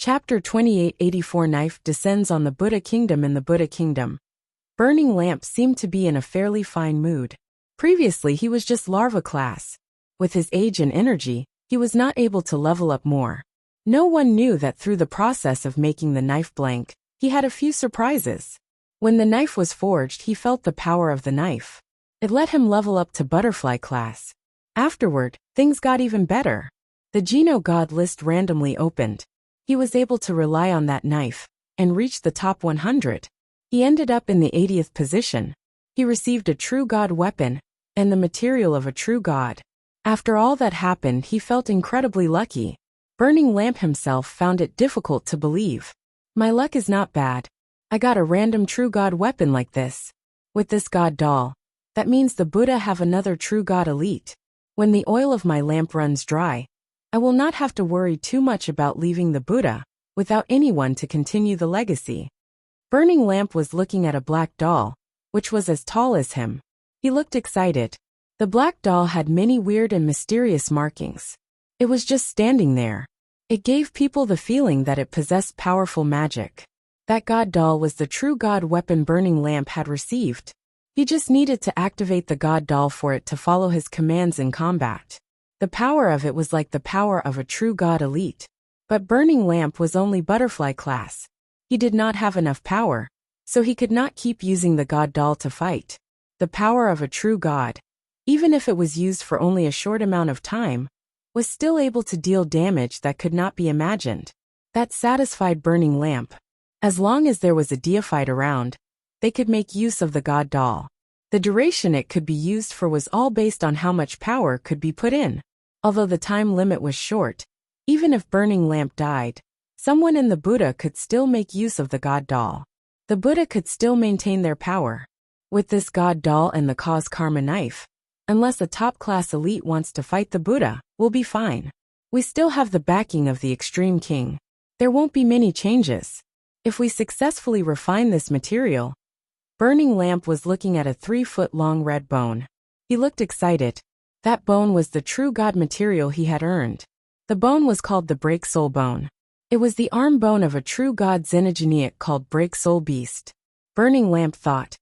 Chapter 2884 Knife descends on the Buddha Kingdom. In the Buddha Kingdom, Burning Lamp seemed to be in a fairly fine mood. Previously he was just larva class. With his age and energy, he was not able to level up more. No one knew that through the process of making the knife blank, he had a few surprises. When the knife was forged, he felt the power of the knife. It let him level up to butterfly class. Afterward, things got even better. The Geno God list randomly opened. He was able to rely on that knife and reach the top 100. He ended up in the 80th position. He received a true god weapon and the material of a true god. After all that happened, he felt incredibly lucky. Burning Lamp himself found it difficult to believe. My luck is not bad. I got a random true god weapon like this. With this god doll, that means the Buddha have another true god elite. When the oil of my lamp runs dry, I will not have to worry too much about leaving the Buddha without anyone to continue the legacy. Burning Lamp was looking at a black doll, which was as tall as him. He looked excited. The black doll had many weird and mysterious markings. It was just standing there. It gave people the feeling that it possessed powerful magic. That god doll was the true god weapon Burning Lamp had received. He just needed to activate the god doll for it to follow his commands in combat. The power of it was like the power of a true god elite. But Burning Lamp was only butterfly class. He did not have enough power, so he could not keep using the god doll to fight. The power of a true god, even if it was used for only a short amount of time, was still able to deal damage that could not be imagined. That satisfied Burning Lamp. As long as there was a deified around, they could make use of the god doll. The duration it could be used for was all based on how much power could be put in. Although the time limit was short, even if Burning Lamp died, someone in the Buddha could still make use of the god doll. The Buddha could still maintain their power. With this god doll and the cause karma knife, unless a top-class elite wants to fight the Buddha, we'll be fine. We still have the backing of the Extreme King. There won't be many changes. If we successfully refine this material. Burning Lamp was looking at a 3-foot-long red bone. He looked excited. That bone was the true god material he had earned. The bone was called the Break Soul Bone. It was the arm bone of a true god xenogeniac called Break Soul Beast. Burning Lamp thought,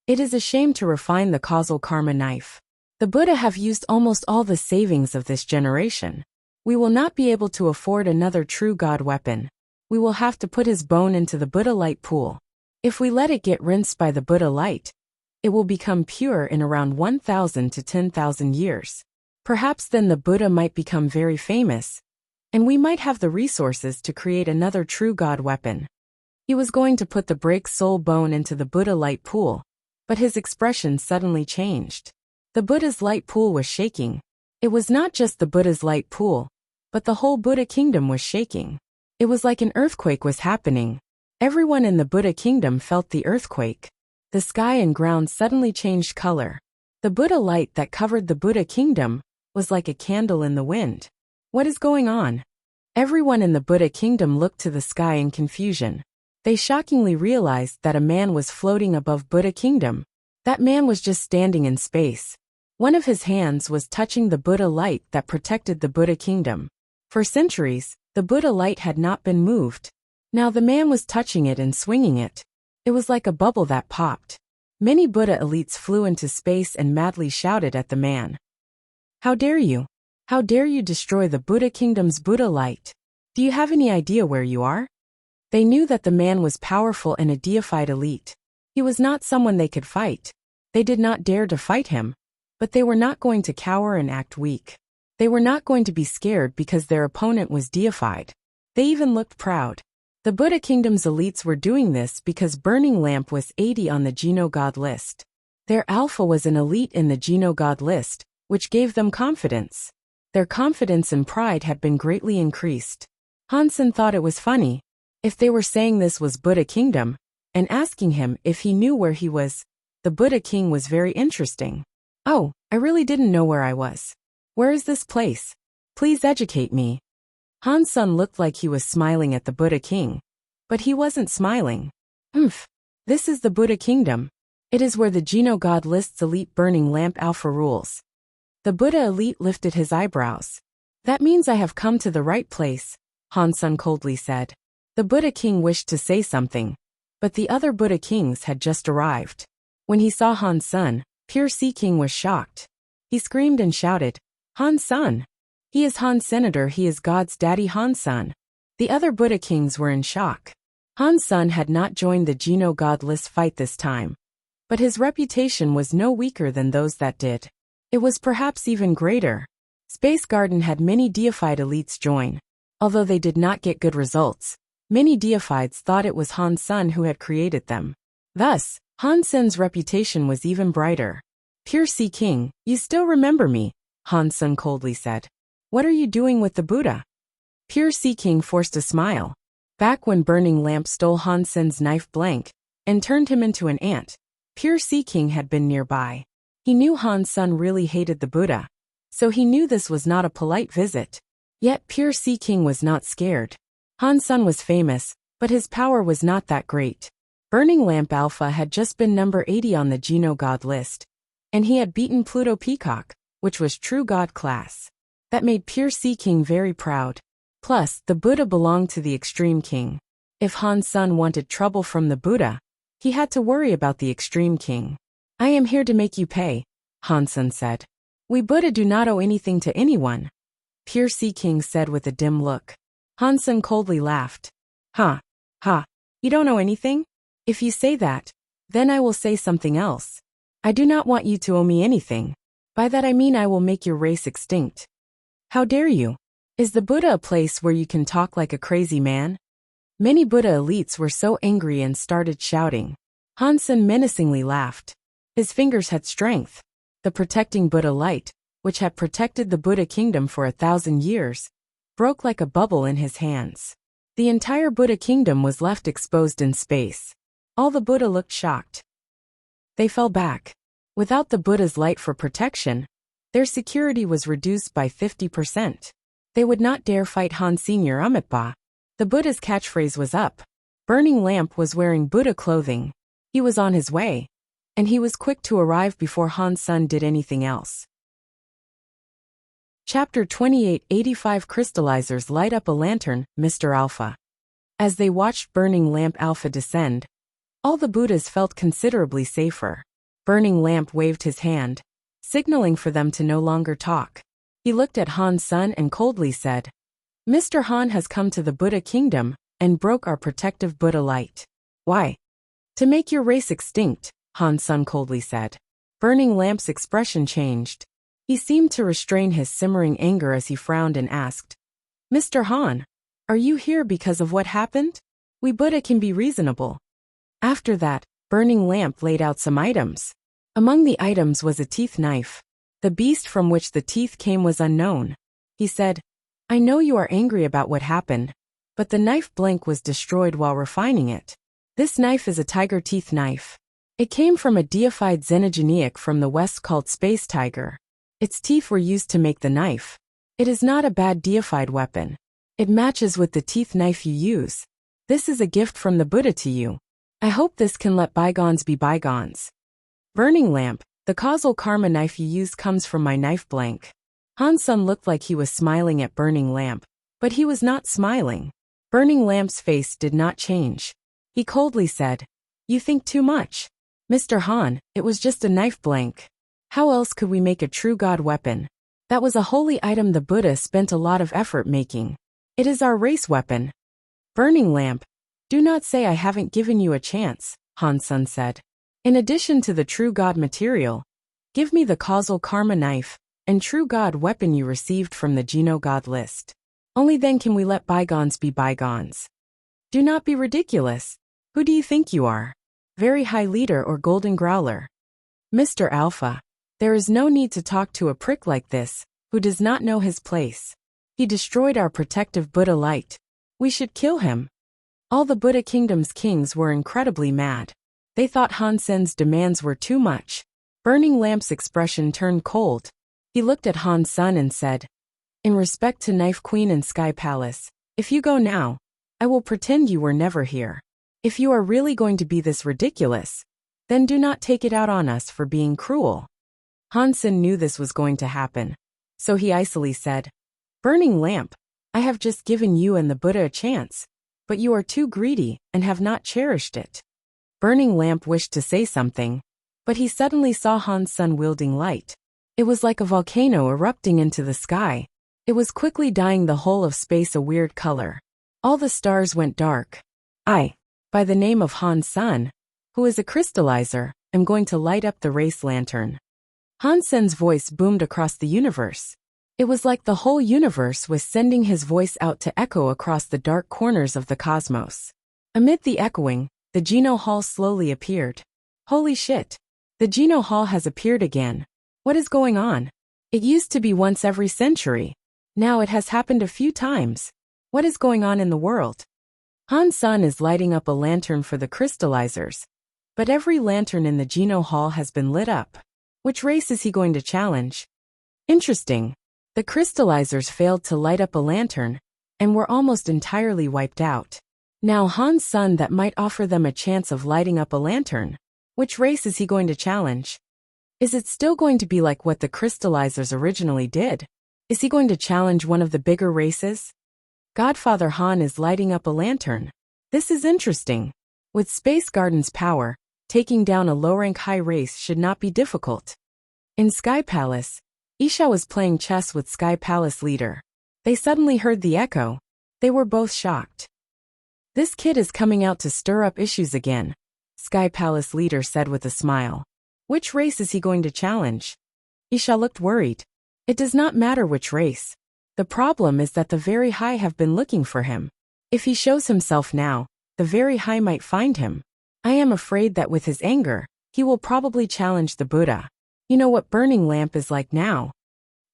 it is a shame to refine the causal karma knife. The Buddha have used almost all the savings of this generation. We will not be able to afford another true god weapon. We will have to put his bone into the Buddha light pool. If we let it get rinsed by the Buddha light, it will become pure in around 1,000 to 10,000 years. Perhaps then the Buddha might become very famous, and we might have the resources to create another true god weapon. He was going to put the Break Soul Bone into the Buddha light pool, but his expression suddenly changed. The Buddha's light pool was shaking. It was not just the Buddha's light pool, but the whole Buddha kingdom was shaking. It was like an earthquake was happening. Everyone in the Buddha kingdom felt the earthquake. The sky and ground suddenly changed color. The Buddha light that covered the Buddha kingdom was like a candle in the wind. What is going on? Everyone in the Buddha kingdom looked to the sky in confusion. They shockingly realized that a man was floating above Buddha kingdom. That man was just standing in space. One of his hands was touching the Buddha light that protected the Buddha kingdom. For centuries, the Buddha light had not been moved. Now the man was touching it and swinging it. It was like a bubble that popped. Many Buddha elites flew into space and madly shouted at the man. How dare you? How dare you destroy the Buddha kingdom's Buddha light? Do you have any idea where you are? They knew that the man was powerful and a deified elite. He was not someone they could fight. They did not dare to fight him, but they were not going to cower and act weak. They were not going to be scared because their opponent was deified. They even looked proud. The Buddha kingdom's elites were doing this because Burning Lamp was 80 on the Geno God list. Their alpha was an elite in the Geno God list, which gave them confidence. Their confidence and pride had been greatly increased. Hansen thought it was funny. If they were saying this was Buddha kingdom, and asking him if he knew where he was, the Buddha king was very interesting. Oh, I really didn't know where I was. Where is this place? Please educate me. Hansen looked like he was smiling at the Buddha king, but he wasn't smiling. This is the Buddha kingdom. It is where the Geno God lists elite Burning Lamp alpha rules. The Buddha elite lifted his eyebrows. That means I have come to the right place, Hansen coldly said. The Buddha king wished to say something, but the other Buddha kings had just arrived. When he saw Han Sun, Pure Sea King was shocked. He screamed and shouted, Han Sun! He is Han Senator, he is God's daddy Han Sun. The other Buddha kings were in shock. Han Sun had not joined the Geno God list fight this time, but his reputation was no weaker than those that did. It was perhaps even greater. Space Garden had many deified elites join. Although they did not get good results, many deifieds thought it was Han Sun who had created them. Thus, Han Sun's reputation was even brighter. Pure Sea King, you still remember me, Han Sun coldly said. What are you doing with the Buddha? Pure Sea King forced a smile. Back when Burning Lamp stole Han Sun's knife blank and turned him into an ant, Pure Sea King had been nearby. He knew Han Sun really hated the Buddha, so he knew this was not a polite visit. Yet Pure Sea King was not scared. Han Sun was famous, but his power was not that great. Burning Lamp Alpha had just been number 80 on the Geno God list, and he had beaten Pluto Peacock, which was true God class. That made Pure Sea King very proud. Plus, the Buddha belonged to the Extreme King. If Han Sun wanted trouble from the Buddha, he had to worry about the Extreme King. I am here to make you pay, Han Sun said. We Buddha do not owe anything to anyone, Pure Sea King said with a dim look. Han Sun coldly laughed. Ha, ha, you don't owe anything? If you say that, then I will say something else. I do not want you to owe me anything. By that I mean I will make your race extinct. How dare you? Is the Buddha a place where you can talk like a crazy man? Many Buddha elites were so angry and started shouting. Han Sun menacingly laughed. His fingers had strength. The protecting Buddha light, which had protected the Buddha kingdom for 1,000 years, broke like a bubble in his hands. The entire Buddha kingdom was left exposed in space. All the Buddha looked shocked. They fell back. Without the Buddha's light for protection, their security was reduced by 50%. They would not dare fight Han Senior Amitba. The Buddha's catchphrase was up. Burning Lamp was wearing Buddha clothing. He was on his way, and he was quick to arrive before Han Sun did anything else. Chapter 28 85 Crystallizers light up a lantern, Mr. Alpha. As they watched Burning Lamp Alpha descend, all the Buddhas felt considerably safer. Burning Lamp waved his hand, signaling for them to no longer talk. He looked at Han Sun and coldly said, Mr. Han has come to the Buddha kingdom and broke our protective Buddha light. Why? To make your race extinct, Han Sun coldly said. Burning Lamp's expression changed. He seemed to restrain his simmering anger as he frowned and asked, Mr. Han, are you here because of what happened? We Buddha can be reasonable. After that, Burning Lamp laid out some items. Among the items was a teeth knife. The beast from which the teeth came was unknown. He said, I know you are angry about what happened, but the knife blank was destroyed while refining it. This knife is a tiger teeth knife. It came from a deified xenogeniac from the west called Space Tiger. Its teeth were used to make the knife. It is not a bad deified weapon. It matches with the teeth knife you use. This is a gift from the Buddha to you. I hope this can let bygones be bygones. Burning Lamp, the causal karma knife you use comes from my knife blank. Han Sun looked like he was smiling at Burning Lamp, but he was not smiling. Burning Lamp's face did not change. He coldly said, You think too much. Mr. Han, it was just a knife blank. How else could we make a true God weapon? That was a holy item the Buddha spent a lot of effort making. It is our race weapon. Burning Lamp, do not say I haven't given you a chance, Han Sun said. In addition to the true God material, give me the causal karma knife and true God weapon you received from the Geno God list. Only then can we let bygones be bygones. Do not be ridiculous. Who do you think you are? Very high leader or golden growler? Mr. Alpha, there is no need to talk to a prick like this, who does not know his place. He destroyed our protective Buddha light. We should kill him. All the Buddha kingdom's kings were incredibly mad. They thought Han Sun's demands were too much. Burning Lamp's expression turned cold. He looked at Han Sun and said, In respect to Knife Queen and Sky Palace, if you go now, I will pretend you were never here. If you are really going to be this ridiculous, then do not take it out on us for being cruel. Han Sun knew this was going to happen, so he icily said, Burning Lamp, I have just given you and the Buddha a chance. but you are too greedy and have not cherished it. Burning Lamp wished to say something, but he suddenly saw Han's son wielding light. It was like a volcano erupting into the sky. It was quickly dyeing the whole of space a weird color. All the stars went dark. I, by the name of Han's son, who is a crystallizer, am going to light up the race lantern. Hansen's voice boomed across the universe. It was like the whole universe was sending his voice out to echo across the dark corners of the cosmos. Amid the echoing, the Geno Hall slowly appeared. Holy shit! The Geno Hall has appeared again. What is going on? It used to be once every century. Now it has happened a few times. What is going on in the world? Han's son is lighting up a lantern for the crystallizers, but every lantern in the Geno Hall has been lit up. Which race is he going to challenge? Interesting. The crystallizers failed to light up a lantern, and were almost entirely wiped out. Now Han's son that might offer them a chance of lighting up a lantern. Which race is he going to challenge? Is it still going to be like what the crystallizers originally did? Is he going to challenge one of the bigger races? Godfather Han is lighting up a lantern. This is interesting. With Space Garden's power, taking down a low-rank high race should not be difficult. In Sky Palace, Isha was playing chess with Sky Palace leader. They suddenly heard the echo. They were both shocked. This kid is coming out to stir up issues again, Sky Palace leader said with a smile. Which race is he going to challenge? Isha looked worried. It does not matter which race. The problem is that the Very High have been looking for him. If he shows himself now, the Very High might find him. I am afraid that with his anger, he will probably challenge the Buddha. You know what Burning Lamp is like now.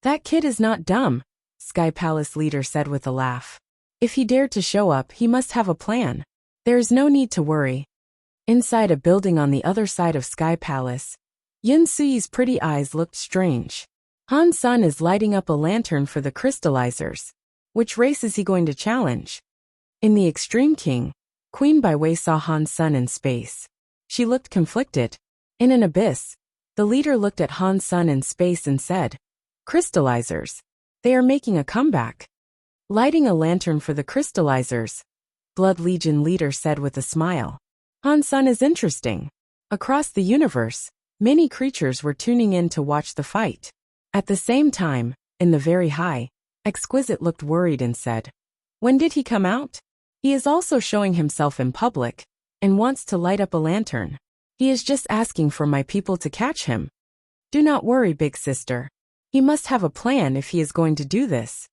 That kid is not dumb, Sky Palace leader said with a laugh. If he dared to show up, he must have a plan. There is no need to worry. Inside a building on the other side of Sky Palace, Yin Sui's pretty eyes looked strange. Han's son is lighting up a lantern for the crystallizers. Which race is he going to challenge? In the Extreme King, Queen Baiwei saw Han's son in space. She looked conflicted. In an abyss, the leader looked at Han's son in space and said, Crystallizers. They are making a comeback. Lighting a lantern for the crystallizers, Blood Legion leader said with a smile. Han's son is interesting. Across the universe, many creatures were tuning in to watch the fight. At the same time, in the Very High, Exquisite looked worried and said, When did he come out? He is also showing himself in public, and wants to light up a lantern. He is just asking for my people to catch him. Do not worry, big sister. He must have a plan if he is going to do this.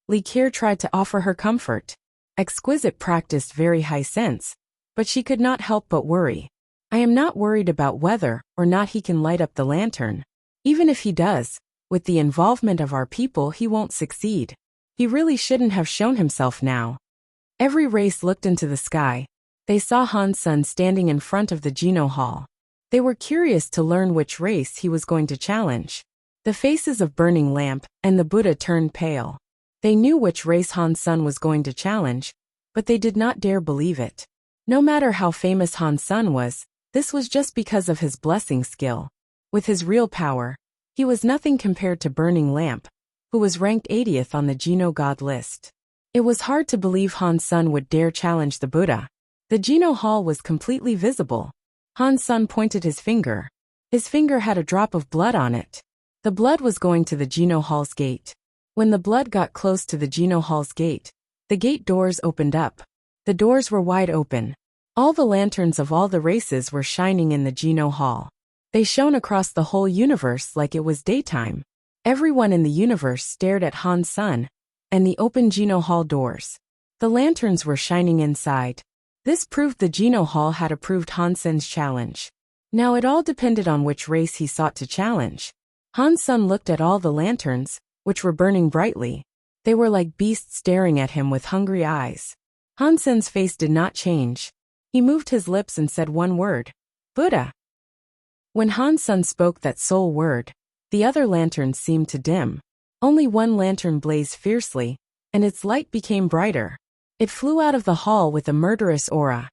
Li Kier tried to offer her comfort. Exquisite practiced Very High sense, but she could not help but worry. I am not worried about whether or not he can light up the lantern. Even if he does, with the involvement of our people he won't succeed. He really shouldn't have shown himself now. Every race looked into the sky. They saw Han's son standing in front of the Geno Hall. They were curious to learn which race he was going to challenge. The faces of Burning Lamp and the Buddha turned pale. They knew which race Han's son was going to challenge, but they did not dare believe it. No matter how famous Han's son was, this was just because of his blessing skill. With his real power, he was nothing compared to Burning Lamp, who was ranked 80th on the Geno God list. It was hard to believe Han's son would dare challenge the Buddha. The Geno Hall was completely visible. Han's son pointed his finger. His finger had a drop of blood on it. The blood was going to the Geno Hall's gate. When the blood got close to the Geno Hall's gate, the gate doors opened up. The doors were wide open. All the lanterns of all the races were shining in the Geno Hall. They shone across the whole universe like it was daytime. Everyone in the universe stared at Han's son and the open Geno Hall doors. The lanterns were shining inside. This proved the Geno Hall had approved Hansen's challenge. Now it all depended on which race he sought to challenge. Han's son looked at all the lanterns, which were burning brightly. They were like beasts staring at him with hungry eyes. Hansen's face did not change. He moved his lips and said one word, Buddha. When Han's son spoke that sole word, the other lanterns seemed to dim. Only one lantern blazed fiercely, and its light became brighter. It flew out of the hall with a murderous aura.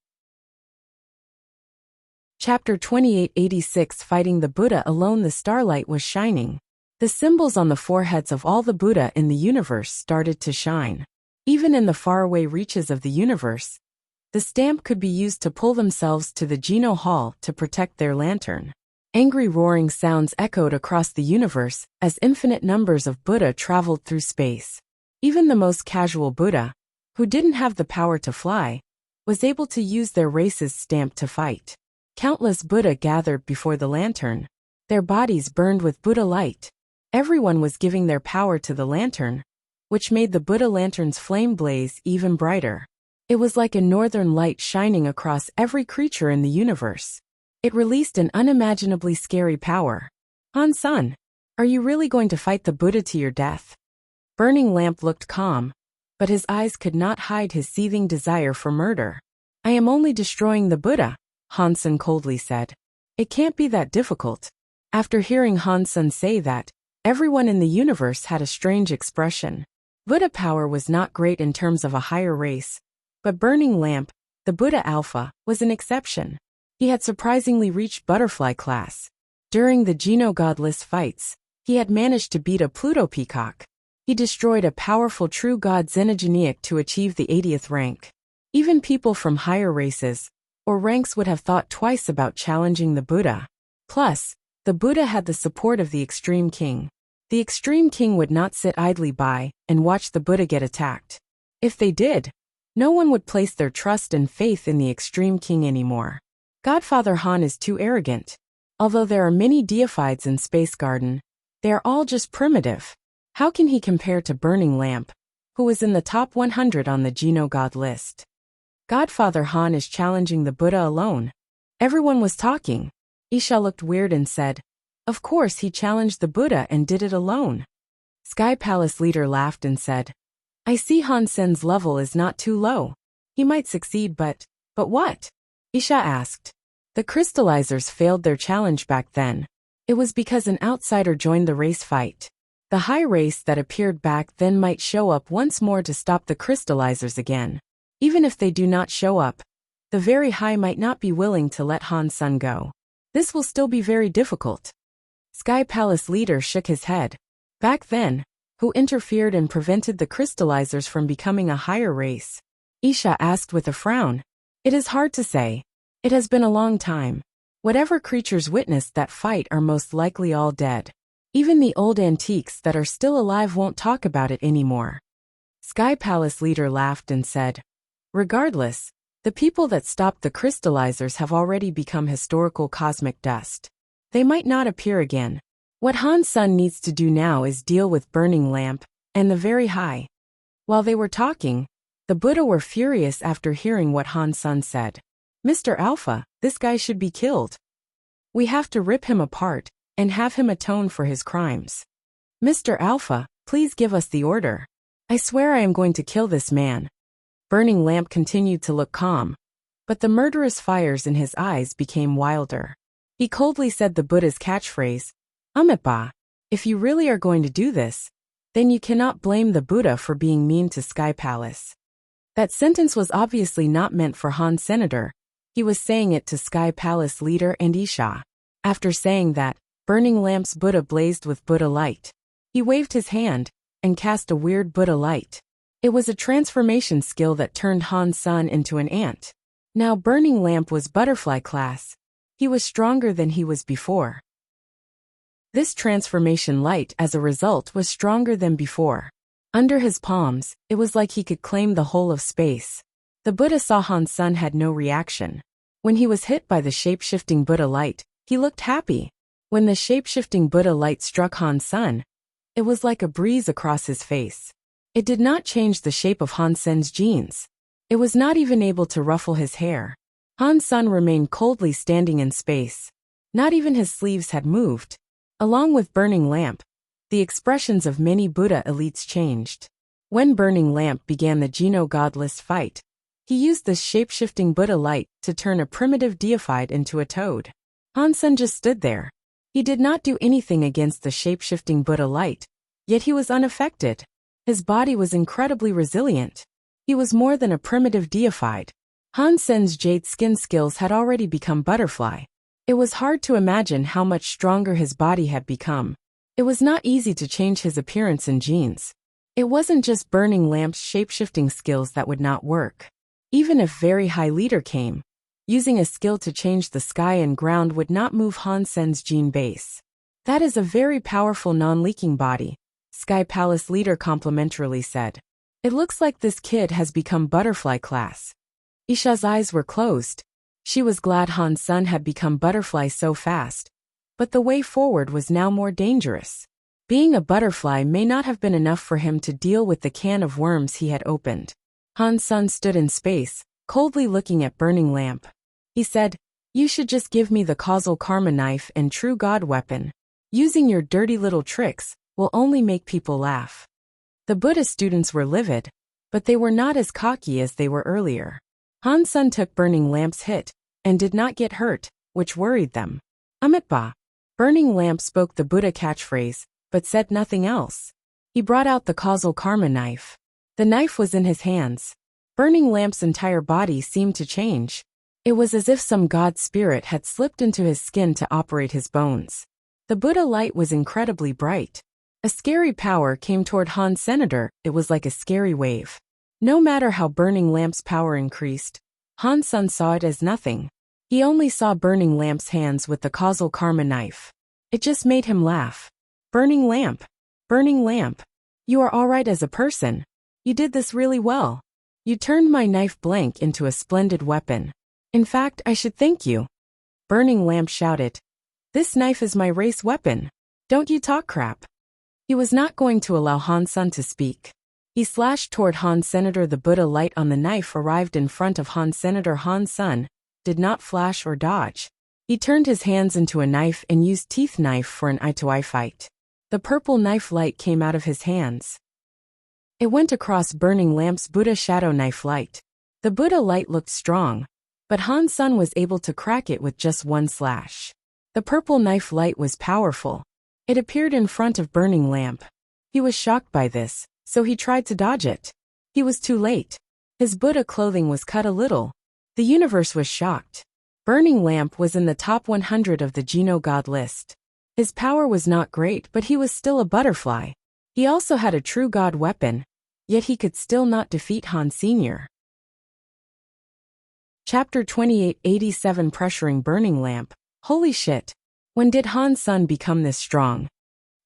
Chapter 2886 Fighting the Buddha Alone. The starlight was shining. The symbols on the foreheads of all the Buddha in the universe started to shine. Even in the faraway reaches of the universe, The stamp could be used to pull themselves to the Geno Hall to protect their lantern. Angry roaring sounds echoed across the universe as infinite numbers of Buddha traveled through space. Even the most casual Buddha, who didn't have the power to fly, was able to use their race's stamp to fight. Countless Buddha gathered before the lantern. Their bodies burned with Buddha light. Everyone was giving their power to the lantern, which made the Buddha lantern's flame blaze even brighter. It was like a northern light shining across every creature in the universe. It released an unimaginably scary power. Han-san, are you really going to fight the Buddha to your death? Burning Lamp looked calm, but his eyes could not hide his seething desire for murder. I am only destroying the Buddha, Han-san coldly said. It can't be that difficult. After hearing Han-san say that, everyone in the universe had a strange expression. Buddha power was not great in terms of a higher race, but Burning Lamp, the Buddha Alpha, was an exception. He had surprisingly reached butterfly class. During the Geno Godless fights, he had managed to beat a Pluto peacock. He destroyed a powerful true god Xenogeneic to achieve the 80th rank. Even people from higher races or ranks would have thought twice about challenging the Buddha. Plus, the Buddha had the support of the Extreme King. The Extreme King would not sit idly by and watch the Buddha get attacked. If they did, no one would place their trust and faith in the Extreme King anymore. Godfather Han is too arrogant. Although there are many deifieds in Space Garden, they are all just primitive. How can he compare to Burning Lamp, who was in the top 100 on the Geno God list? Godfather Han is challenging the Buddha alone. Everyone was talking. Isha looked weird and said, of course he challenged the Buddha and did it alone. Sky Palace leader laughed and said, I see Han-sen's level is not too low. He might succeed but what? Isha asked. The crystallizers failed their challenge back then. It was because an outsider joined the race fight. The high race that appeared back then might show up once more to stop the crystallizers again. Even if they do not show up, the very high might not be willing to let Han-san go. This will still be very difficult. Sky Palace leader shook his head. Back then, who interfered and prevented the crystallizers from becoming a higher race? Isha asked with a frown. It is hard to say. It has been a long time. Whatever creatures witnessed that fight are most likely all dead. Even the old antiques that are still alive won't talk about it anymore. Sky Palace leader laughed and said, regardless, the people that stopped the crystallizers have already become historical cosmic dust. They might not appear again. What Han-san needs to do now is deal with Burning Lamp and the very high. While they were talking, the Buddha were furious after hearing what Han-san said. Mr. Alpha, this guy should be killed. We have to rip him apart and have him atone for his crimes. Mr. Alpha, please give us the order. I swear I am going to kill this man. Burning Lamp continued to look calm, but the murderous fires in his eyes became wilder. He coldly said the Buddha's catchphrase, Amitabha, if you really are going to do this, then you cannot blame the Buddha for being mean to Sky Palace. That sentence was obviously not meant for Han Senator. He was saying it to Sky Palace leader and Isha. After saying that, Burning Lamp's Buddha blazed with Buddha light. He waved his hand and cast a weird Buddha light. It was a transformation skill that turned Han-san into an ant. Now Burning Lamp was butterfly class. He was stronger than he was before. This transformation light as a result was stronger than before. Under his palms, it was like he could claim the whole of space. The Buddha saw Han-san had no reaction. When he was hit by the shape-shifting Buddha light, he looked happy. When the shape-shifting Buddha light struck Han-san, it was like a breeze across his face. It did not change the shape of Han-sen's jeans. It was not even able to ruffle his hair. Han-san remained coldly standing in space. Not even his sleeves had moved. Along with Burning Lamp, the expressions of many Buddha elites changed. When Burning Lamp began the Geno Godless fight, he used this shape-shifting Buddha light to turn a primitive deified into a toad. Han-san just stood there. He did not do anything against the shape-shifting Buddha light, yet he was unaffected. His body was incredibly resilient. He was more than a primitive deified. Han-sen's jade skin skills had already become butterfly. It was hard to imagine how much stronger his body had become. It was not easy to change his appearance and genes. It wasn't just Burning Lamp's shape-shifting skills that would not work. Even if very high leader came, using a skill to change the sky and ground would not move Han Sen's gene base. That is a very powerful non-leaking body, Sky Palace leader complimentarily said. It looks like this kid has become butterfly class. Isha's eyes were closed. She was glad Han Sen had become butterfly so fast, but the way forward was now more dangerous. Being a butterfly may not have been enough for him to deal with the can of worms he had opened. Han Sen stood in space, coldly looking at Burning Lamp. He said, "You should just give me the causal karma knife and true god weapon. Using your dirty little tricks will only make people laugh." The Buddha students were livid, but they were not as cocky as they were earlier. Han Sen took Burning Lamp's hit, and did not get hurt, which worried them. Amitba. Burning Lamp spoke the Buddha catchphrase, but said nothing else. He brought out the causal karma knife. The knife was in his hands. Burning Lamp's entire body seemed to change. It was as if some god spirit had slipped into his skin to operate his bones. The Buddha light was incredibly bright. A scary power came toward Han Senator. It was like a scary wave. No matter how Burning Lamp's power increased, Han Sen saw it as nothing. He only saw Burning Lamp's hands with the causal karma knife. It just made him laugh. Burning Lamp. Burning Lamp. You are alright as a person. You did this really well. You turned my knife blank into a splendid weapon. In fact, I should thank you. Burning Lamp shouted. This knife is my race weapon. Don't you talk crap. He was not going to allow Han Sen to speak. He slashed toward Han Senator. The Buddha light on the knife arrived in front of Han Senator. Han Sen did not flash or dodge. He turned his hands into a knife and used teeth knife for an eye-to-eye fight. The purple knife light came out of his hands. It went across Burning Lamp's Buddha shadow knife light. The Buddha light looked strong, but Han Sen was able to crack it with just one slash. The purple knife light was powerful. It appeared in front of Burning Lamp. He was shocked by this, so he tried to dodge it. He was too late. His Buddha clothing was cut a little. The universe was shocked. Burning Lamp was in the top 100 of the Geno God list. His power was not great, but he was still a butterfly. He also had a true god weapon, yet he could still not defeat Han Sr. Chapter 2887 Pressuring Burning Lamp. Holy shit. When did Han Sen become this strong?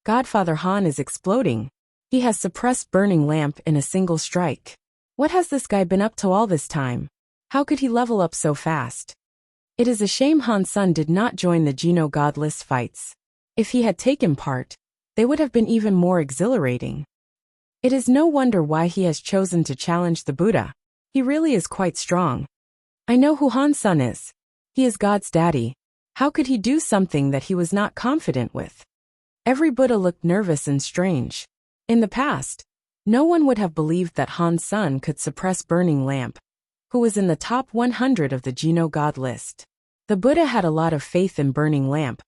Godfather Han is exploding. He has suppressed Burning Lamp in a single strike. What has this guy been up to all this time? How could he level up so fast? It is a shame Han Sen did not join the Geno God list fights. If he had taken part, they would have been even more exhilarating. It is no wonder why he has chosen to challenge the Buddha. He really is quite strong. I know who Han Sen is. He is God's daddy. How could he do something that he was not confident with? Every Buddha looked nervous and strange. In the past, no one would have believed that Han Sen could suppress Burning Lamp, who was in the top 100 of the Geno God list. The Buddha had a lot of faith in Burning Lamp,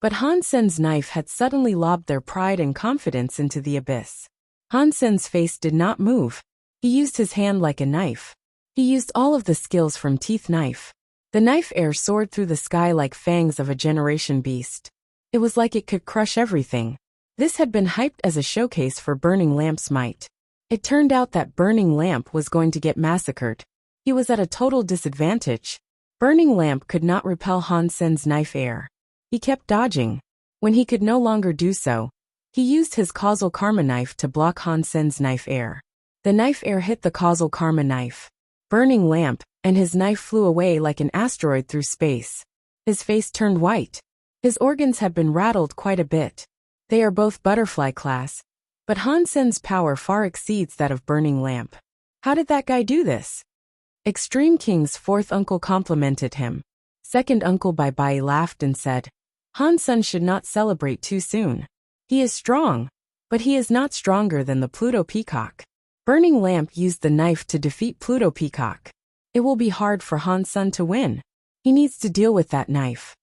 but Han Sen's knife had suddenly lobbed their pride and confidence into the abyss. Han Sen's face did not move. He used his hand like a knife. He used all of the skills from teeth knife. The knife air soared through the sky like fangs of a generation beast. It was like it could crush everything. This had been hyped as a showcase for Burning Lamp's might. It turned out that Burning Lamp was going to get massacred. He was at a total disadvantage. Burning Lamp could not repel Han Sen's knife air. He kept dodging. When he could no longer do so, he used his causal karma knife to block Han Sen's knife air. The knife air hit the causal karma knife. Burning Lamp, and his knife flew away like an asteroid through space. His face turned white. His organs had been rattled quite a bit. They are both butterfly class, but Han Sen's power far exceeds that of Burning Lamp. How did that guy do this? Extreme King's fourth uncle complimented him. Second uncle Bai Bai laughed and said, Han Sen should not celebrate too soon. He is strong, but he is not stronger than the Pluto Peacock. Burning Lamp used the knife to defeat Pluto Peacock. It will be hard for Han Sen to win. He needs to deal with that knife.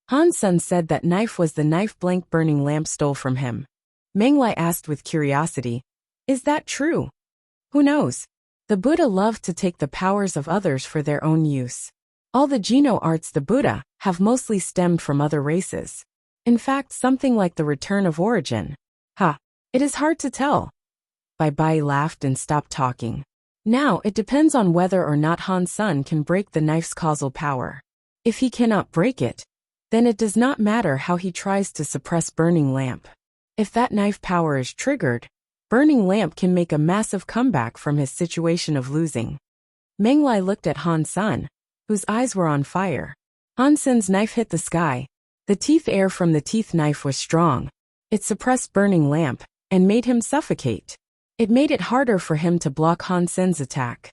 Han Sen said that knife was the knife blank Burning Lamp stole from him. Meng Lai asked with curiosity, is that true? Who knows? The Buddha loved to take the powers of others for their own use. All the Geno arts the Buddha have mostly stemmed from other races. In fact, something like the return of origin. It is hard to tell. Bai Bai laughed and stopped talking. Now, it depends on whether or not Han Sen can break the knife's causal power. If he cannot break it, then it does not matter how he tries to suppress Burning Lamp. If that knife power is triggered, Burning Lamp can make a massive comeback from his situation of losing. Meng Lai looked at Han Sen, whose eyes were on fire. Han Sen's knife hit the sky. The teeth air from the teeth knife was strong. It suppressed Burning Lamp and made him suffocate. It made it harder for him to block Han Sen's attack.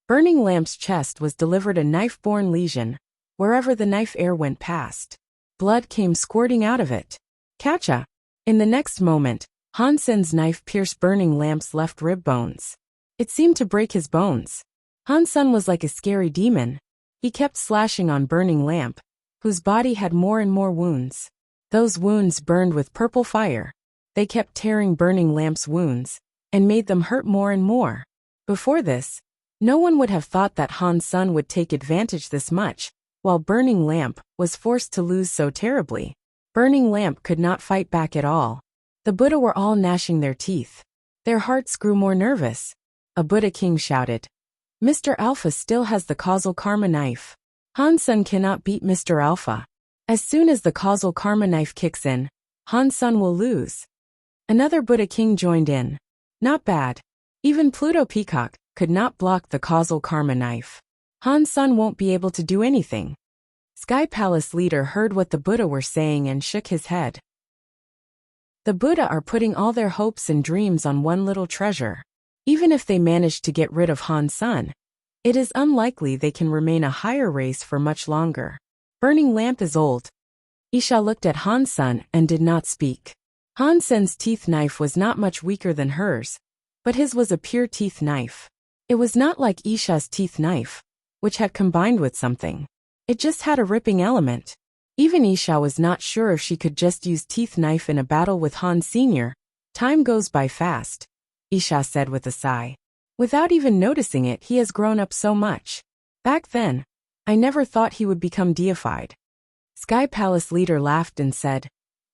Burning Lamp's chest was delivered a knife-borne lesion, wherever the knife air went past. Blood came squirting out of it. Catcha! In the next moment, Han Sen's knife pierced Burning Lamp's left rib bones. It seemed to break his bones. Han Sen was like a scary demon. He kept slashing on Burning Lamp, whose body had more and more wounds. Those wounds burned with purple fire. They kept tearing Burning Lamp's wounds, and made them hurt more and more. Before this, no one would have thought that Han Sen would take advantage this much, while Burning Lamp was forced to lose so terribly. Burning Lamp could not fight back at all. The Buddha were all gnashing their teeth. Their hearts grew more nervous. A Buddha king shouted, "Mr. Alpha still has the causal karma knife. Han Sen cannot beat Mr. Alpha. As soon as the causal karma knife kicks in, Han Sen will lose." Another Buddha king joined in. Not bad. Even Pluto Peacock could not block the causal karma knife. Han Sen won't be able to do anything. Sky Palace leader heard what the Buddha were saying and shook his head. The Buddha are putting all their hopes and dreams on one little treasure. Even if they manage to get rid of Han Sen, it is unlikely they can remain a higher race for much longer. Burning Lamp is old. Isha looked at Han Sen and did not speak. Han Sen's teeth knife was not much weaker than hers, but his was a pure teeth knife. It was not like Isha's teeth knife, which had combined with something. It just had a ripping element. Even Isha was not sure if she could just use teeth knife in a battle with Han Sr. Time goes by fast, Isha said with a sigh. Without even noticing it, he has grown up so much. Back then, I never thought he would become deified. Sky Palace leader laughed and said,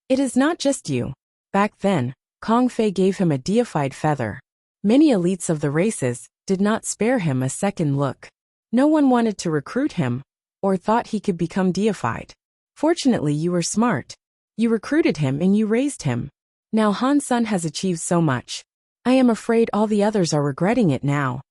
"It is not just you. Back then, Kong Fei gave him a deified feather. Many elites of the races did not spare him a second look. No one wanted to recruit him, or thought he could become deified. Fortunately, you were smart. You recruited him and you raised him. Now Han Sen has achieved so much. I am afraid all the others are regretting it now."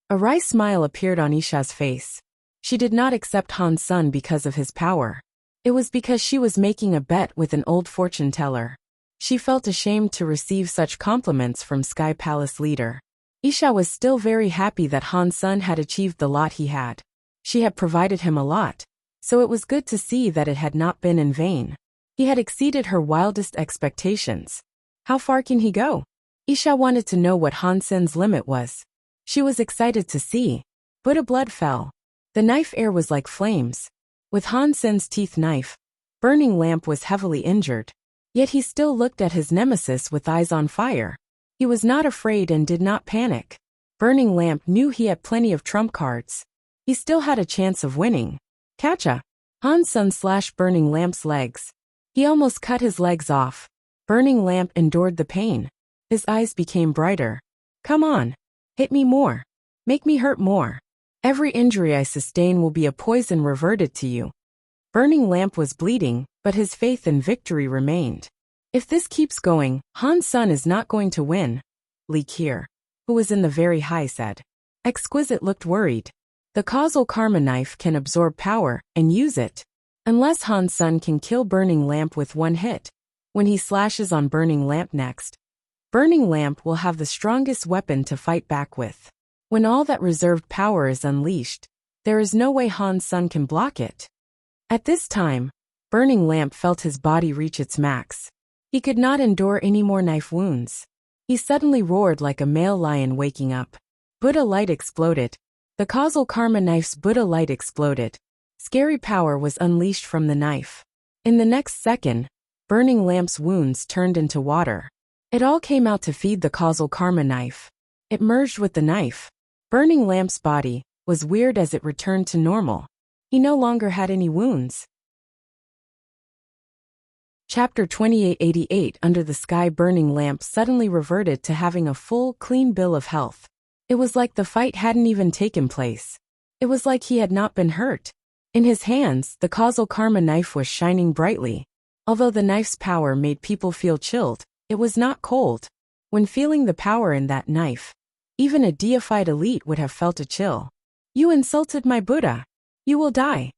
A wry smile appeared on Isha's face. She did not accept Han Sen because of his power. It was because she was making a bet with an old fortune teller. She felt ashamed to receive such compliments from Sky Palace leader. Isha was still very happy that Han Sen had achieved the lot he had. She had provided him a lot, so it was good to see that it had not been in vain. He had exceeded her wildest expectations. How far can he go? Isha wanted to know what Han Sen's limit was. She was excited to see. Buddha blood fell. The knife air was like flames. With Han Sen's teeth knife, Burning Lamp was heavily injured. Yet he still looked at his nemesis with eyes on fire. He was not afraid and did not panic. Burning Lamp knew he had plenty of trump cards. He still had a chance of winning. Catcha! Han Sen slashed Burning Lamp's legs. He almost cut his legs off. Burning Lamp endured the pain. His eyes became brighter. "Come on. Hit me more. Make me hurt more. Every injury I sustain will be a poison reverted to you." Burning Lamp was bleeding, but his faith in victory remained. If this keeps going, Han Sen is not going to win, Li Kier, who was in the very high, said. Exquisite looked worried. The causal karma knife can absorb power and use it. Unless Han Sen can kill Burning Lamp with one hit, when he slashes on Burning Lamp next, Burning Lamp will have the strongest weapon to fight back with. When all that reserved power is unleashed, there is no way Han Sen can block it. At this time, Burning Lamp felt his body reach its max. He could not endure any more knife wounds. He suddenly roared like a male lion waking up. Buddha light exploded. The causal karma knife's Buddha light exploded. Scary power was unleashed from the knife. In the next second, Burning Lamp's wounds turned into water. It all came out to feed the causal karma knife. It merged with the knife. Burning Lamp's body was weird as it returned to normal. He no longer had any wounds. Chapter 2888. Under the sky, Burning Lamp suddenly reverted to having a full, clean bill of health. It was like the fight hadn't even taken place. It was like he had not been hurt. In his hands, the causal karma knife was shining brightly. Although the knife's power made people feel chilled, it was not cold. When feeling the power in that knife, even a deified elite would have felt a chill. You insulted my Buddha. You will die.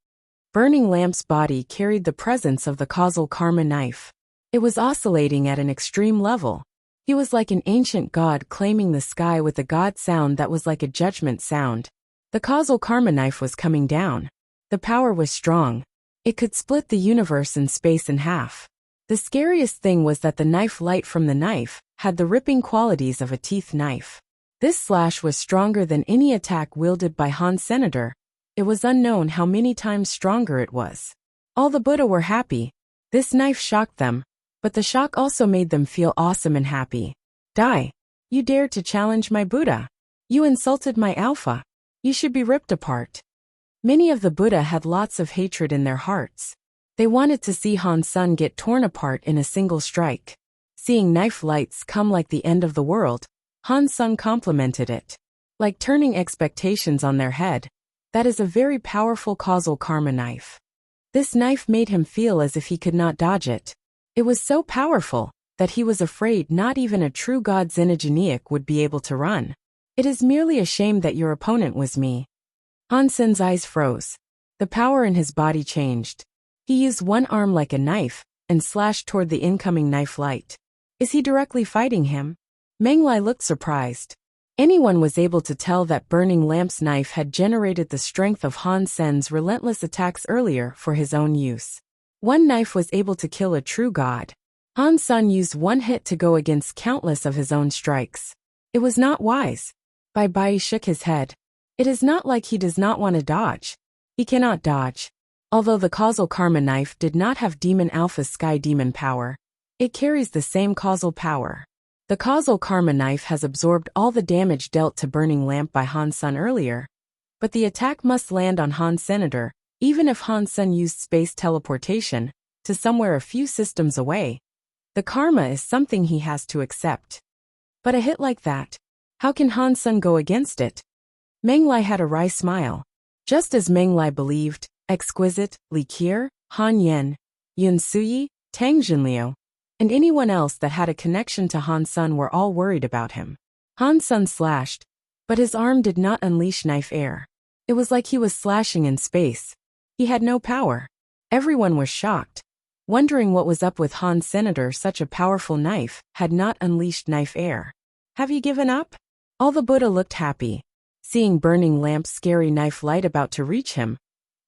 Burning Lamp's body carried the presence of the causal karma knife. It was oscillating at an extreme level. He was like an ancient god claiming the sky with a god sound that was like a judgment sound. The causal karma knife was coming down. The power was strong. It could split the universe and space in half. The scariest thing was that the knife light from the knife had the ripping qualities of a teeth knife. This slash was stronger than any attack wielded by Han's senator. It was unknown how many times stronger it was. All the Buddha were happy. This knife shocked them, but the shock also made them feel awesome and happy. Die. You dared to challenge my Buddha. You insulted my Alpha. You should be ripped apart. Many of the Buddha had lots of hatred in their hearts. They wanted to see Han's son get torn apart in a single strike. Seeing knife lights come like the end of the world, Han's son complimented it. Like turning expectations on their head. That is a very powerful causal karma knife. This knife made him feel as if he could not dodge it. It was so powerful that he was afraid not even a true god Xenogeniac would be able to run. It is merely a shame that your opponent was me. Hansen's eyes froze. The power in his body changed. He used one arm like a knife and slashed toward the incoming knife light. Is he directly fighting him? Menglai looked surprised. Anyone was able to tell that Burning Lamp's knife had generated the strength of Han Sen's relentless attacks earlier for his own use. One knife was able to kill a true god. Han Sen used one hit to go against countless of his own strikes. It was not wise. Bai Bai shook his head. It is not like he does not want to dodge. He cannot dodge. Although the causal karma knife did not have Demon Alpha's Sky Demon power, it carries the same causal power. The causal karma knife has absorbed all the damage dealt to Burning Lamp by Han Sen earlier, but the attack must land on Han's senator, even if Han Sen used space teleportation to somewhere a few systems away. The karma is something he has to accept. But a hit like that, how can Han Sen go against it? Menglai had a wry smile. Just as Menglai believed, Exquisite, Li Qier, Han Yen, Yun Suyi, Tang Jinliu, and anyone else that had a connection to Han Sen were all worried about him. Han Sen slashed, but his arm did not unleash knife air. It was like he was slashing in space. He had no power. Everyone was shocked, wondering what was up with Han's senator. Such a powerful knife had not unleashed knife air. Have you given up? All the Buddha looked happy. Seeing Burning Lamp's scary knife light about to reach him,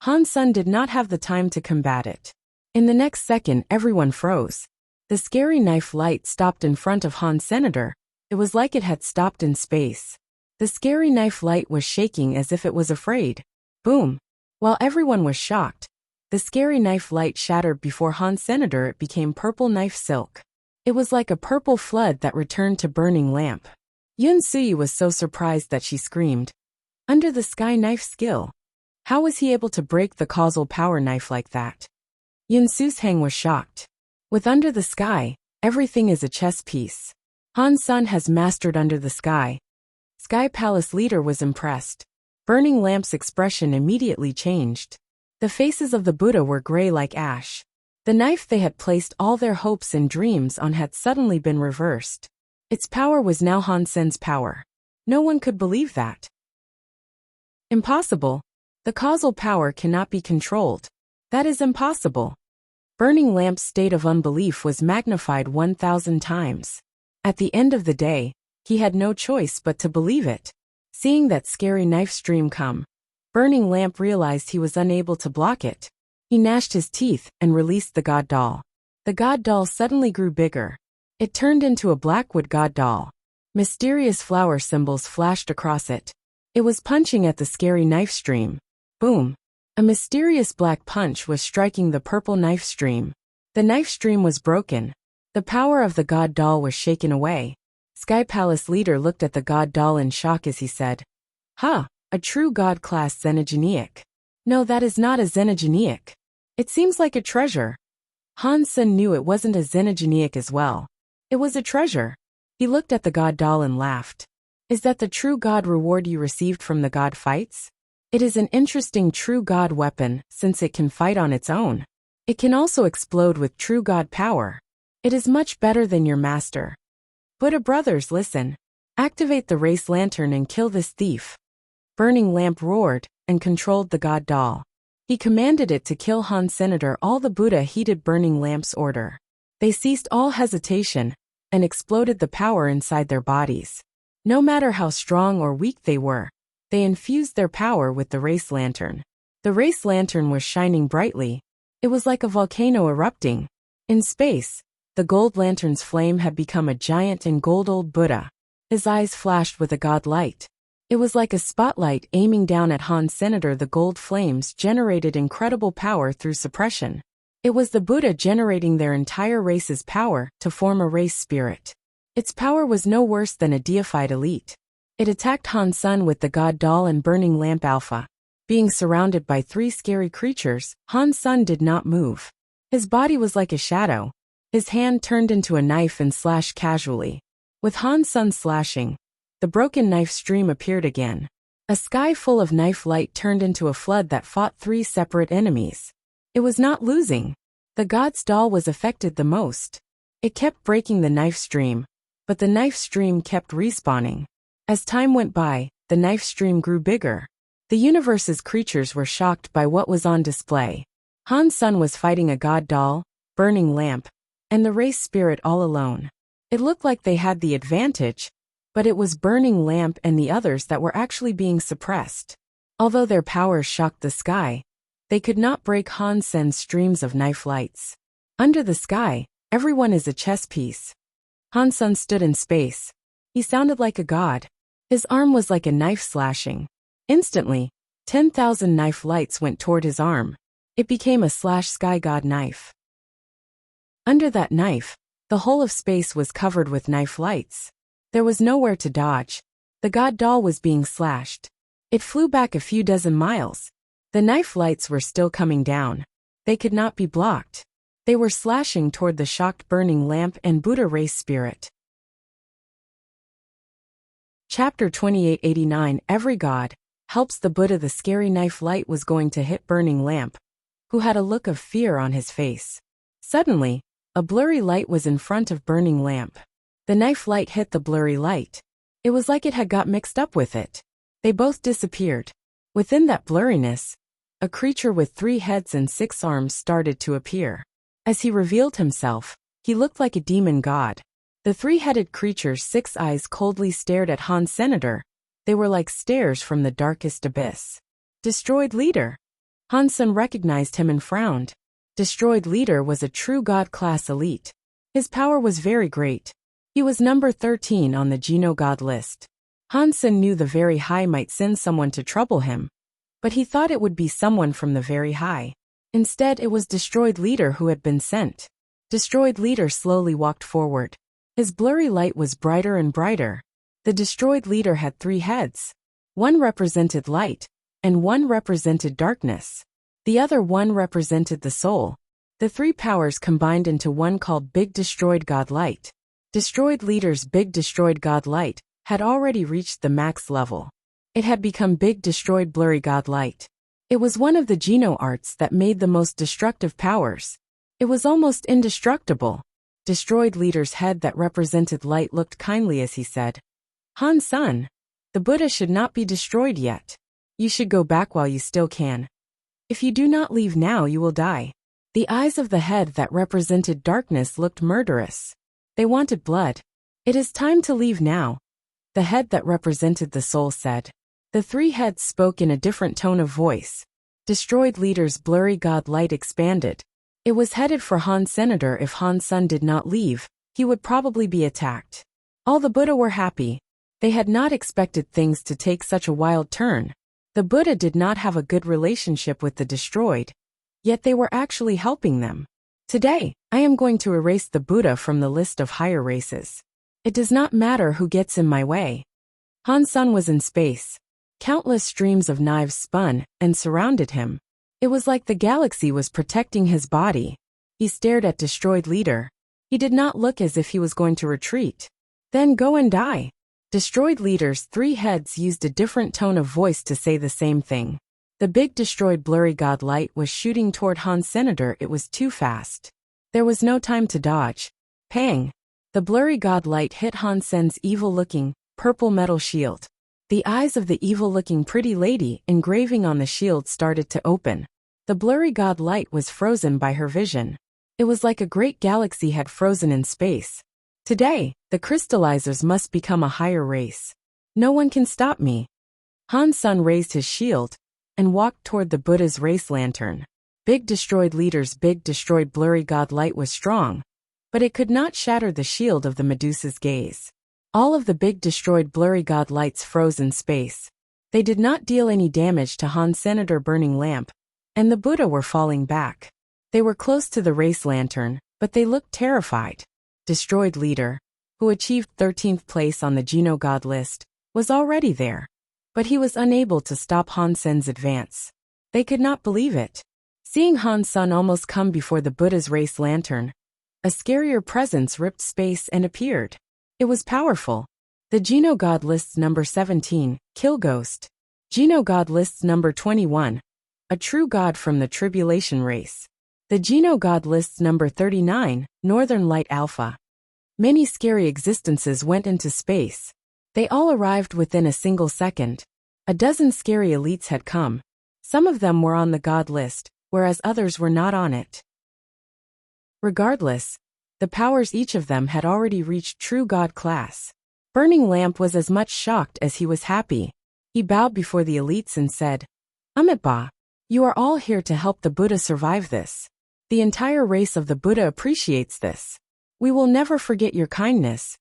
Han Sen did not have the time to combat it. In the next second, everyone froze. The scary knife light stopped in front of Han's senator. It was like it had stopped in space. The scary knife light was shaking as if it was afraid. Boom! While everyone was shocked, the scary knife light shattered before Han's senator. It became purple knife silk. It was like a purple flood that returned to Burning Lamp. Yun Suyi was so surprised that she screamed. Under the sky knife skill. How was he able to break the causal power knife like that? Yun Susheng was shocked. With Under the Sky, everything is a chess piece. Han Sen has mastered Under the Sky. Sky Palace leader was impressed. Burning Lamp's expression immediately changed. The faces of the Buddha were gray like ash. The knife they had placed all their hopes and dreams on had suddenly been reversed. Its power was now Han Sen's power. No one could believe that. Impossible. The causal power cannot be controlled. That is impossible. Burning Lamp's state of unbelief was magnified 1,000 times. At the end of the day, he had no choice but to believe it. Seeing that scary knife stream come, Burning Lamp realized he was unable to block it. He gnashed his teeth and released the god doll. The god doll suddenly grew bigger. It turned into a blackwood god doll. Mysterious flower symbols flashed across it. It was punching at the scary knife stream. Boom! A mysterious black punch was striking the purple knife stream. The knife stream was broken. The power of the god doll was shaken away. Sky Palace leader looked at the god doll in shock as he said, "Huh, a true god-class Xenogeniac. No, that is not a Xenogeniac. It seems like a treasure." Han Sen knew it wasn't a Xenogeniac as well. It was a treasure. He looked at the god doll and laughed. Is that the true God reward you received from the God fights? It is an interesting true God weapon since it can fight on its own. It can also explode with true God power. It is much better than your master. Buddha brothers, listen. Activate the race lantern and kill this thief. Burning Lamp roared and controlled the God doll. He commanded it to kill Han Senator. All the Buddha heeded Burning Lamp's order. They ceased all hesitation and exploded the power inside their bodies. No matter how strong or weak they were, they infused their power with the race lantern. The race lantern was shining brightly. It was like a volcano erupting. In space, the gold lantern's flame had become a giant and gold old Buddha. His eyes flashed with a god light. It was like a spotlight aiming down at Han Senator. The gold flames generated incredible power through suppression. It was the Buddha generating their entire race's power to form a race spirit. Its power was no worse than a deified elite. It attacked Han Sun with the God Doll and Burning Lamp Alpha. Being surrounded by 3 scary creatures, Han Sun did not move. His body was like a shadow. His hand turned into a knife and slashed casually. With Han Sun slashing, the broken knife stream appeared again. A sky full of knife light turned into a flood that fought 3 separate enemies. It was not losing. The God's doll was affected the most. It kept breaking the knife stream, but the knife stream kept respawning. As time went by, the knife stream grew bigger. The universe's creatures were shocked by what was on display. Han Sun was fighting a God doll, Burning Lamp, and the race spirit all alone. It looked like they had the advantage, but it was Burning Lamp and the others that were actually being suppressed. Although their powers shocked the sky, they could not break Han Sen's streams of knife lights. Under the sky, everyone is a chess piece. Han Sun stood in space. He sounded like a god. His arm was like a knife slashing. Instantly, 10,000 knife lights went toward his arm. It became a sky god knife. Under that knife, the whole of space was covered with knife lights. There was nowhere to dodge. The god doll was being slashed. It flew back a few dozen miles. The knife lights were still coming down. They could not be blocked. They were slashing toward the shocked Burning Lamp and Buddha race spirit. Chapter 2889 Every God helps the Buddha. The scary knife light was going to hit Burning Lamp, who had a look of fear on his face. Suddenly, a blurry light was in front of Burning Lamp. The knife light hit the blurry light. It was like it had got mixed up with it. They both disappeared. Within that blurriness, a creature with 3 heads and 6 arms started to appear. As he revealed himself, he looked like a demon god. The 3-headed creature's 6 eyes coldly stared at Han Senator. They were like stares from the darkest abyss. Destroyed Leader. Han Sun recognized him and frowned. Destroyed Leader was a true god-class elite. His power was very great. He was number 13 on the Geno God list. Han Sun knew the Very High might send someone to trouble him, but he thought it would be someone from the Very High. Instead, it was Destroyed Leader who had been sent. Destroyed Leader slowly walked forward. His blurry light was brighter and brighter. The Destroyed Leader had 3 heads. One represented light, and one represented darkness. The other one represented the soul. The 3 powers combined into one called Big Destroyed God Light. Destroyed Leader's Big Destroyed God Light had already reached the max level. It had become Big Destroyed Blurry God Light. It was one of the Geno arts that made the most destructive powers. It was almost indestructible. Destroyed Leader's head that represented light looked kindly as he said, Han Sun, the Buddha should not be destroyed yet. You should go back while you still can. If you do not leave now, you will die. The eyes of the head that represented darkness looked murderous. They wanted blood. It is time to leave now. The head that represented the soul said. The 3 heads spoke in a different tone of voice. Destroyed Leader's blurry god light expanded. It was headed for Han Senator. If Han Sun did not leave, he would probably be attacked. All the Buddha were happy. They had not expected things to take such a wild turn. The Buddha did not have a good relationship with the destroyed, yet they were actually helping them. Today, I am going to erase the Buddha from the list of higher races. It does not matter who gets in my way. Han Sun was in space. Countless streams of knives spun and surrounded him. It was like the galaxy was protecting his body. He stared at Destroyed Leader. He did not look as if he was going to retreat. Then go and die. Destroyed leaders' 3 heads used a different tone of voice to say the same thing. The big destroyed blurry god light was shooting toward Han's senator. It was too fast. There was no time to dodge. Pang! The blurry god light hit Han Sen's evil-looking, purple metal shield. The eyes of the evil-looking pretty lady engraving on the shield started to open. The blurry god light was frozen by her vision. It was like a great galaxy had frozen in space. Today, the crystallizers must become a higher race. No one can stop me. Han Sen raised his shield and walked toward the Buddha's race lantern. Big destroyed leader's big destroyed blurry god light was strong, but it could not shatter the shield of the Medusa's gaze. All of the big destroyed blurry god lights froze in space. They did not deal any damage to Han's senator burning lamp, and the Buddha were falling back. They were close to the race lantern, but they looked terrified. Destroyed leader, who achieved 13th place on the Geno God list, was already there. But he was unable to stop Han Sen's advance. They could not believe it. Seeing Han Sen almost come before the Buddha's race lantern, a scarier presence ripped space and appeared. It was powerful. The Geno God lists number 17, Kill Ghost. Geno God lists number 21, a true god from the tribulation race. The Geno God lists number 39, Northern Light Alpha. Many scary existences went into space. They all arrived within a single second. A dozen scary elites had come. Some of them were on the god list, whereas others were not on it. Regardless, the powers each of them had already reached true god class. Burning Lamp was as much shocked as he was happy. He bowed before the elites and said, Amitabha, you are all here to help the Buddha survive this. The entire race of the Buddha appreciates this. We will never forget your kindness.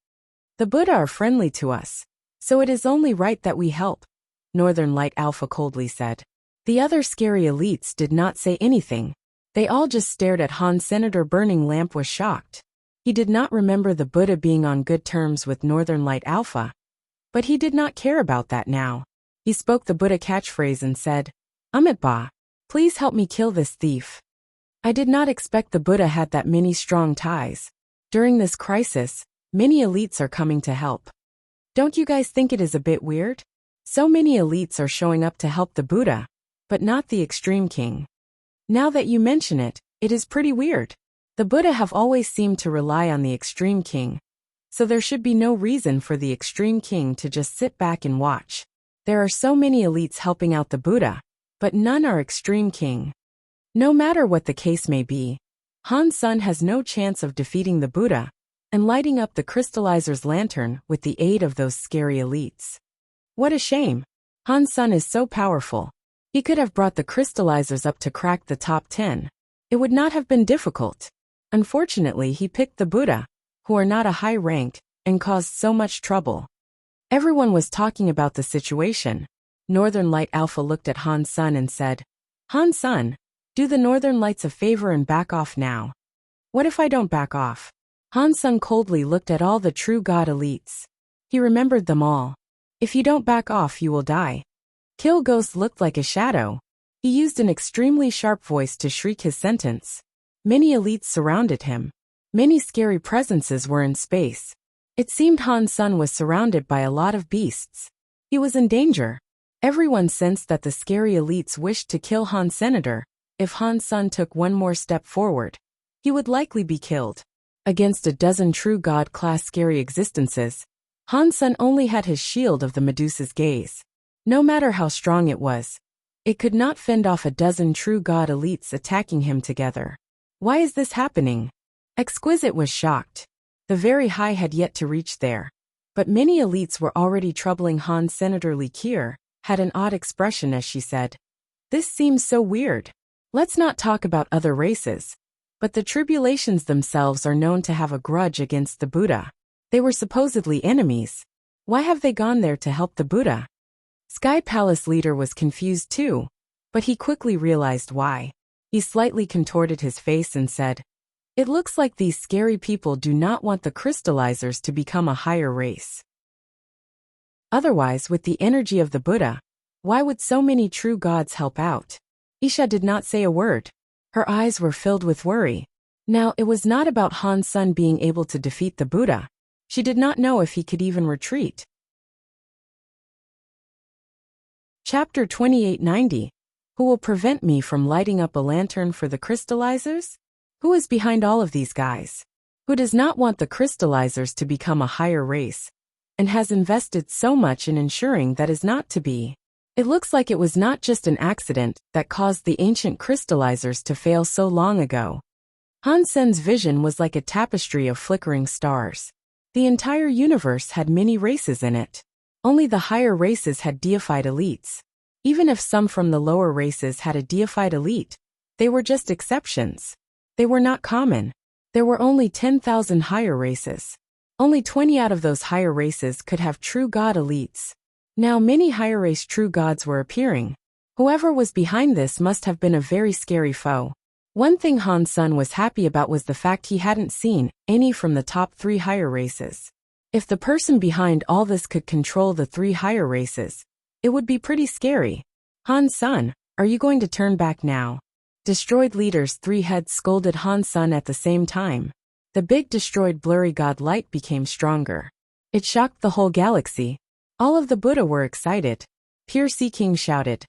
The Buddha are friendly to us, so it is only right that we help, Northern Light Alpha coldly said. The other scary elites did not say anything. They all just stared at Han. Senator Burning Lamp was shocked. He did not remember the Buddha being on good terms with Northern Light Alpha. But he did not care about that now. He spoke the Buddha catchphrase and said, Amitabha, please help me kill this thief. I did not expect the Buddha had that many strong ties. During this crisis, many elites are coming to help. Don't you guys think it is a bit weird? So many elites are showing up to help the Buddha, but not the Extreme King. Now that you mention it, it is pretty weird. The Buddha have always seemed to rely on the Extreme King, so there should be no reason for the Extreme King to just sit back and watch. There are so many elites helping out the Buddha, but none are Extreme King. No matter what the case may be, Han Sen has no chance of defeating the Buddha and lighting up the crystallizer's lantern with the aid of those scary elites. What a shame. Han Sen is so powerful. He could have brought the crystallizers up to crack the top 10. It would not have been difficult. Unfortunately, he picked the Buddha, who are not a high rank, and caused so much trouble. Everyone was talking about the situation. Northern Light Alpha looked at Han Sen and said, Han Sen, do the Northern Lights a favor and back off now. What if I don't back off? Han Sen coldly looked at all the true god elites. He remembered them all. If you don't back off, you will die. Kill Ghost looked like a shadow. He used an extremely sharp voice to shriek his sentence. Many elites surrounded him. Many scary presences were in space. It seemed Han Sen was surrounded by a lot of beasts. He was in danger. Everyone sensed that the scary elites wished to kill Han Senator. If Han Sen took one more step forward, he would likely be killed. Against a dozen true god-class scary existences, Han Sen only had his shield of the Medusa's gaze. No matter how strong it was, it could not fend off a dozen true god elites attacking him together. Why is this happening? Exquisite was shocked. The very high had yet to reach there. But many elites were already troubling Han. Senator Likier had an odd expression as she said, This seems so weird. Let's not talk about other races. But the tribulations themselves are known to have a grudge against the Buddha. They were supposedly enemies. Why have they gone there to help the Buddha? Sky Palace leader was confused too, but he quickly realized why. He slightly contorted his face and said, It looks like these scary people do not want the crystallizers to become a higher race. Otherwise, with the energy of the Buddha, why would so many true gods help out? Isha did not say a word. Her eyes were filled with worry. Now, it was not about Han Sen being able to defeat the Buddha. She did not know if he could even retreat. Chapter 2890. Who will prevent me from lighting up a lantern for the crystallizers? Who is behind all of these guys? Who does not want the crystallizers to become a higher race, and has invested so much in ensuring that is not to be? It looks like it was not just an accident that caused the ancient crystallizers to fail so long ago. Han Sen's vision was like a tapestry of flickering stars. The entire universe had many races in it. Only the higher races had deified elites. Even if some from the lower races had a deified elite, they were just exceptions. They were not common. There were only 10,000 higher races. Only 20 out of those higher races could have true god elites. Now many higher race true gods were appearing. Whoever was behind this must have been a very scary foe. One thing Han Sen was happy about was the fact he hadn't seen any from the top 3 higher races. If the person behind all this could control the 3 higher races, it would be pretty scary. Han Sen, are you going to turn back now? Destroyed Leader's 3 heads scolded Han Sen at the same time. The big destroyed blurry god light became stronger. It shocked the whole galaxy. All of the Buddha were excited. Pure Sea King shouted,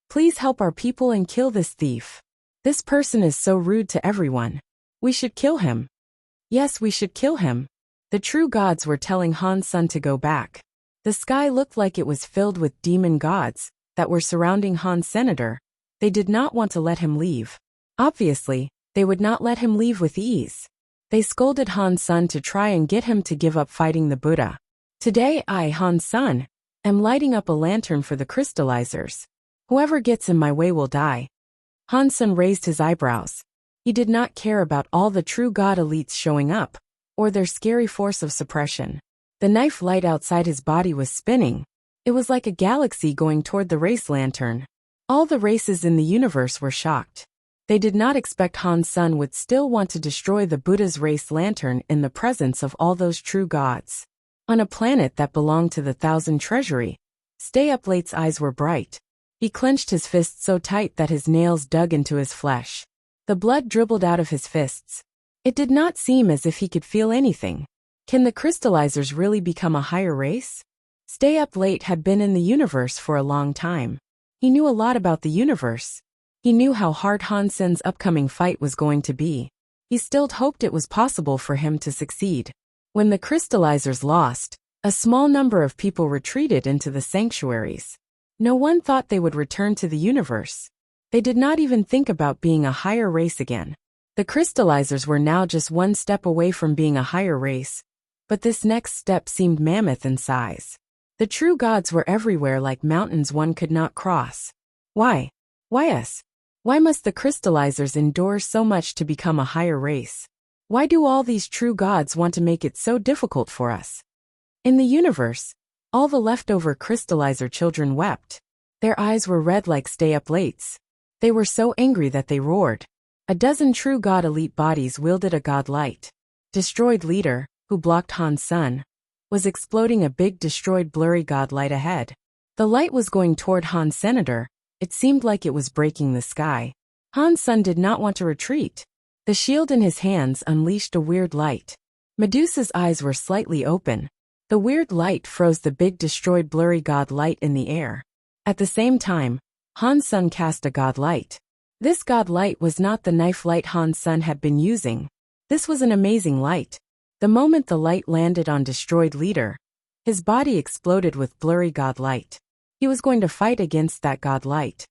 "Please help our people and kill this thief. This person is so rude to everyone. We should kill him." Yes, we should kill him. The true gods were telling Han Sen to go back. The sky looked like it was filled with demon gods that were surrounding Han Senator. They did not want to let him leave. Obviously, they would not let him leave with ease. They scolded Han Sen to try and get him to give up fighting the Buddha. Today I, Han Sen, am lighting up a lantern for the crystallizers. Whoever gets in my way will die. Han Sen raised his eyebrows. He did not care about all the true god elites showing up, or their scary force of suppression. The knife light outside his body was spinning. It was like a galaxy going toward the race lantern. All the races in the universe were shocked. They did not expect Han Sen would still want to destroy the Buddha's race lantern in the presence of all those true gods. On a planet that belonged to the Thousand Treasury, Stay Up Late's eyes were bright. He clenched his fists so tight that his nails dug into his flesh. The blood dribbled out of his fists. It did not seem as if he could feel anything. Can the crystallizers really become a higher race? Stay Up Late had been in the universe for a long time. He knew a lot about the universe. He knew how hard Han Sen's upcoming fight was going to be. He still hoped it was possible for him to succeed. When the crystallizers lost, a small number of people retreated into the sanctuaries. No one thought they would return to the universe. They did not even think about being a higher race again. The crystallizers were now just one step away from being a higher race, but this next step seemed mammoth in size. The true gods were everywhere like mountains one could not cross. Why? Why us? Why must the crystallizers endure so much to become a higher race? Why do all these true gods want to make it so difficult for us? In the universe, all the leftover crystallizer children wept. Their eyes were red like Stay Up Late's. They were so angry that they roared. A dozen true god elite bodies wielded a god light. Destroyed Leader, who blocked Han Sen, was exploding a big destroyed blurry god light ahead. The light was going toward Han Senator. It seemed like it was breaking the sky. Han Sen did not want to retreat. The shield in his hands unleashed a weird light. Medusa's eyes were slightly open. The weird light froze the big destroyed blurry god light in the air. At the same time, Han Sen cast a god light. This god light was not the knife light Han Sen had been using. This was an amazing light. The moment the light landed on Destroyed Leader, his body exploded with blurry god light. He was going to fight against that god light.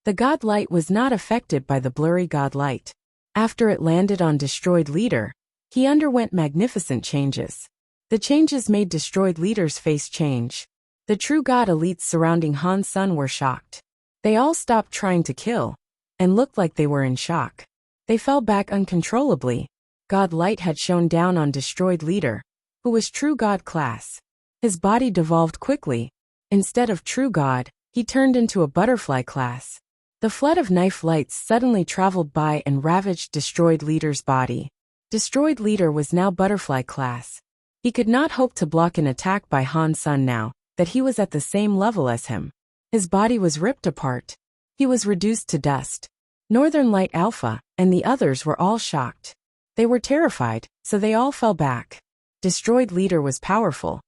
The god light was not affected by the blurry god light. After it landed on Destroyed Leader, he underwent magnificent changes. The changes made Destroyed Leader's face change. The true god elites surrounding Han Sen were shocked. They all stopped trying to kill, and looked like they were in shock. They fell back uncontrollably. God Light had shone down on Destroyed Leader, who was true god class. His body devolved quickly. Instead of true god, he turned into a butterfly class. The flood of knife lights suddenly traveled by and ravaged Destroyed Leader's body. Destroyed Leader was now butterfly class. He could not hope to block an attack by Han Sen now that he was at the same level as him. His body was ripped apart. He was reduced to dust. Northern Light Alpha and the others were all shocked. They were terrified, so they all fell back. Destroyed Leader was powerful.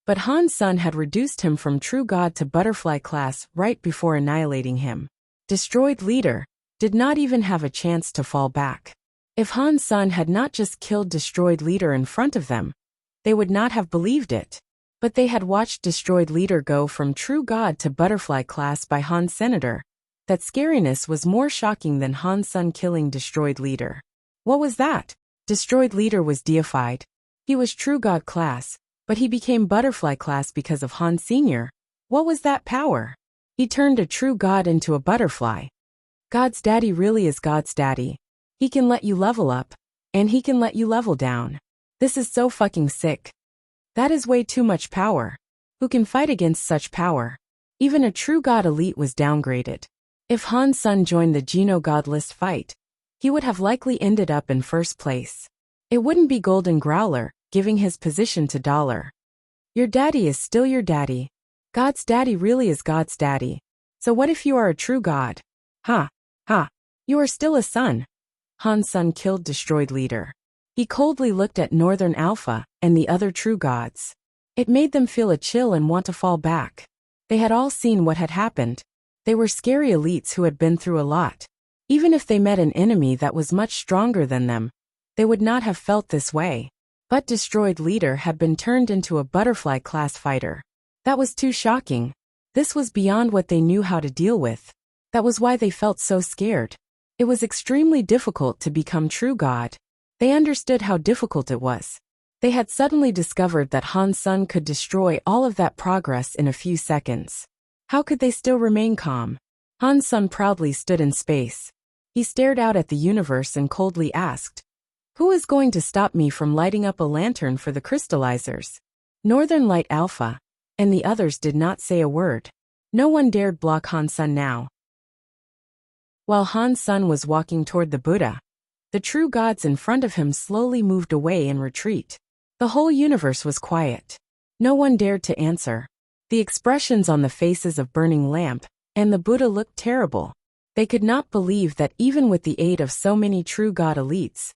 But Han's son had reduced him from true god to butterfly class right before annihilating him. Destroyed leader did not even have a chance to fall back. If Han's son had not just killed destroyed leader in front of them, they would not have believed it. But they had watched destroyed leader go from true god to butterfly class by Han's senator. That scariness was more shocking than Han's son killing destroyed leader. What was that? Destroyed leader was deified. He was true god class, but he became butterfly class because of Han Sr. What was that power? He turned a true god into a butterfly. God's daddy really is God's daddy. He can let you level up, and he can let you level down. This is so fucking sick. That is way too much power. Who can fight against such power? Even a true god elite was downgraded. If Han's son joined the Geno godless fight, he would have likely ended up in first place. It wouldn't be Golden Growler, giving his position to Dollar. Your daddy is still your daddy. God's daddy really is God's daddy. So what if you are a true god? Ha, ha. You are still a son. Han's son killed destroyed leader. He coldly looked at Northern Alpha and the other true gods. It made them feel a chill and want to fall back. They had all seen what had happened. They were scary elites who had been through a lot. Even if they met an enemy that was much stronger than them, they would not have felt this way. But destroyed leader had been turned into a butterfly class fighter. That was too shocking. This was beyond what they knew how to deal with. That was why they felt so scared. It was extremely difficult to become true god. They understood how difficult it was. They had suddenly discovered that Han's son could destroy all of that progress in a few seconds. How could they still remain calm? Han's son proudly stood in space. He stared out at the universe and coldly asked, "Who is going to stop me from lighting up a lantern for the crystallizers?" Northern Light Alpha and the others did not say a word. No one dared block Han's son now. While Han's son was walking toward the Buddha, the true gods in front of him slowly moved away in retreat. The whole universe was quiet. No one dared to answer. The expressions on the faces of Burning Lamp and the Buddha looked terrible. They could not believe that even with the aid of so many true god elites,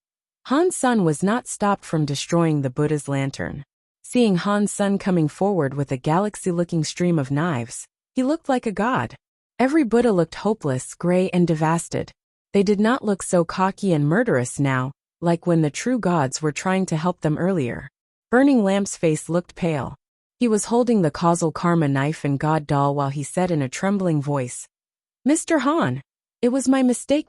Han's son was not stopped from destroying the Buddha's lantern. Seeing Han's son coming forward with a galaxy-looking stream of knives, he looked like a god. Every Buddha looked hopeless, gray, and devastated. They did not look so cocky and murderous now, like when the true gods were trying to help them earlier. Burning Lamp's face looked pale. He was holding the causal karma knife and god doll while he said in a trembling voice, "Mr. Han, it was my mistake.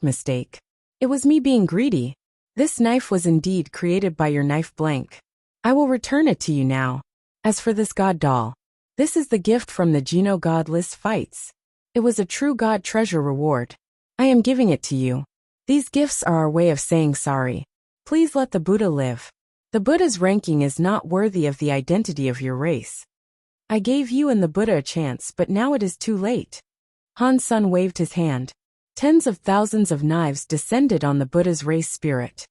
It was me being greedy. This knife was indeed created by your knife blank. I will return it to you now. As for this god doll, this is the gift from the Geno godless fights. It was a true god treasure reward. I am giving it to you. These gifts are our way of saying sorry. Please let the Buddha live. The Buddha's ranking is not worthy of the identity of your race. I gave you and the Buddha a chance, but now it is too late." Han's son waved his hand. Tens of thousands of knives descended on the Buddha's race spirit.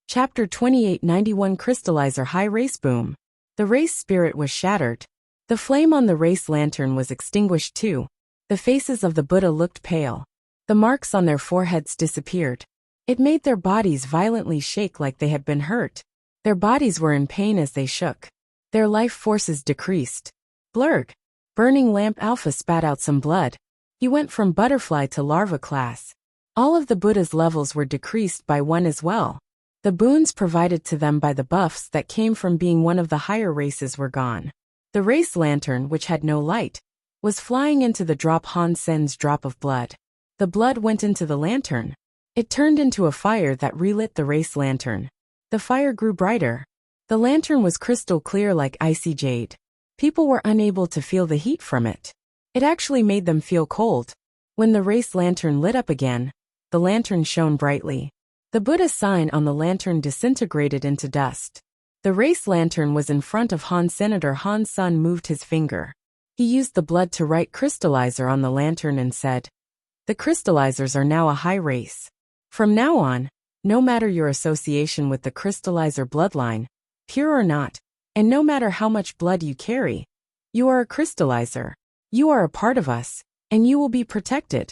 Chapter 2891 Crystallizer High Race Boom. The race spirit was shattered. The flame on the race lantern was extinguished too. The faces of the Buddha looked pale. The marks on their foreheads disappeared. It made their bodies violently shake like they had been hurt. Their bodies were in pain as they shook. Their life forces decreased. Blurg. Burning Lamp Alpha spat out some blood. He went from butterfly to larva class. All of the Buddha's levels were decreased by one as well. The boons provided to them by the buffs that came from being one of the higher races were gone. The race lantern, which had no light, was flying into the drop Han Sen's drop of blood. The blood went into the lantern. It turned into a fire that relit the race lantern. The fire grew brighter. The lantern was crystal clear like icy jade. People were unable to feel the heat from it. It actually made them feel cold. When the race lantern lit up again, the lantern shone brightly. The Buddha sign on the lantern disintegrated into dust. The race lantern was in front of Han. Senator Han's son moved his finger. He used the blood to write crystallizer on the lantern and said, "The crystallizers are now a high race. From now on, no matter your association with the crystallizer bloodline, pure or not, and no matter how much blood you carry, you are a crystallizer. You are a part of us, and you will be protected."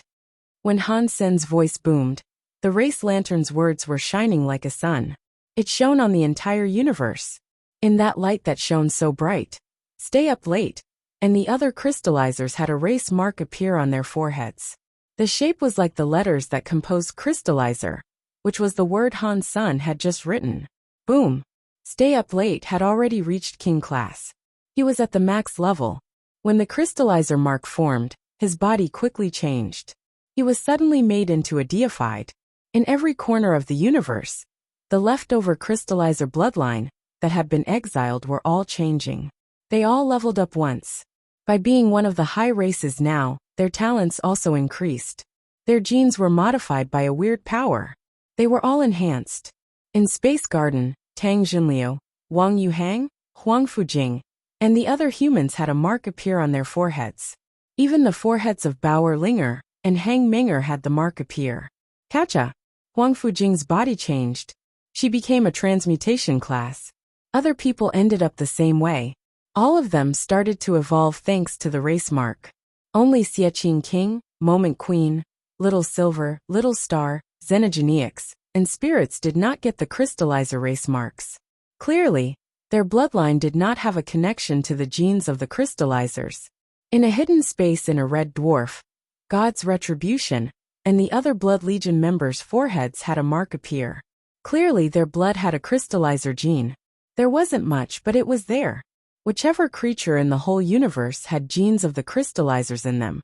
When Han Sen's voice boomed, the race lantern's words were shining like a sun. It shone on the entire universe. In that light that shone so bright, stay up late, and the other crystallizers had a race mark appear on their foreheads. The shape was like the letters that composed crystallizer, which was the word Han Sun had just written. Boom! Stay up late had already reached king class. He was at the max level. When the crystallizer mark formed, his body quickly changed. He was suddenly made into a deified. In every corner of the universe, the leftover crystallizer bloodline that had been exiled were all changing. They all leveled up once. By being one of the high races now, their talents also increased. Their genes were modified by a weird power. They were all enhanced. In Space Garden, Tang Junliu, Wang Yuhang, Huang Fujing, and the other humans had a mark appear on their foreheads. Even the foreheads of Bao Erlinger and Hang Menger had the mark appear. Catcha! Huang Fujing's body changed. She became a transmutation class. Other people ended up the same way. All of them started to evolve thanks to the race mark. Only Xieqing King, Moment Queen, Little Silver, Little Star, Xenogeneics, and Spirits did not get the crystallizer race marks. Clearly, their bloodline did not have a connection to the genes of the crystallizers. In a hidden space in a red dwarf, God's Retribution, and the other Blood Legion members' foreheads had a mark appear. Clearly their blood had a crystallizer gene. There wasn't much, but it was there. Whichever creature in the whole universe had genes of the crystallizers in them,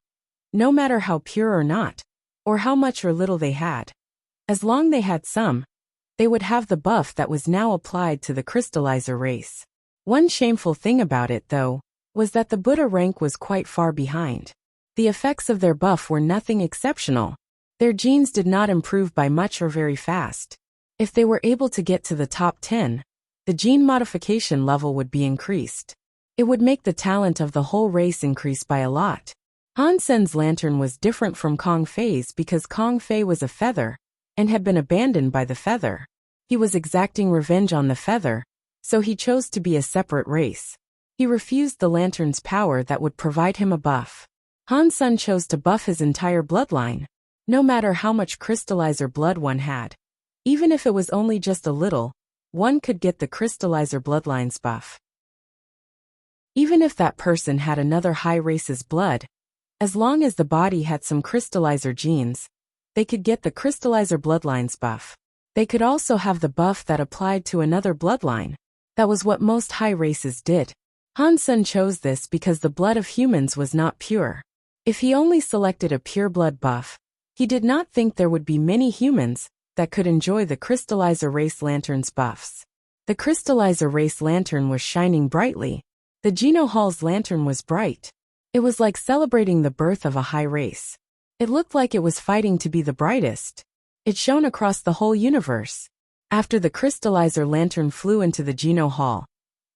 no matter how pure or not, or how much or little they had. As long they had some, they would have the buff that was now applied to the crystallizer race. One shameful thing about it, though, was that the Buddha rank was quite far behind. The effects of their buff were nothing exceptional. Their genes did not improve by much or very fast. If they were able to get to the top 10, the gene modification level would be increased. It would make the talent of the whole race increase by a lot. Han Sen's lantern was different from Kong Fei's because Kong Fei was a feather and had been abandoned by the feather. He was exacting revenge on the feather, so he chose to be a separate race. He refused the lantern's power that would provide him a buff. Han Sen chose to buff his entire bloodline, no matter how much crystallizer blood one had. Even if it was only just a little, one could get the crystallizer bloodline's buff. Even if that person had another high race's blood, as long as the body had some crystallizer genes, they could get the crystallizer bloodline's buff. They could also have the buff that applied to another bloodline. That was what most high races did. Han Sen chose this because the blood of humans was not pure. If he only selected a pure blood buff, he did not think there would be many humans that could enjoy the crystallizer race lantern's buffs. The crystallizer race lantern was shining brightly. The Geno Hall's lantern was bright. It was like celebrating the birth of a high race. It looked like it was fighting to be the brightest. It shone across the whole universe. After the crystallizer lantern flew into the Geno Hall,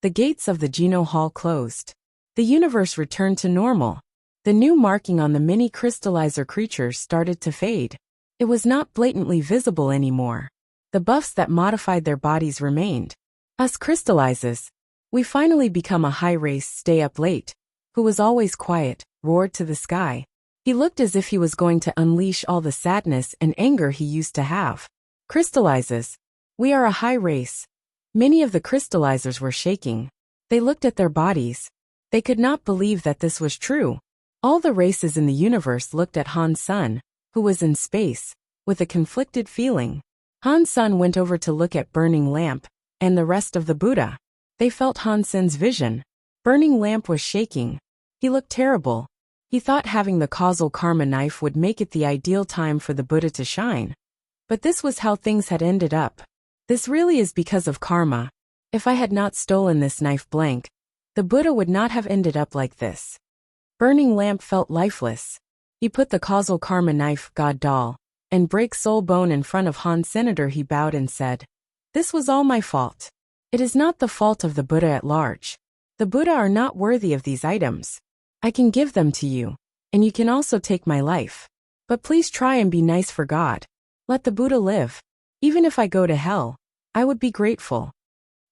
the gates of the Geno Hall closed. The universe returned to normal. The new marking on the mini crystallizer creatures started to fade. It was not blatantly visible anymore. The buffs that modified their bodies remained. Us crystallizers, we finally become a high race stay up late, who was always quiet, roared to the sky. He looked as if he was going to unleash all the sadness and anger he used to have. Crystallizers, we are a high race. Many of the crystallizers were shaking. They looked at their bodies. They could not believe that this was true. All the races in the universe looked at Han Sen, who was in space, with a conflicted feeling. Han Sen went over to look at Burning Lamp and the rest of the Buddha. They felt Han Sen's vision. Burning Lamp was shaking. He looked terrible. He thought having the causal karma knife would make it the ideal time for the Buddha to shine. But this was how things had ended up. This really is because of karma. If I had not stolen this knife blank, the Buddha would not have ended up like this. Burning Lamp felt lifeless. He put the causal karma knife, God doll, and break soul bone in front of Han Senator. He bowed and said, "This was all my fault. It is not the fault of the Buddha at large. The Buddha are not worthy of these items. I can give them to you, and you can also take my life. But please try and be nice for God. Let the Buddha live. Even if I go to hell, I would be grateful."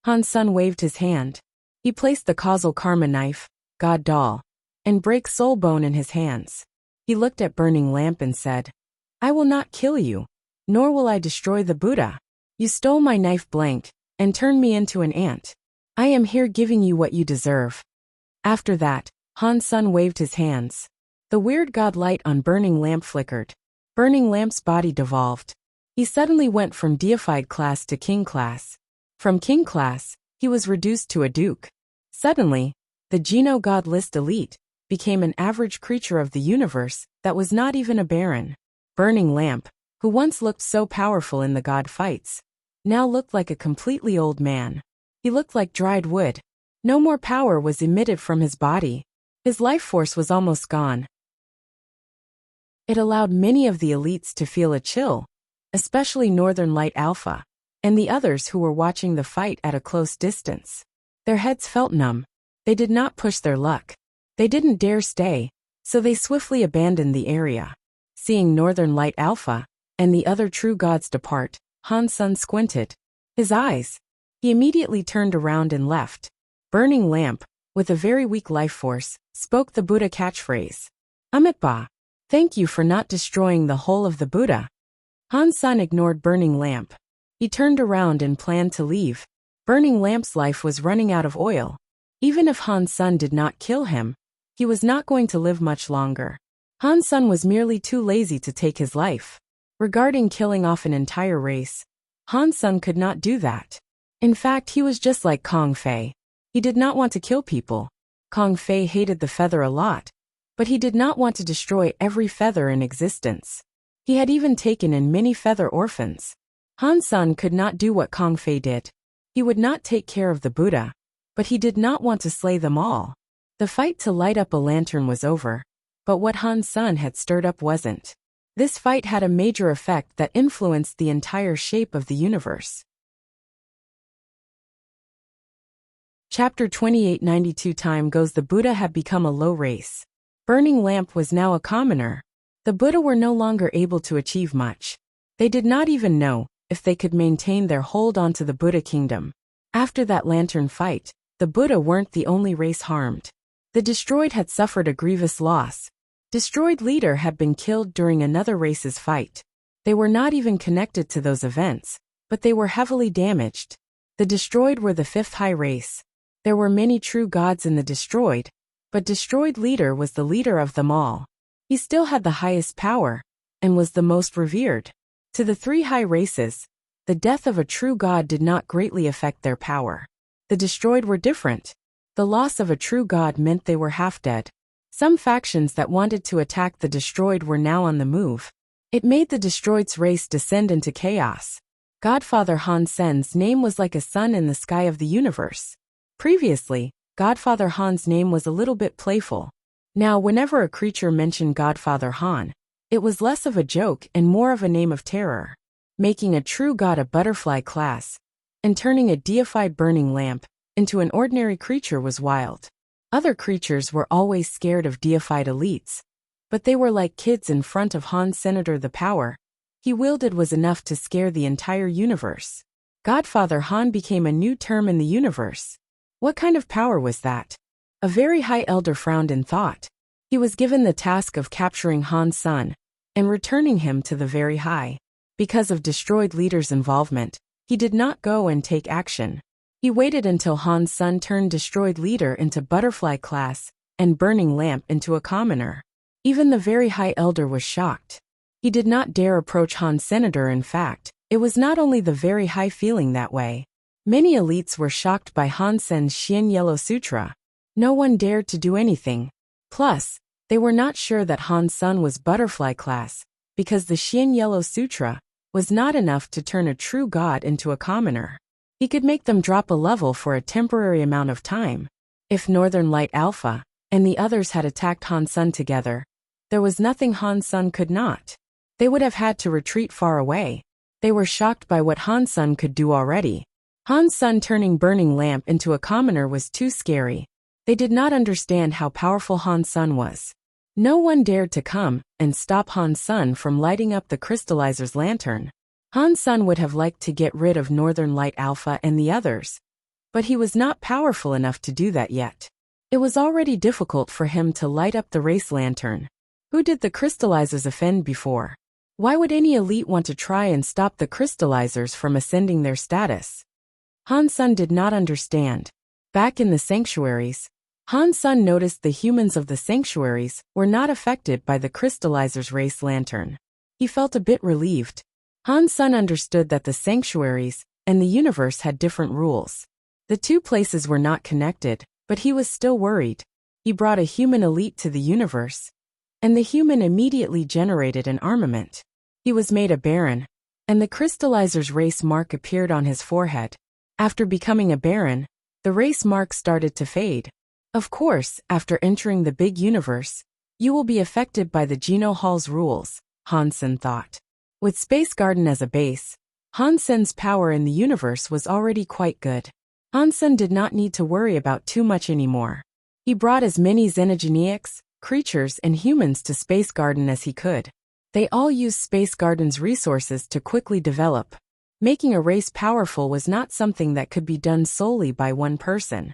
Han Sen waved his hand. He placed the causal karma knife, God doll, and break soul bone in his hands. He looked at Burning Lamp and said, "I will not kill you, nor will I destroy the Buddha. You stole my knife blank and turned me into an ant. I am here giving you what you deserve. After that, Han Sun waved his hands. The weird god light on Burning Lamp flickered. Burning Lamp's body devolved. He suddenly went from deified class to king class. From king class, he was reduced to a duke. Suddenly, the Geno God List elite became an average creature of the universe that was not even a baron. Burning Lamp, who once looked so powerful in the god fights, now looked like a completely old man. He looked like dried wood. No more power was emitted from his body. His life force was almost gone. It allowed many of the elites to feel a chill, especially Northern Light Alpha, and the others who were watching the fight at a close distance. Their heads felt numb. They did not push their luck. They didn't dare stay, so they swiftly abandoned the area. Seeing Northern Light Alpha and the other true gods depart, Han Sun squinted his eyes. He immediately turned around and left. Burning Lamp, with a very weak life force, spoke the Buddha catchphrase. Amitabha, thank you for not destroying the whole of the Buddha. Han Sun ignored Burning Lamp. He turned around and planned to leave. Burning Lamp's life was running out of oil. Even if Han Sun did not kill him, he was not going to live much longer. Han Sun was merely too lazy to take his life. Regarding killing off an entire race, Han Sun could not do that. In fact, he was just like Kong Fei. He did not want to kill people. Kong Fei hated the feather a lot, but he did not want to destroy every feather in existence. He had even taken in many feather orphans. Han Sun could not do what Kong Fei did. He would not take care of the Buddha, but he did not want to slay them all. The fight to light up a lantern was over, but what Han Sun had stirred up wasn't. This fight had a major effect that influenced the entire shape of the universe. Chapter 2892. Time goes. The Buddha had become a low race. Burning Lamp was now a commoner. The Buddha were no longer able to achieve much. They did not even know if they could maintain their hold onto the Buddha kingdom. After that lantern fight, the Buddha weren't the only race harmed. The Destroyed had suffered a grievous loss. Destroyed leader had been killed during another race's fight. They were not even connected to those events, but they were heavily damaged. The Destroyed were the fifth high race. There were many true gods in the Destroyed, but Destroyed leader was the leader of them all. He still had the highest power, and was the most revered. To the three high races, the death of a true god did not greatly affect their power. The Destroyed were different. The loss of a true god meant they were half dead. Some factions that wanted to attack the Destroyed were now on the move. It made the Destroyed's race descend into chaos. Godfather Han Sen's name was like a sun in the sky of the universe. Previously, Godfather Han's name was a little bit playful. Now, whenever a creature mentioned Godfather Han, it was less of a joke and more of a name of terror. Making a true god a butterfly class, and turning a deified Burning Lamp into an ordinary creature was wild. Other creatures were always scared of deified elites, but they were like kids in front of Han Senator. The power he wielded was enough to scare the entire universe. Godfather Han became a new term in the universe. What kind of power was that? A very high elder frowned in thought. He was given the task of capturing Han Sun and returning him to the very high. Because of Destroyed leader's involvement, he did not go and take action. He waited until Han Sun turned Destroyed leader into butterfly class and Burning Lamp into a commoner. Even the very high elder was shocked. He did not dare approach Han Senator. In fact, it was not only the very high feeling that way. Many elites were shocked by Han Sen's Xian Yellow Sutra. No one dared to do anything. Plus, they were not sure that Han Sun was butterfly class, because the Xian Yellow Sutra was not enough to turn a true god into a commoner. He could make them drop a level for a temporary amount of time. If Northern Light Alpha and the others had attacked Han Sun together, there was nothing Han Sun could not. They would have had to retreat far away. They were shocked by what Han Sun could do already. Han Sun turning Burning Lamp into a commoner was too scary. They did not understand how powerful Han Sun was. No one dared to come and stop Han Sun from lighting up the crystallizer's lantern. Han Sun would have liked to get rid of Northern Light Alpha and the others, but he was not powerful enough to do that yet. It was already difficult for him to light up the race lantern. Who did the crystallizers offend before? Why would any elite want to try and stop the crystallizers from ascending their status? Han Sun did not understand. Back in the sanctuaries, Han Sen noticed the humans of the sanctuaries were not affected by the crystallizer's race lantern. He felt a bit relieved. Han Sen understood that the sanctuaries and the universe had different rules. The two places were not connected, but he was still worried. He brought a human elite to the universe, and the human immediately generated an armament. He was made a baron, and the crystallizer's race mark appeared on his forehead. After becoming a baron, the race mark started to fade. Of course, after entering the big universe, you will be affected by the Geno Hall's rules, Han Sen thought. With Space Garden as a base, Han Sen's power in the universe was already quite good. Han Sen did not need to worry about too much anymore. He brought as many xenogeniacs, creatures and humans to Space Garden as he could. They all used Space Garden's resources to quickly develop. Making a race powerful was not something that could be done solely by one person.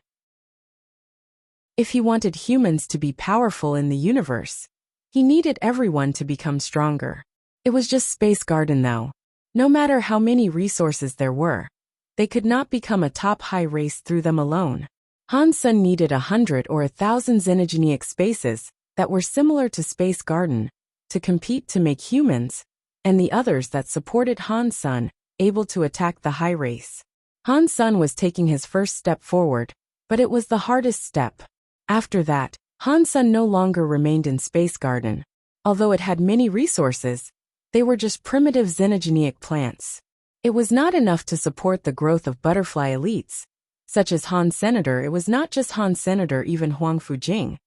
If he wanted humans to be powerful in the universe, he needed everyone to become stronger. It was just Space Garden though. No matter how many resources there were, they could not become a top high race through them alone. Han Sen needed 100 or 1,000 xenogeniac spaces that were similar to Space Garden to compete to make humans, and the others that supported Han Sen, able to attack the high race. Han Sen was taking his first step forward, but it was the hardest step. After that, Han Sen no longer remained in Space Garden. Although it had many resources, they were just primitive xenogeniac plants. It was not enough to support the growth of butterfly elites, such as Han Senator. It was not just Han Senator, even Huang Fujing,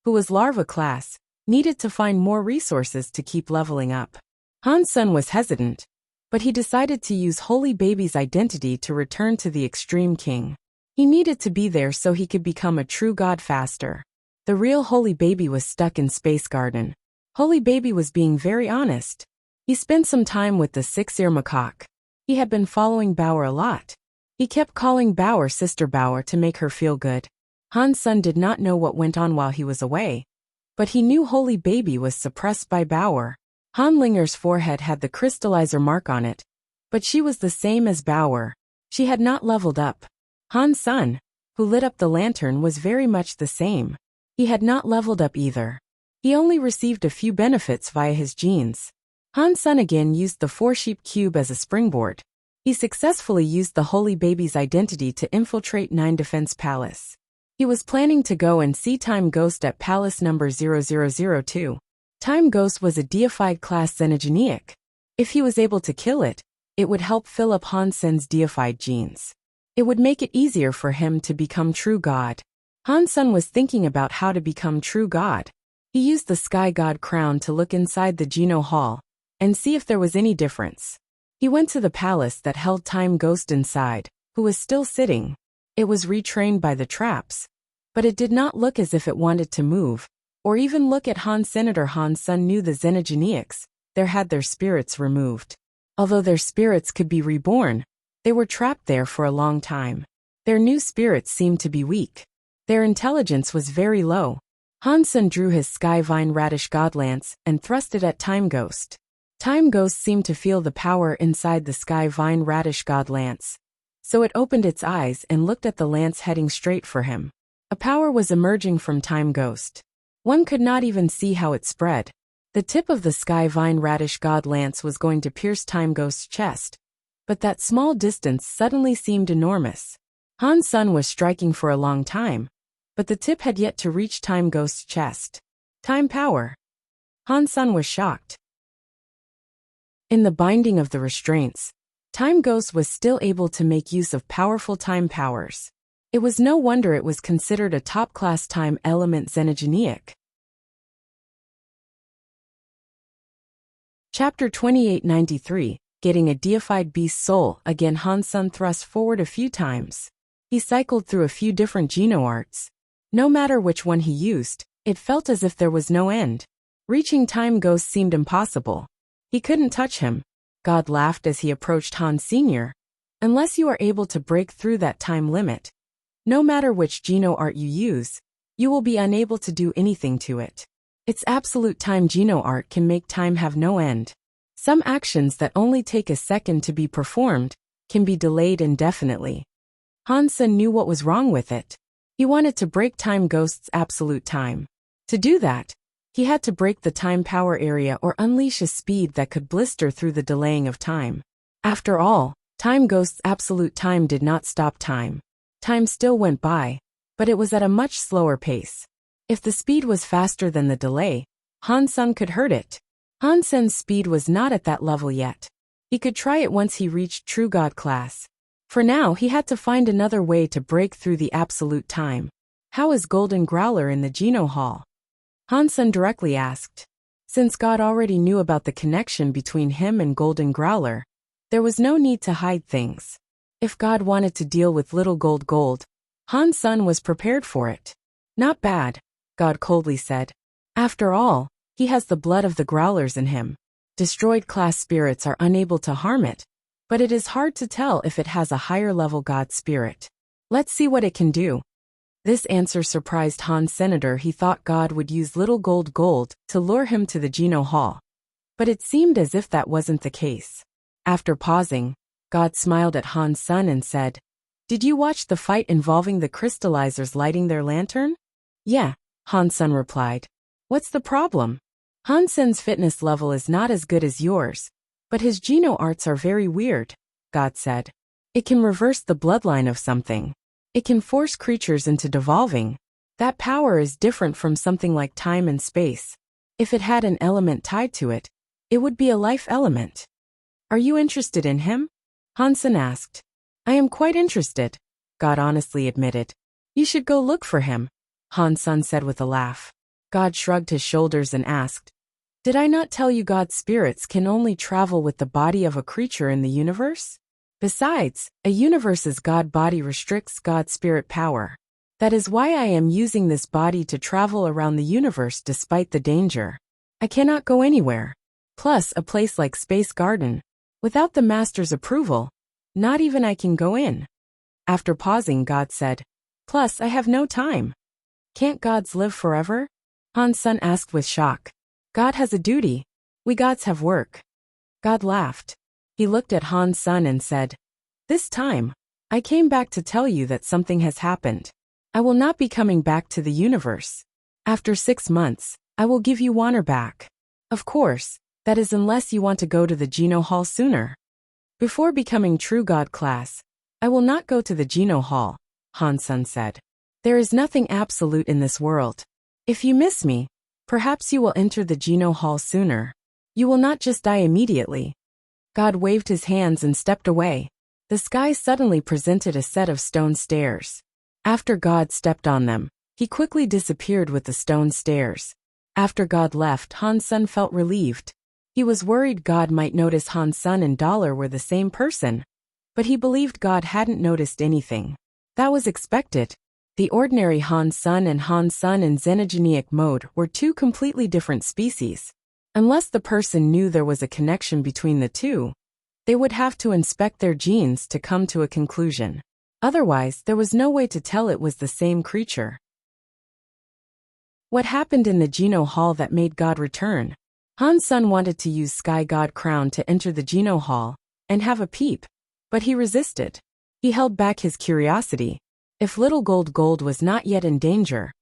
who was larva class, needed to find more resources to keep leveling up. Han Sen was hesitant, but he decided to use Holy Baby's identity to return to the Extreme King. He needed to be there so he could become a true god faster. The real Holy Baby was stuck in Space Garden. Holy Baby was being very honest. He spent some time with the six-ear macaque. He had been following Bauer a lot. He kept calling Bauer Sister Bauer to make her feel good. Han Sen did not know what went on while he was away, but he knew Holy Baby was suppressed by Bauer. Han Linger's forehead had the crystallizer mark on it, but she was the same as Bauer. She had not leveled up. Han Sen, who lit up the lantern, was very much the same. He had not leveled up either. He only received a few benefits via his genes. Han Sen again used the four-sheep cube as a springboard. He successfully used the Holy Baby's identity to infiltrate 9 Defense Palace. He was planning to go and see Time Ghost at Palace number 0002. Time Ghost was a deified class xenogeniac. If he was able to kill it, it would help fill up Han Sen's deified genes. It would make it easier for him to become true god. Han Sen was thinking about how to become true god. He used the Sky God crown to look inside the Geno Hall and see if there was any difference. He went to the palace that held Time Ghost inside, who was still sitting. It was retrained by the traps, but it did not look as if it wanted to move, or even look at Han Senator. Han Sen knew the xenogeniacs there had their spirits removed. Although their spirits could be reborn, they were trapped there for a long time. Their new spirits seemed to be weak. Their intelligence was very low. Han Sen drew his Sky Vine Radish Godlance and thrust it at Time Ghost. Time Ghost seemed to feel the power inside the Sky Vine Radish Godlance, so it opened its eyes and looked at the lance heading straight for him. A power was emerging from Time Ghost. One could not even see how it spread. The tip of the Sky Vine Radish God lance was going to pierce Time Ghost's chest, but that small distance suddenly seemed enormous. Han Sen was striking for a long time, but the tip had yet to reach Time Ghost's chest. Time power. Han Sen was shocked. In the binding of the restraints, Time Ghost was still able to make use of powerful time powers. It was no wonder it was considered a top-class time element xenogeniac. Chapter 2893, Getting a Deified Beast Soul. Again Han Sen thrust forward a few times. He cycled through a few different Geno arts. No matter which one he used, it felt as if there was no end. Reaching Time Ghost seemed impossible. He couldn't touch him. God laughed as he approached Han Sr. Unless you are able to break through that time limit, no matter which Geno art you use, you will be unable to do anything to it. Its absolute time Geno art can make time have no end. Some actions that only take a second to be performed can be delayed indefinitely. Han Sen knew what was wrong with it. He wanted to break Time Ghost's absolute time. To do that, he had to break the time power area or unleash a speed that could blister through the delaying of time. After all, Time Ghost's absolute time did not stop time. Time still went by, but it was at a much slower pace. If the speed was faster than the delay, Han Sen could hurt it. Han Sen's speed was not at that level yet. He could try it once he reached True God class. For now, he had to find another way to break through the absolute time. How is Golden Growler in the Geno Hall? Han Sen directly asked. Since God already knew about the connection between him and Golden Growler, there was no need to hide things. If God wanted to deal with little Gold, Han Sen was prepared for it. Not bad, God coldly said. After all, he has the blood of the Growlers in him. Destroyed class spirits are unable to harm it, but it is hard to tell if it has a higher level God spirit. Let's see what it can do. This answer surprised Han Senator. He thought God would use little Gold to lure him to the Geno Hall. But it seemed as if that wasn't the case. After pausing, God smiled at Han Sen and said, Did you watch the fight involving the crystallizers lighting their lantern? Yeah, Han Sen replied. What's the problem? Han Sen's fitness level is not as good as yours, but his Geno arts are very weird, God said. It can reverse the bloodline of something. It can force creatures into devolving. That power is different from something like time and space. If it had an element tied to it, it would be a life element. Are you interested in him? Han Sen asked. I am quite interested, God honestly admitted. You should go look for him, Han Sen said with a laugh. God shrugged his shoulders and asked, Did I not tell you God's spirits can only travel with the body of a creature in the universe? Besides, a universe's God body restricts God's spirit power. That is why I am using this body to travel around the universe despite the danger. I cannot go anywhere. Plus, a place like Space Garden, without the Master's approval, not even I can go in. After pausing, God said, Plus, I have no time. Can't gods live forever? Han Sen asked with shock. God has a duty. We gods have work. God laughed. He looked at Han Sen and said, This time, I came back to tell you that something has happened. I will not be coming back to the universe. After 6 months, I will give you honor back. Of course, that is unless you want to go to the Geno Hall sooner. Before becoming True God class, I will not go to the Geno Hall, Han Sen said. There is nothing absolute in this world. If you miss me, perhaps you will enter the Geno Hall sooner. You will not just die immediately. God waved his hands and stepped away. The sky suddenly presented a set of stone stairs. After God stepped on them, he quickly disappeared with the stone stairs. After God left, Han Sen felt relieved. He was worried God might notice Han Sen and Dollar were the same person, but he believed God hadn't noticed anything. That was expected. The ordinary Han Sen and Han Sen in xenogenic mode were two completely different species. Unless the person knew there was a connection between the two, they would have to inspect their genes to come to a conclusion. Otherwise, there was no way to tell it was the same creature. What happened in the Geno Hall that made God return? Han Sen wanted to use Sky God Crown to enter the Geno Hall and have a peep, but he resisted. He held back his curiosity. If little Gold was not yet in danger,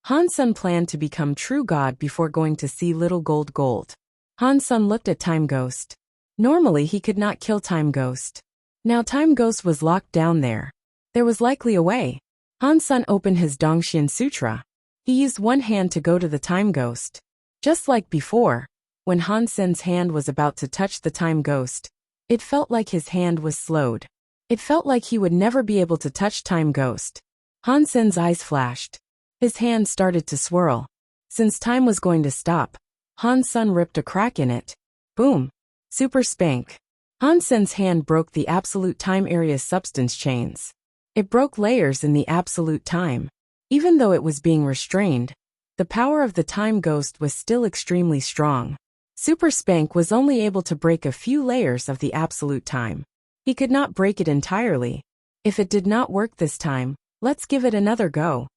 Han Sen planned to become True God before going to see little Gold. Han Sen looked at Time Ghost. Normally he could not kill Time Ghost. Now Time Ghost was locked down there. There was likely a way. Han Sen opened his Dongxian Sutra. He used one hand to go to the Time Ghost. Just like before, when Han Sen's hand was about to touch the Time Ghost, it felt like his hand was slowed. It felt like he would never be able to touch Time Ghost. Han Sen's eyes flashed. His hand started to swirl. Since time was going to stop, Han Sen ripped a crack in it. Boom! Super spank. Han Sen's hand broke the absolute time area's substance chains. It broke layers in the absolute time. Even though it was being restrained, the power of the Time Ghost was still extremely strong. Super Spank was only able to break a few layers of the absolute time. He could not break it entirely. If it did not work this time, let's give it another go.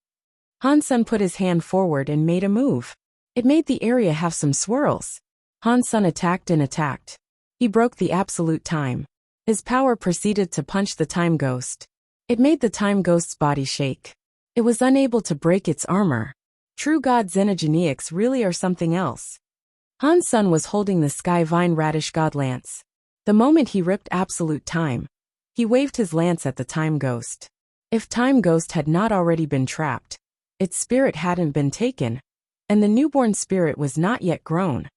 Han Sen put his hand forward and made a move. It made the area have some swirls. Han Sen attacked and attacked. He broke the absolute time. His power proceeded to punch the Time Ghost. It made the Time Ghost's body shake. It was unable to break its armor. True god xenogeneics really are something else. Han's son was holding the sky vine radish god lance. The moment he ripped absolute time, he waved his lance at the time ghost. If time ghost had not already been trapped, its spirit hadn't been taken, and the newborn spirit was not yet grown,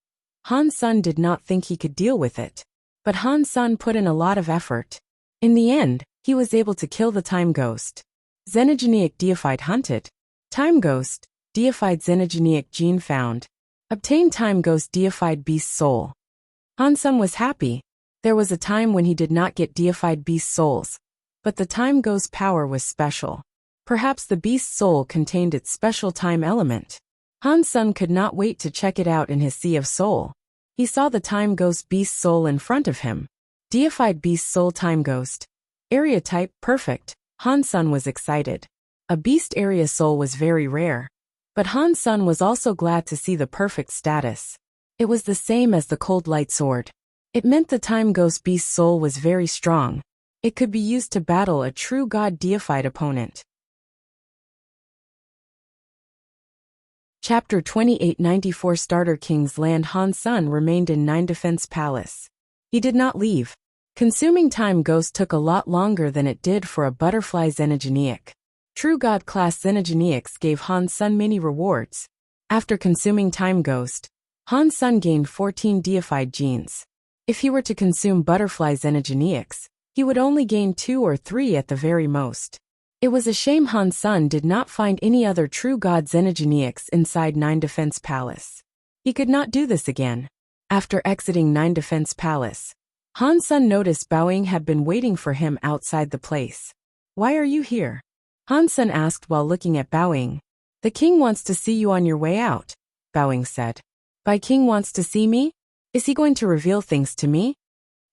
Han's son did not think he could deal with it. But Han's son put in a lot of effort. In the end, he was able to kill the time ghost. Xenogeneic deified hunted. Time ghost, deified xenogeneic gene found. Obtained time ghost deified beast soul. Han's son was happy. There was a time when he did not get deified beast souls, but the time ghost power was special. Perhaps the beast soul contained its special time element. Han's son could not wait to check it out in his sea of soul. He saw the time ghost beast soul in front of him. Deified beast soul time ghost. Area type perfect. Han's son was excited. A beast area soul was very rare. But Han's son was also glad to see the perfect status. It was the same as the cold light sword. It meant the time ghost beast soul was very strong. It could be used to battle a true god deified opponent. Chapter 2894 Starter King's Land. Han's son remained in 9 Defense Palace. He did not leave. Consuming time ghost took a lot longer than it did for a butterfly xenogeneic. True god class xenogeneics gave Han's son many rewards. After consuming time ghost, Han's son gained 14 deified genes. If he were to consume butterfly xenogeneics, he would only gain 2 or 3 at the very most. It was a shame Han's son did not find any other true god xenogeneics inside 9 Defense Palace. He could not do this again. After exiting 9 Defense Palace, Han's son noticed Baoying had been waiting for him outside the place. "Why are you here?" Han's son asked while looking at Baoying. "The king wants to see you on your way out," Baoying said. "Bai King wants to see me? Is he going to reveal things to me?"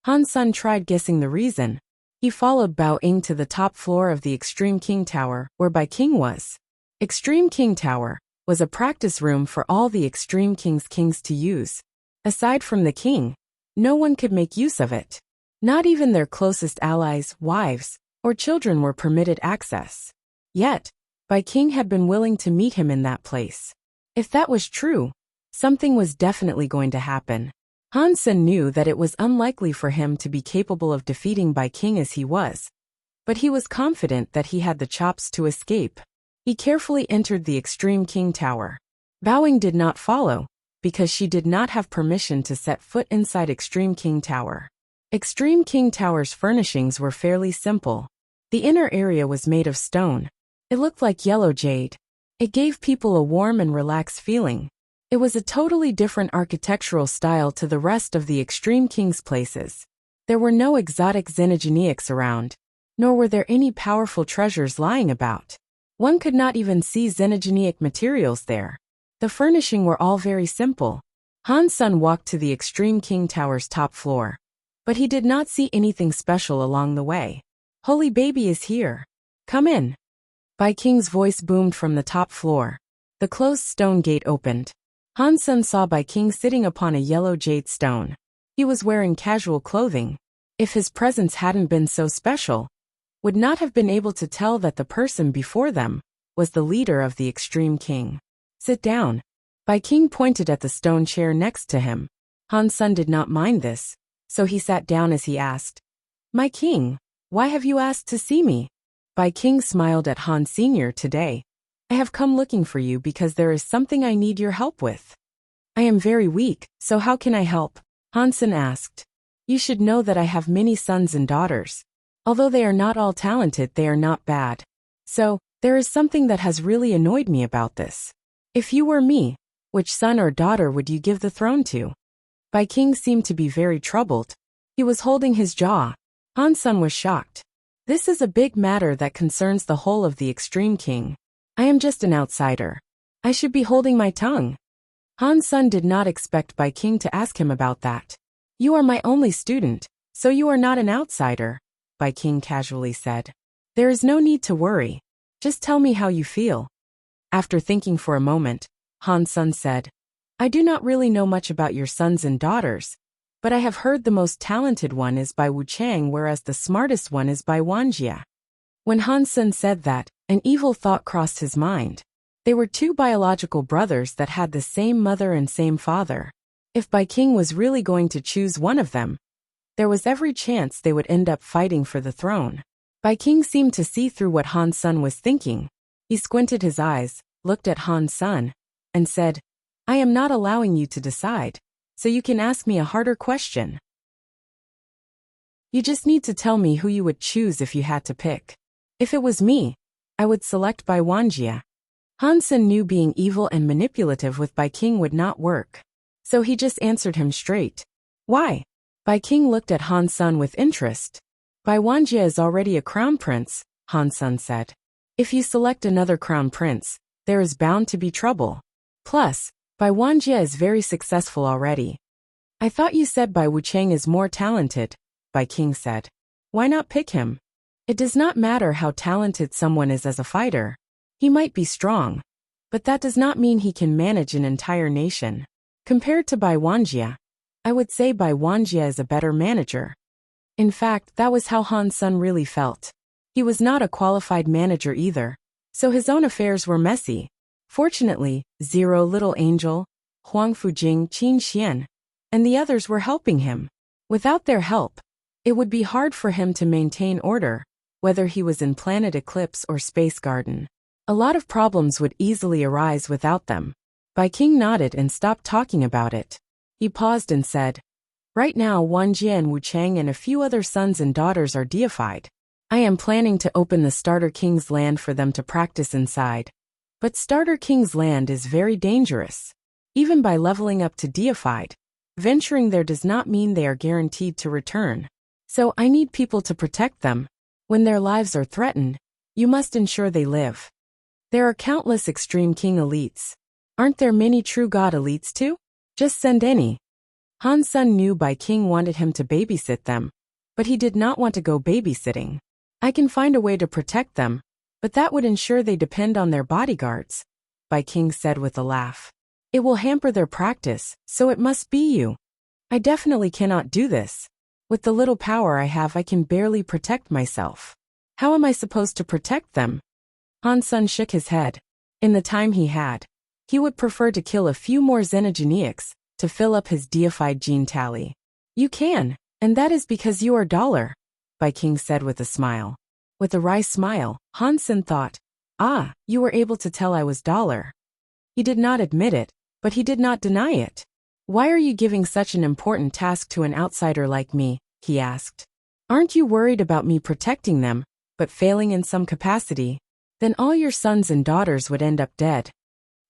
Han's son tried guessing the reason. He followed Baoying to the top floor of the Extreme King Tower, where Bai King was. Extreme King Tower was a practice room for all the Extreme kings to use. Aside from the king, no one could make use of it. Not even their closest allies, wives, or children were permitted access. Yet, Bai King had been willing to meet him in that place. If that was true, something was definitely going to happen. Han's son knew that it was unlikely for him to be capable of defeating Bai King as he was, but he was confident that he had the chops to escape. He carefully entered the Extreme King Tower. Baoying did not follow, because she did not have permission to set foot inside Extreme King Tower. Extreme King Tower's furnishings were fairly simple. The inner area was made of stone. It looked like yellow jade. It gave people a warm and relaxed feeling. It was a totally different architectural style to the rest of the Extreme King's places. There were no exotic xenogeneics around, nor were there any powerful treasures lying about. One could not even see xenogeneic materials there. The furnishing were all very simple. Han's son walked to the Extreme King Tower's top floor, but he did not see anything special along the way. "Holy baby is here. Come in." Bai King's voice boomed from the top floor. The closed stone gate opened. Han's son saw Bai King sitting upon a yellow jade stone. He was wearing casual clothing. If his presence hadn't been so special, would not have been able to tell that the person before them was the leader of the Extreme King. "Sit down." Bai King pointed at the stone chair next to him. Han's son did not mind this, so he sat down as he asked, "My king, why have you asked to see me?" Bai King smiled at Han Sr. "Today, I have come looking for you because there is something I need your help with." "I am very weak, so how can I help?" Han's son asked. "You should know that I have many sons and daughters. Although they are not all talented, they are not bad. So, there is something that has really annoyed me about this. If you were me, which son or daughter would you give the throne to?" Bai King seemed to be very troubled. He was holding his jaw. Han's son was shocked. This is a big matter that concerns the whole of the Extreme King. I am just an outsider. I should be holding my tongue. Han's son did not expect Bai King to ask him about that. "You are my only student, so you are not an outsider," Bai King casually said. "There is no need to worry. Just tell me how you feel." After thinking for a moment, Han's son said, "I do not really know much about your sons and daughters, but I have heard the most talented one is by Wuchang, whereas the smartest one is by Wanjia." When Han Sen said that, an evil thought crossed his mind. They were two biological brothers that had the same mother and same father. If Bai King was really going to choose one of them, there was every chance they would end up fighting for the throne. Bai King seemed to see through what Han Sen was thinking. He squinted his eyes, looked at Han Sen, and said, I am not allowing you to decide, so you can ask me a harder question. You just need to tell me who you would choose if you had to pick. If it was me, I would select Bai Wuxia. Han Sen knew being evil and manipulative with Bai King would not work, so he just answered him straight. Why? Bai King looked at Han Sen with interest. Bai Wuxia is already a crown prince, Han Sen said. If you select another crown prince, there is bound to be trouble. Plus, Bai Wuxia is very successful already. I thought you said Bai Wuchang is more talented, Bai King said. Why not pick him? It does not matter how talented someone is as a fighter. He might be strong, but that does not mean he can manage an entire nation. Compared to Bai Wuxia, I would say Bai Wuxia is a better manager. In fact, that was how Han Sen really felt. He was not a qualified manager either, so his own affairs were messy. Fortunately, Zero Little Angel, Huang Fujing, Qin Xian, and the others were helping him. Without their help, it would be hard for him to maintain order, whether he was in Planet Eclipse or Space Garden. A lot of problems would easily arise without them. Bai King nodded and stopped talking about it. He paused and said, Right now Wuxia and Wuchang and a few other sons and daughters are deified. I am planning to open the Starter King's land for them to practice inside. But Starter King's land is very dangerous. Even by leveling up to deified, venturing there does not mean they are guaranteed to return. So I need people to protect them. When their lives are threatened, you must ensure they live. There are countless Extreme King elites. Aren't there many True God elites too? Just send any. Han Sen knew Bai King wanted him to babysit them, but he did not want to go babysitting. I can find a way to protect them, but that would ensure they depend on their bodyguards, Bai King said with a laugh. It will hamper their practice, so it must be you. I definitely cannot do this. With the little power I have, I can barely protect myself. How am I supposed to protect them? Han Sen shook his head. In the time he had, he would prefer to kill a few more xenogeneics to fill up his deified gene tally. You can, and that is because you are dollar, Bai King said with a smile. With a wry smile, Han Sen thought, Ah, you were able to tell I was dollar. He did not admit it, but he did not deny it. Why are you giving such an important task to an outsider like me? He asked. Aren't you worried about me protecting them, but failing in some capacity? Then all your sons and daughters would end up dead.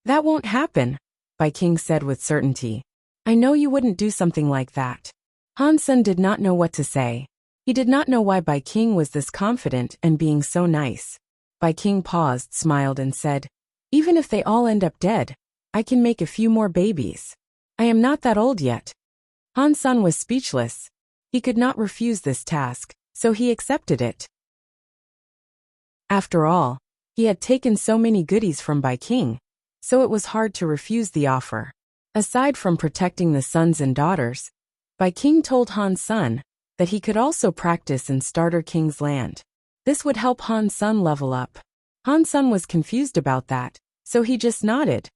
That won't happen, Bai King said with certainty. I know you wouldn't do something like that. Han Sen did not know what to say. He did not know why Bai King was this confident and being so nice. Bai King paused, smiled and said, Even if they all end up dead, I can make a few more babies. I am not that old yet. Han Sen was speechless. He could not refuse this task, so he accepted it. After all, he had taken so many goodies from Bai King, so it was hard to refuse the offer. Aside from protecting the sons and daughters, Bai King told Han Sen that he could also practice in Starter King's land. This would help Han Sen level up. Han Sen was confused about that, so he just nodded.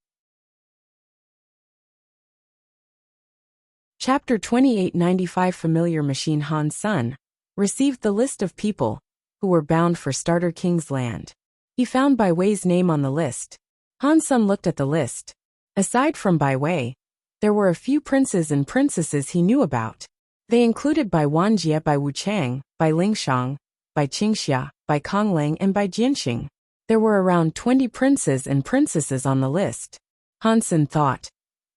Chapter 2895 Familiar Machine. Han Sen received the list of people who were bound for Starter King's land. He found Bai Wei's name on the list. Han Sen looked at the list. Aside from Bai Wei, there were a few princes and princesses he knew about. They included Bai Wuxia, Bai Wuchang, Bai Lingshang, Bai Qingxia, Bai Konglang and Bai Jianxing. There were around 20 princes and princesses on the list. Han Sen thought,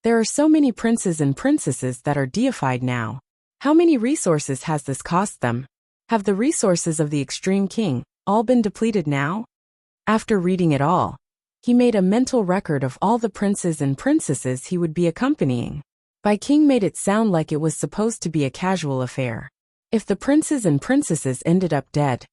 there are so many princes and princesses that are deified now. How many resources has this cost them? Have the resources of the Extreme King all been depleted now? After reading it all, he made a mental record of all the princes and princesses he would be accompanying. Bai King made it sound like it was supposed to be a casual affair. If the princes and princesses ended up dead,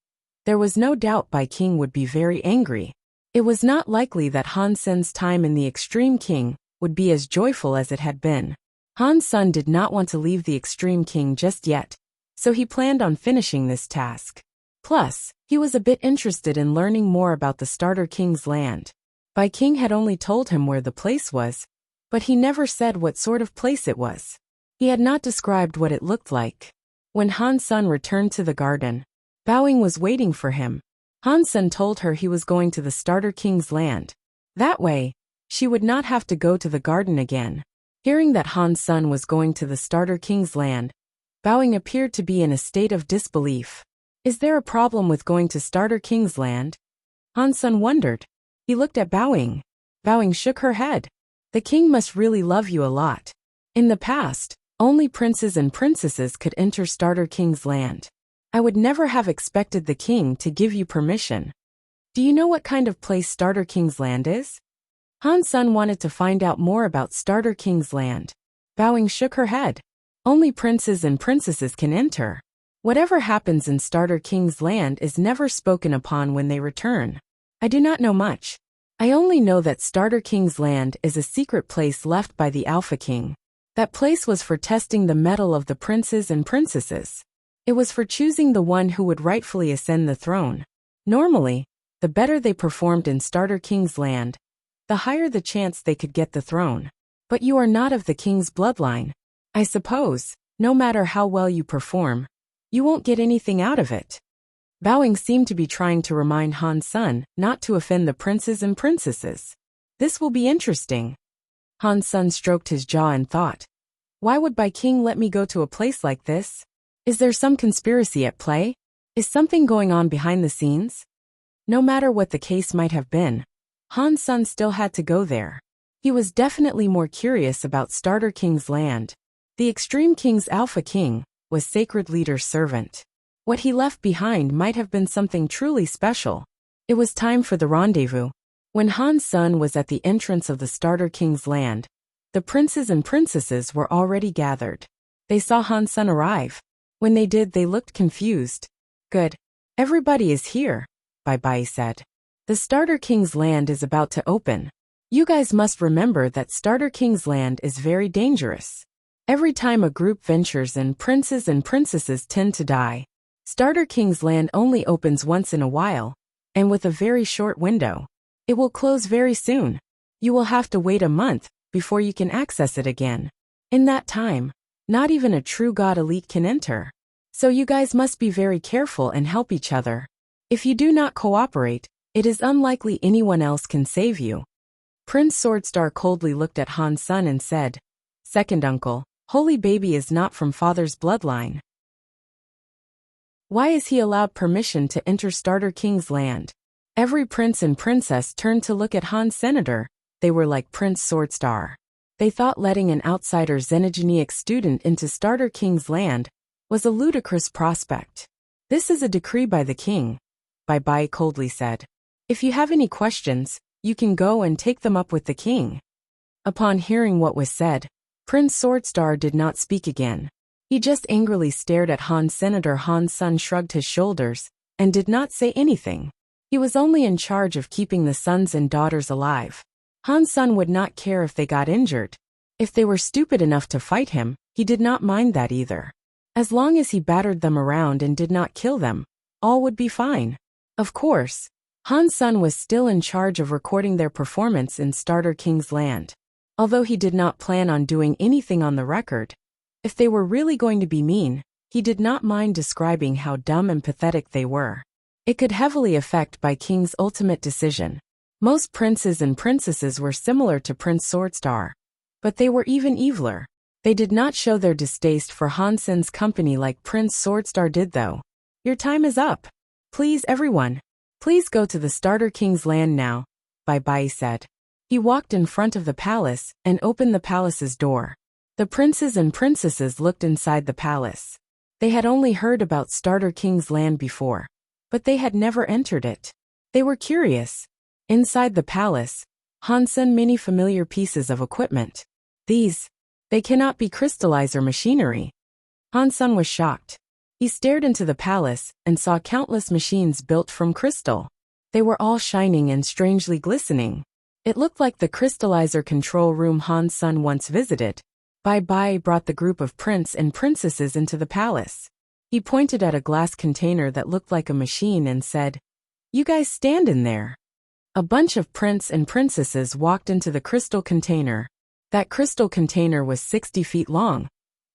there was no doubt Bai King would be very angry. It was not likely that Han Sen's time in the Extreme King would be as joyful as it had been. Han Sen did not want to leave the Extreme King just yet, so he planned on finishing this task. Plus, he was a bit interested in learning more about the Starter King's land. Bai King had only told him where the place was, but he never said what sort of place it was. He had not described what it looked like. When Han Sen returned to the garden, Bowing was waiting for him. Han Sen told her he was going to the Starter King's land. That way, she would not have to go to the garden again. Hearing that Han Sen was going to the Starter King's land, Bowing appeared to be in a state of disbelief. Is there a problem with going to Starter King's land? Han Sen wondered. He looked at Bowing. Bowing shook her head. The king must really love you a lot. In the past, only princes and princesses could enter Starter King's land. I would never have expected the king to give you permission. Do you know what kind of place Starter King's land is? Han Sen wanted to find out more about Starter King's land. Bowing shook her head. Only princes and princesses can enter. Whatever happens in Starter King's land is never spoken upon when they return. I do not know much. I only know that Starter King's land is a secret place left by the Alpha King. That place was for testing the mettle of the princes and princesses. It was for choosing the one who would rightfully ascend the throne. Normally, the better they performed in Starter King's land, the higher the chance they could get the throne. But you are not of the king's bloodline. I suppose, no matter how well you perform, you won't get anything out of it. Bowing seemed to be trying to remind Han Sen not to offend the princes and princesses. This will be interesting. Han Sen stroked his jaw and thought. Why would Bai King let me go to a place like this? Is there some conspiracy at play? Is something going on behind the scenes? No matter what the case might have been, Han Sen still had to go there. He was definitely more curious about Starter King's land. The Extreme King's Alpha King was Sacred Leader's servant. What he left behind might have been something truly special. It was time for the rendezvous. When Han Sen was at the entrance of the Starter King's land, the princes and princesses were already gathered. They saw Han Sen arrive. When they did, they looked confused. Good. Everybody is here, Bai said. The Starter King's land is about to open. You guys must remember that Starter King's land is very dangerous. Every time a group ventures in, princes and princesses tend to die. Starter King's land only opens once in a while, and with a very short window. It will close very soon. You will have to wait a month before you can access it again. In that time, not even a true god elite can enter. So you guys must be very careful and help each other. If you do not cooperate, it is unlikely anyone else can save you. Prince Swordstar coldly looked at Han Sen and said, Second uncle, Holy Baby is not from father's bloodline. Why is he allowed permission to enter Starter King's land? Every prince and princess turned to look at Han Senator. They were like Prince Swordstar. They thought letting an outsider xenogenic student into Starter King's land was a ludicrous prospect. This is a decree by the king, Bai coldly said. If you have any questions, you can go and take them up with the king. Upon hearing what was said, Prince Swordstar did not speak again. He just angrily stared at Han Senator. Han Sen shrugged his shoulders and did not say anything. He was only in charge of keeping the sons and daughters alive. Han Sen would not care if they got injured. If they were stupid enough to fight him, he did not mind that either. As long as he battered them around and did not kill them, all would be fine. Of course, Han Sen was still in charge of recording their performance in Starter King's land. Although he did not plan on doing anything on the record, if they were really going to be mean, he did not mind describing how dumb and pathetic they were. It could heavily affect Bai King's ultimate decision. Most princes and princesses were similar to Prince Swordstar, but they were even eviler. They did not show their distaste for Han Sen's company like Prince Swordstar did though. Your time is up. Please everyone. Please go to the Starter King's land now, Bai said. He walked in front of the palace and opened the palace's door. The princes and princesses looked inside the palace. They had only heard about Starter King's land before, but they had never entered it. They were curious. Inside the palace, Han Sen many familiar pieces of equipment. They cannot be crystallizer machinery. Han Sen was shocked. He stared into the palace and saw countless machines built from crystal. They were all shining and strangely glistening. It looked like the crystallizer control room Han Sen once visited. Bai brought the group of prince and princesses into the palace. He pointed at a glass container that looked like a machine and said, "You guys stand in there." A bunch of princes and princesses walked into the crystal container. That crystal container was 60 feet long,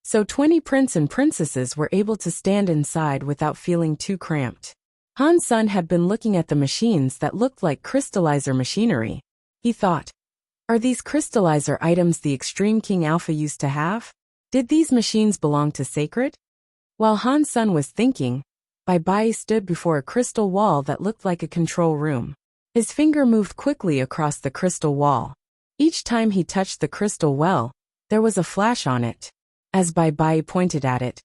so 20 princes and princesses were able to stand inside without feeling too cramped. Han's son had been looking at the machines that looked like crystallizer machinery. He thought, are these crystallizer items the Extreme King Alpha used to have? Did these machines belong to Sacred? While Han's son was thinking, Bai stood before a crystal wall that looked like a control room. His finger moved quickly across the crystal wall. Each time he touched the crystal well, there was a flash on it. As Bai pointed at it,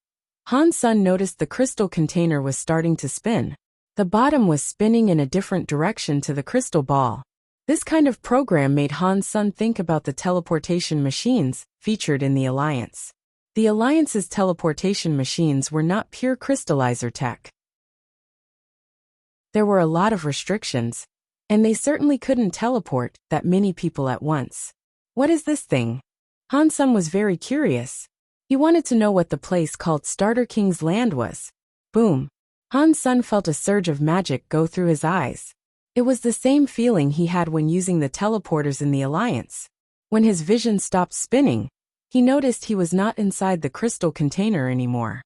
Han's son noticed the crystal container was starting to spin. The bottom was spinning in a different direction to the crystal ball. This kind of program made Han's son think about the teleportation machines featured in the Alliance. The Alliance's teleportation machines were not pure crystallizer tech. There were a lot of restrictions, and they certainly couldn't teleport that many people at once. What is this thing? Han's son was very curious. He wanted to know what the place called Starter King's Land was. Boom! Han's son felt a surge of magic go through his eyes. It was the same feeling he had when using the teleporters in the Alliance. When his vision stopped spinning, he noticed he was not inside the crystal container anymore.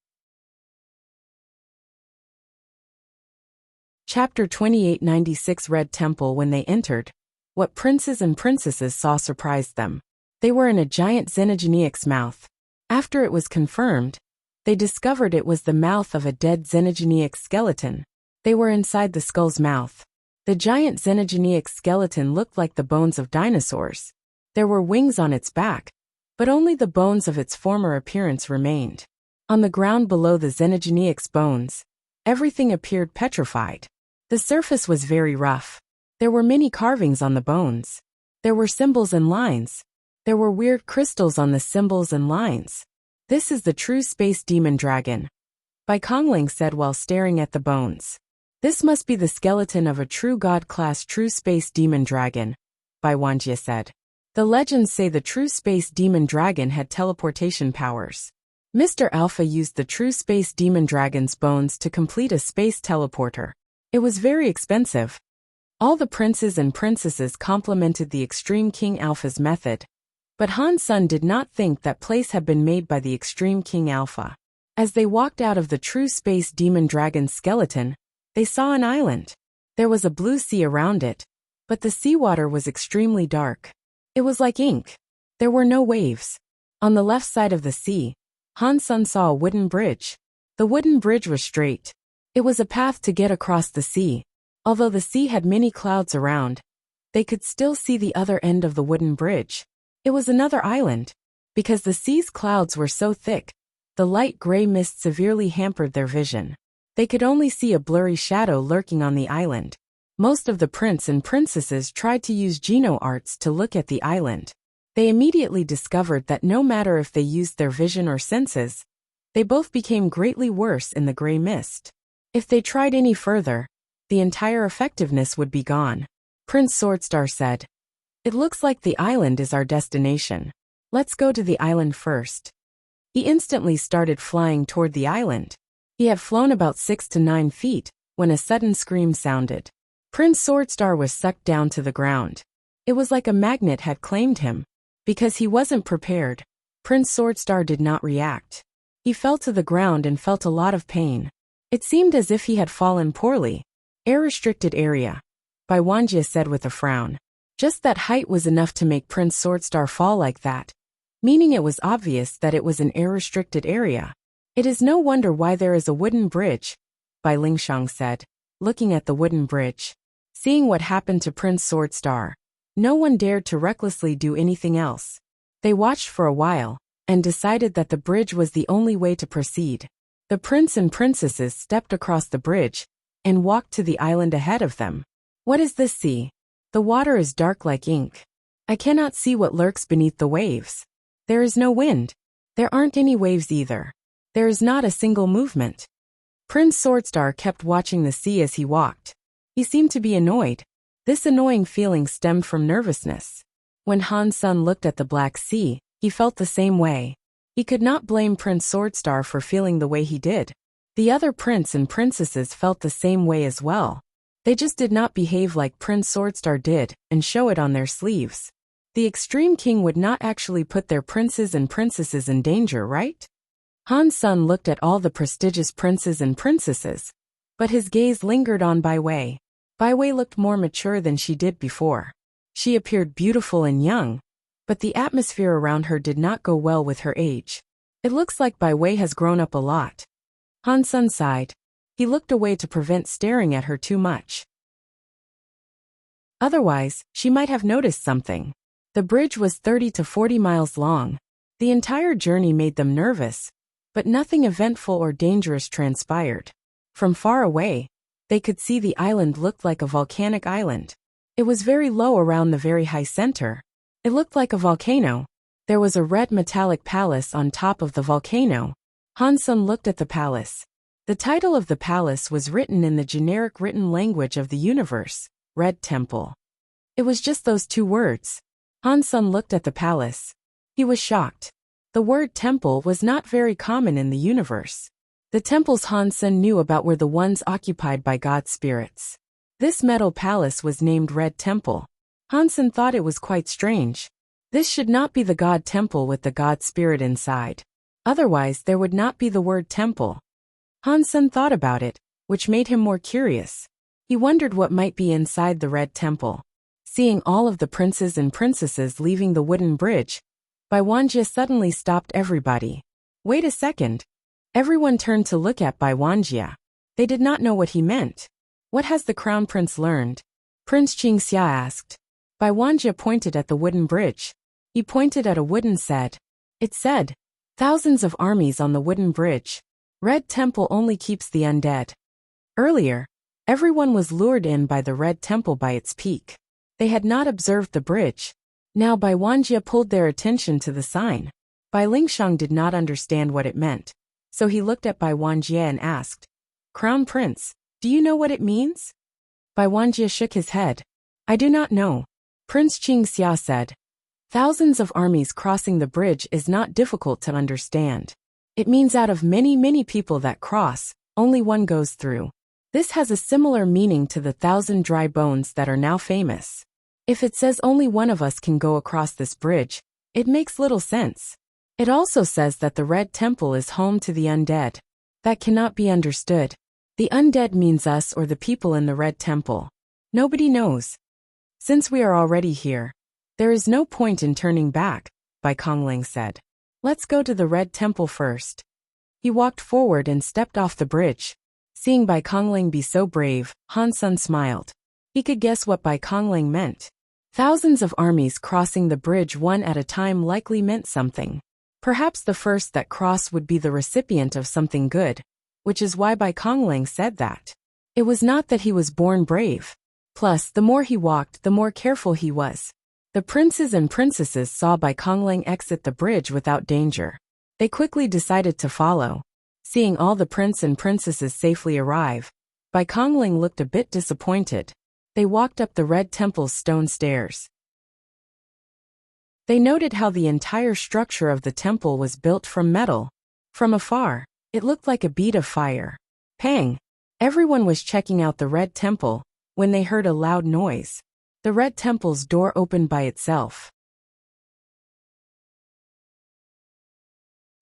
Chapter 2896 Red Temple. When they entered, what princes and princesses saw surprised them. They were in a giant xenogeniac's mouth. After it was confirmed, they discovered it was the mouth of a dead xenogeniac skeleton. They were inside the skull's mouth. The giant xenogeniac skeleton looked like the bones of dinosaurs. There were wings on its back, but only the bones of its former appearance remained. On the ground below the xenogeniac's bones, everything appeared petrified. The surface was very rough. There were many carvings on the bones. There were symbols and lines. There were weird crystals on the symbols and lines. This is the true space demon dragon, Bai Kongling said while staring at the bones. This must be the skeleton of a true god-class true space demon dragon, Bai Wanjie said. The legends say the true space demon dragon had teleportation powers. Mr. Alpha used the true space demon dragon's bones to complete a space teleporter. It was very expensive. All the princes and princesses complimented the Extreme King Alpha's method. But Han's son did not think that place had been made by the Extreme King Alpha. As they walked out of the true space demon dragon's skeleton, they saw an island. There was a blue sea around it, but the seawater was extremely dark. It was like ink. There were no waves. On the left side of the sea, Han's son saw a wooden bridge. The wooden bridge was straight. It was a path to get across the sea. Although the sea had many clouds around, they could still see the other end of the wooden bridge. It was another island. Because the sea's clouds were so thick, the light gray mist severely hampered their vision. They could only see a blurry shadow lurking on the island. Most of the princes and princesses tried to use Geno arts to look at the island. They immediately discovered that no matter if they used their vision or senses, they both became greatly worse in the gray mist. If they tried any further, the entire effectiveness would be gone. Prince Swordstar said, "It looks like the island is our destination. Let's go to the island first." He instantly started flying toward the island. He had flown about 6 to 9 feet when a sudden scream sounded. Prince Swordstar was sucked down to the ground. It was like a magnet had claimed him. Because he wasn't prepared, Prince Swordstar did not react. He fell to the ground and felt a lot of pain. It seemed as if he had fallen poorly. Air-restricted area, Bai Wanjie said with a frown. Just that height was enough to make Prince Swordstar fall like that, meaning it was obvious that it was an air-restricted area. It is no wonder why there is a wooden bridge, Bai Lingshang said, looking at the wooden bridge. Seeing what happened to Prince Swordstar, no one dared to recklessly do anything else. They watched for a while, and decided that the bridge was the only way to proceed. The prince and princesses stepped across the bridge, and walked to the island ahead of them. What is this sea? The water is dark like ink. I cannot see what lurks beneath the waves. There is no wind. There aren't any waves either. There is not a single movement. Prince Swordstar kept watching the sea as he walked. He seemed to be annoyed. This annoying feeling stemmed from nervousness. When Han's son looked at the Black Sea, he felt the same way. He could not blame Prince Swordstar for feeling the way he did. The other prince and princesses felt the same way as well. They just did not behave like Prince Swordstar did and show it on their sleeves. The extreme king would not actually put their princes and princesses in danger, right? Han Sun looked at all the prestigious princes and princesses, but his gaze lingered on Bai Wei. Bai Wei looked more mature than she did before. She appeared beautiful and young, but the atmosphere around her did not go well with her age. It looks like Bai Wei has grown up a lot. Han Sun sighed. He looked away to prevent staring at her too much. Otherwise, she might have noticed something. The bridge was 30 to 40 miles long. The entire journey made them nervous, but nothing eventful or dangerous transpired. From far away, they could see the island looked like a volcanic island. It was very low around the very high center. It looked like a volcano. There was a red metallic palace on top of the volcano. Han Sun looked at the palace. The title of the palace was written in the generic written language of the universe, Red Temple. It was just those two words. Han Sun looked at the palace. He was shocked. The word temple was not very common in the universe. The temples Han Sun knew about were the ones occupied by god spirits. This metal palace was named Red Temple. Han Sun thought it was quite strange. This should not be the god temple with the god spirit inside. Otherwise there would not be the word temple. Han Sun thought about it, which made him more curious. He wondered what might be inside the Red Temple. Seeing all of the princes and princesses leaving the wooden bridge, Bai Wanjie suddenly stopped everybody. Wait a second. Everyone turned to look at Bai Wanjie. They did not know what he meant. What has the crown prince learned? Prince Qingxia asked. Bai Wanjie pointed at the wooden bridge. He pointed at a wooden said. It said, thousands of armies on the wooden bridge. Red Temple only keeps the undead. Earlier, everyone was lured in by the Red Temple by its peak. They had not observed the bridge. Now Bai Wanjie pulled their attention to the sign. Bai Lingshang did not understand what it meant, so he looked at Bai Wanjie and asked, Crown Prince, do you know what it means? Bai Wanjie shook his head. I do not know. Prince Qingxia said, thousands of armies crossing the bridge is not difficult to understand. It means out of many people that cross, only one goes through. This has a similar meaning to the 1,000 dry bones that are now famous. If it says only one of us can go across this bridge, it makes little sense. It also says that the Red Temple is home to the undead. That cannot be understood. The undead means us or the people in the Red Temple. Nobody knows. Since we are already here, there is no point in turning back, Bai Kongling said. Let's go to the Red Temple first. He walked forward and stepped off the bridge. Seeing Bai Kongling be so brave, Han Sun smiled. He could guess what Bai Kongling meant. Thousands of armies crossing the bridge one at a time likely meant something. Perhaps the first that crossed would be the recipient of something good, which is why Bai Kongling said that. It was not that he was born brave. Plus, the more he walked, the more careful he was. The princes and princesses saw Bai Kongling exit the bridge without danger. They quickly decided to follow. Seeing all the prince and princesses safely arrive, Bai Kongling looked a bit disappointed. They walked up the Red Temple's stone stairs. They noted how the entire structure of the temple was built from metal. From afar, it looked like a bead of fire. Pang! Everyone was checking out the Red Temple when they heard a loud noise. The Red Temple's door opened by itself.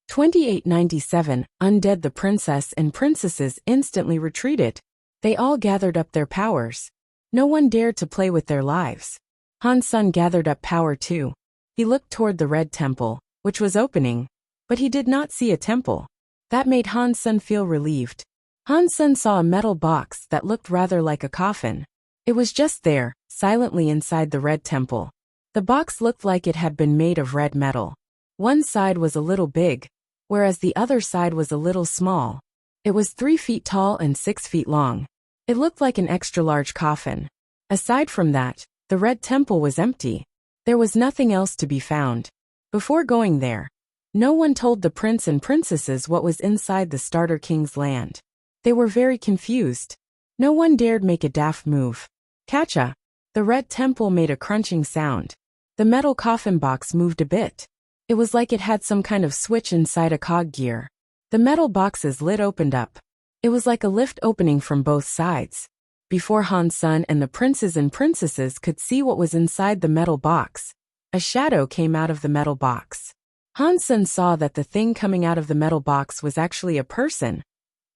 2897, undead. The princess and princesses instantly retreated. They all gathered up their powers. No one dared to play with their lives. Han Sun gathered up power too. He looked toward the Red Temple, which was opening, but he did not see a temple. That made Han Sun feel relieved. Han Sun saw a metal box that looked rather like a coffin. It was just there, silently inside the Red Temple. The box looked like it had been made of red metal. One side was a little big, whereas the other side was a little small. It was 3 feet tall and 6 feet long. It looked like an extra-large coffin. Aside from that, the Red Temple was empty. There was nothing else to be found. Before going there, no one told the prince and princesses what was inside the Starter King's land. They were very confused. No one dared make a daft move. Catcha! The Red Temple made a crunching sound. The metal coffin box moved a bit. It was like it had some kind of switch inside a cog gear. The metal box's lid opened up. It was like a lift opening from both sides. Before Han Sen and the princes and princesses could see what was inside the metal box, a shadow came out of the metal box. Han Sen saw that the thing coming out of the metal box was actually a person,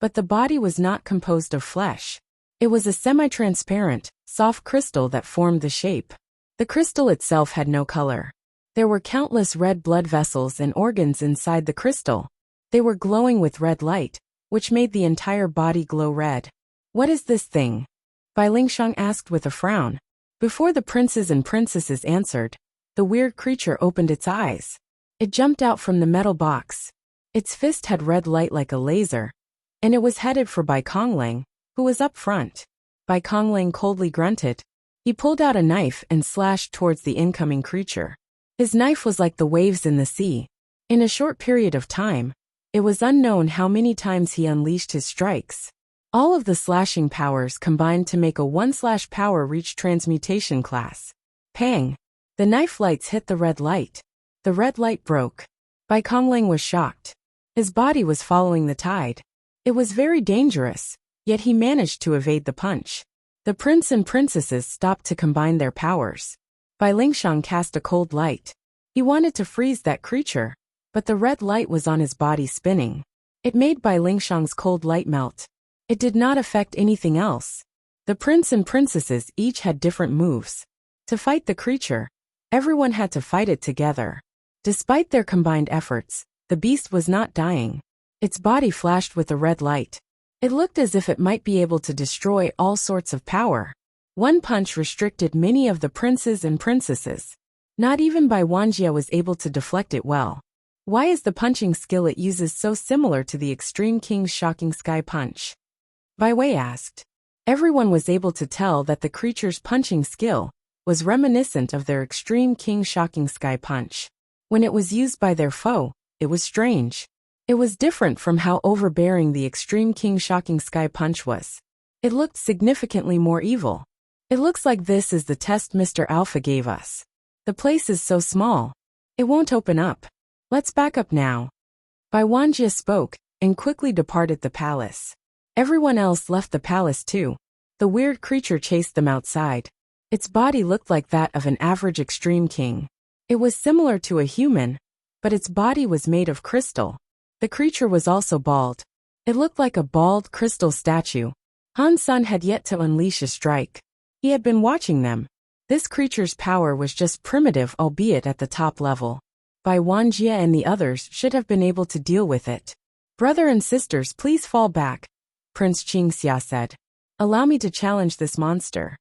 but the body was not composed of flesh. It was a semi-transparent, soft crystal that formed the shape. The crystal itself had no color. There were countless red blood vessels and organs inside the crystal. They were glowing with red light, which made the entire body glow red. "What is this thing?" Bai Lingshang asked with a frown. Before the princes and princesses answered, the weird creature opened its eyes. It jumped out from the metal box. Its fist had red light like a laser, and it was headed for Bai Konglang, who was up front. Bai Konglang coldly grunted. He pulled out a knife and slashed towards the incoming creature. His knife was like the waves in the sea. In a short period of time, it was unknown how many times he unleashed his strikes. All of the slashing powers combined to make a 1/ power reach transmutation class. Pang! The knife lights hit the red light. The red light broke. Bai Konglang was shocked. His body was following the tide. It was very dangerous, yet he managed to evade the punch. The prince and princesses stopped to combine their powers. Bai Lingshang cast a cold light. He wanted to freeze that creature, but the red light was on his body spinning. It made Bai Lingshang's cold light melt. It did not affect anything else. The prince and princesses each had different moves. To fight the creature, everyone had to fight it together. Despite their combined efforts, the beast was not dying. Its body flashed with a red light. It looked as if it might be able to destroy all sorts of power. One punch restricted many of the princes and princesses. Not even Bai Wanjia was able to deflect it well. Why is the punching skill it uses so similar to the Extreme King's shocking sky punch? Bai Wei asked. Everyone was able to tell that the creature's punching skill was reminiscent of their Extreme King's shocking sky punch. When it was used by their foe, it was strange. It was different from how overbearing the Extreme King's shocking sky punch was. It looked significantly more evil. It looks like this is the test Mr. Alpha gave us. The place is so small. It won't open up. Let's back up now. Bai Wanjia spoke, and quickly departed the palace. Everyone else left the palace too. The weird creature chased them outside. Its body looked like that of an average Extreme King. It was similar to a human, but its body was made of crystal. The creature was also bald. It looked like a bald crystal statue. Han Sen had yet to unleash a strike. He had been watching them. This creature's power was just primitive, albeit at the top level. Bai Wanjia and the others should have been able to deal with it. "Brother and sisters, please fall back," Prince Qingxia said. "Allow me to challenge this monster."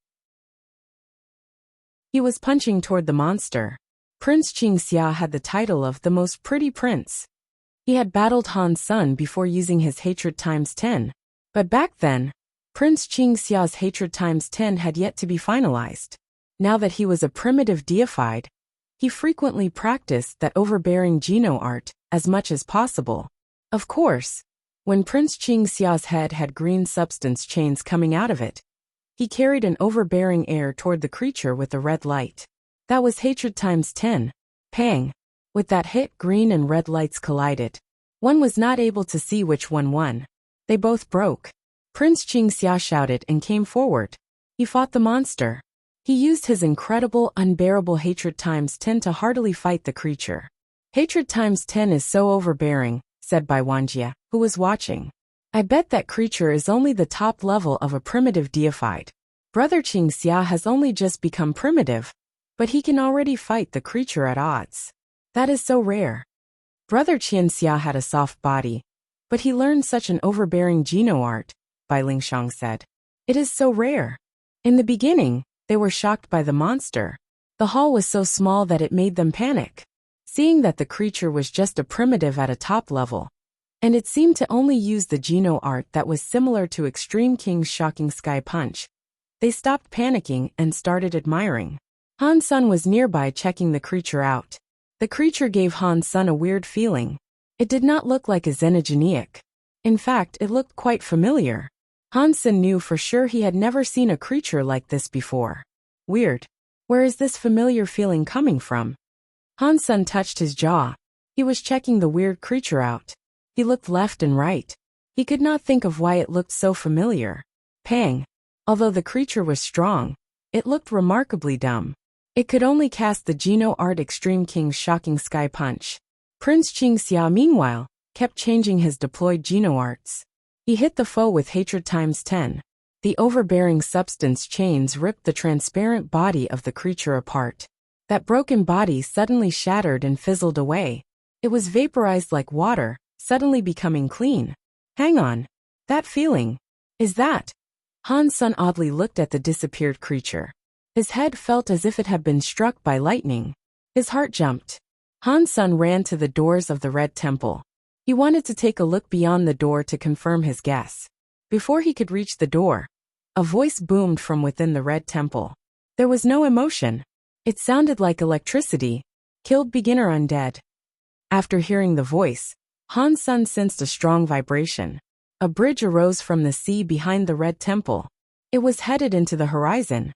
He was punching toward the monster. Prince Qingxia had the title of the most pretty prince. He had battled Han Sen before using his hatred times 10. But back then, Prince Qingxia's hatred times 10 had yet to be finalized. Now that he was a primitive deified, he frequently practiced that overbearing Geno art as much as possible. Of course, when Prince Qingxia's head had green substance chains coming out of it, he carried an overbearing air toward the creature with a red light. That was hatred times 10. Pang! With that hit, green and red lights collided. One was not able to see which one won. They both broke. Prince Qingxia shouted and came forward. He fought the monster. He used his incredible, unbearable hatred times 10 to heartily fight the creature. "Hatred times 10 is so overbearing," said Bai Wanjia, who was watching. "I bet that creature is only the top level of a primitive deified. Brother Qingxia has only just become primitive, but he can already fight the creature at odds. That is so rare." Brother Qingxia had a soft body, but he learned such an overbearing Geno art, Bai Lingshang said. "It is so rare." In the beginning, they were shocked by the monster. The hall was so small that it made them panic. Seeing that the creature was just a primitive at a top level, and it seemed to only use the Geno art that was similar to Extreme King's shocking sky punch, they stopped panicking and started admiring. Han Sen was nearby checking the creature out. The creature gave Han Sen a weird feeling. It did not look like a xenogeniac. In fact, it looked quite familiar. Han Sen knew for sure he had never seen a creature like this before. Weird. Where is this familiar feeling coming from? Han Sen touched his jaw. He was checking the weird creature out. He looked left and right. He could not think of why it looked so familiar. Pang. Although the creature was strong, it looked remarkably dumb. It could only cast the Geno Art Extreme King's shocking sky punch. Prince Qingxia, meanwhile, kept changing his deployed Geno Arts. He hit the foe with hatred times 10. The overbearing substance chains ripped the transparent body of the creature apart. That broken body suddenly shattered and fizzled away. It was vaporized like water, suddenly becoming clean. Hang on. That feeling. Is that? Han Sun oddly looked at the disappeared creature. His head felt as if it had been struck by lightning. His heart jumped. Han Sun ran to the doors of the Red Temple. He wanted to take a look beyond the door to confirm his guess. Before he could reach the door, a voice boomed from within the Red Temple. There was no emotion. It sounded like electricity. Killed beginner undead. After hearing the voice, Han Sun sensed a strong vibration. A bridge arose from the sea behind the Red Temple. It was headed into the horizon.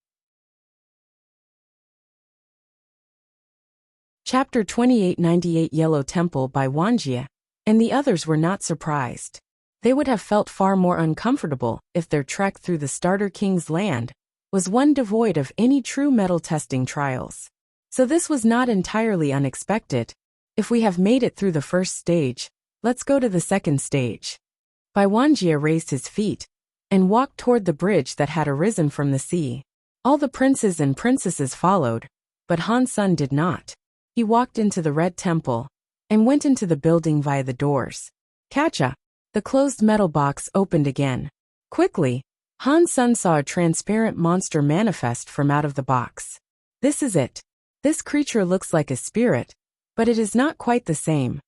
Chapter 2898 Yellow Temple by Wuxia, and the others were not surprised. They would have felt far more uncomfortable if their trek through the Starter King's land was one devoid of any true metal testing trials. So this was not entirely unexpected. If we have made it through the first stage, let's go to the second stage. Bai Wuxia raised his feet and walked toward the bridge that had arisen from the sea. All the princes and princesses followed, but Han Sun did not. He walked into the Red Temple and went into the building via the doors. Catcha! The closed metal box opened again. Quickly, Han Sun saw a transparent monster manifest from out of the box. This is it. This creature looks like a spirit, but it is not quite the same.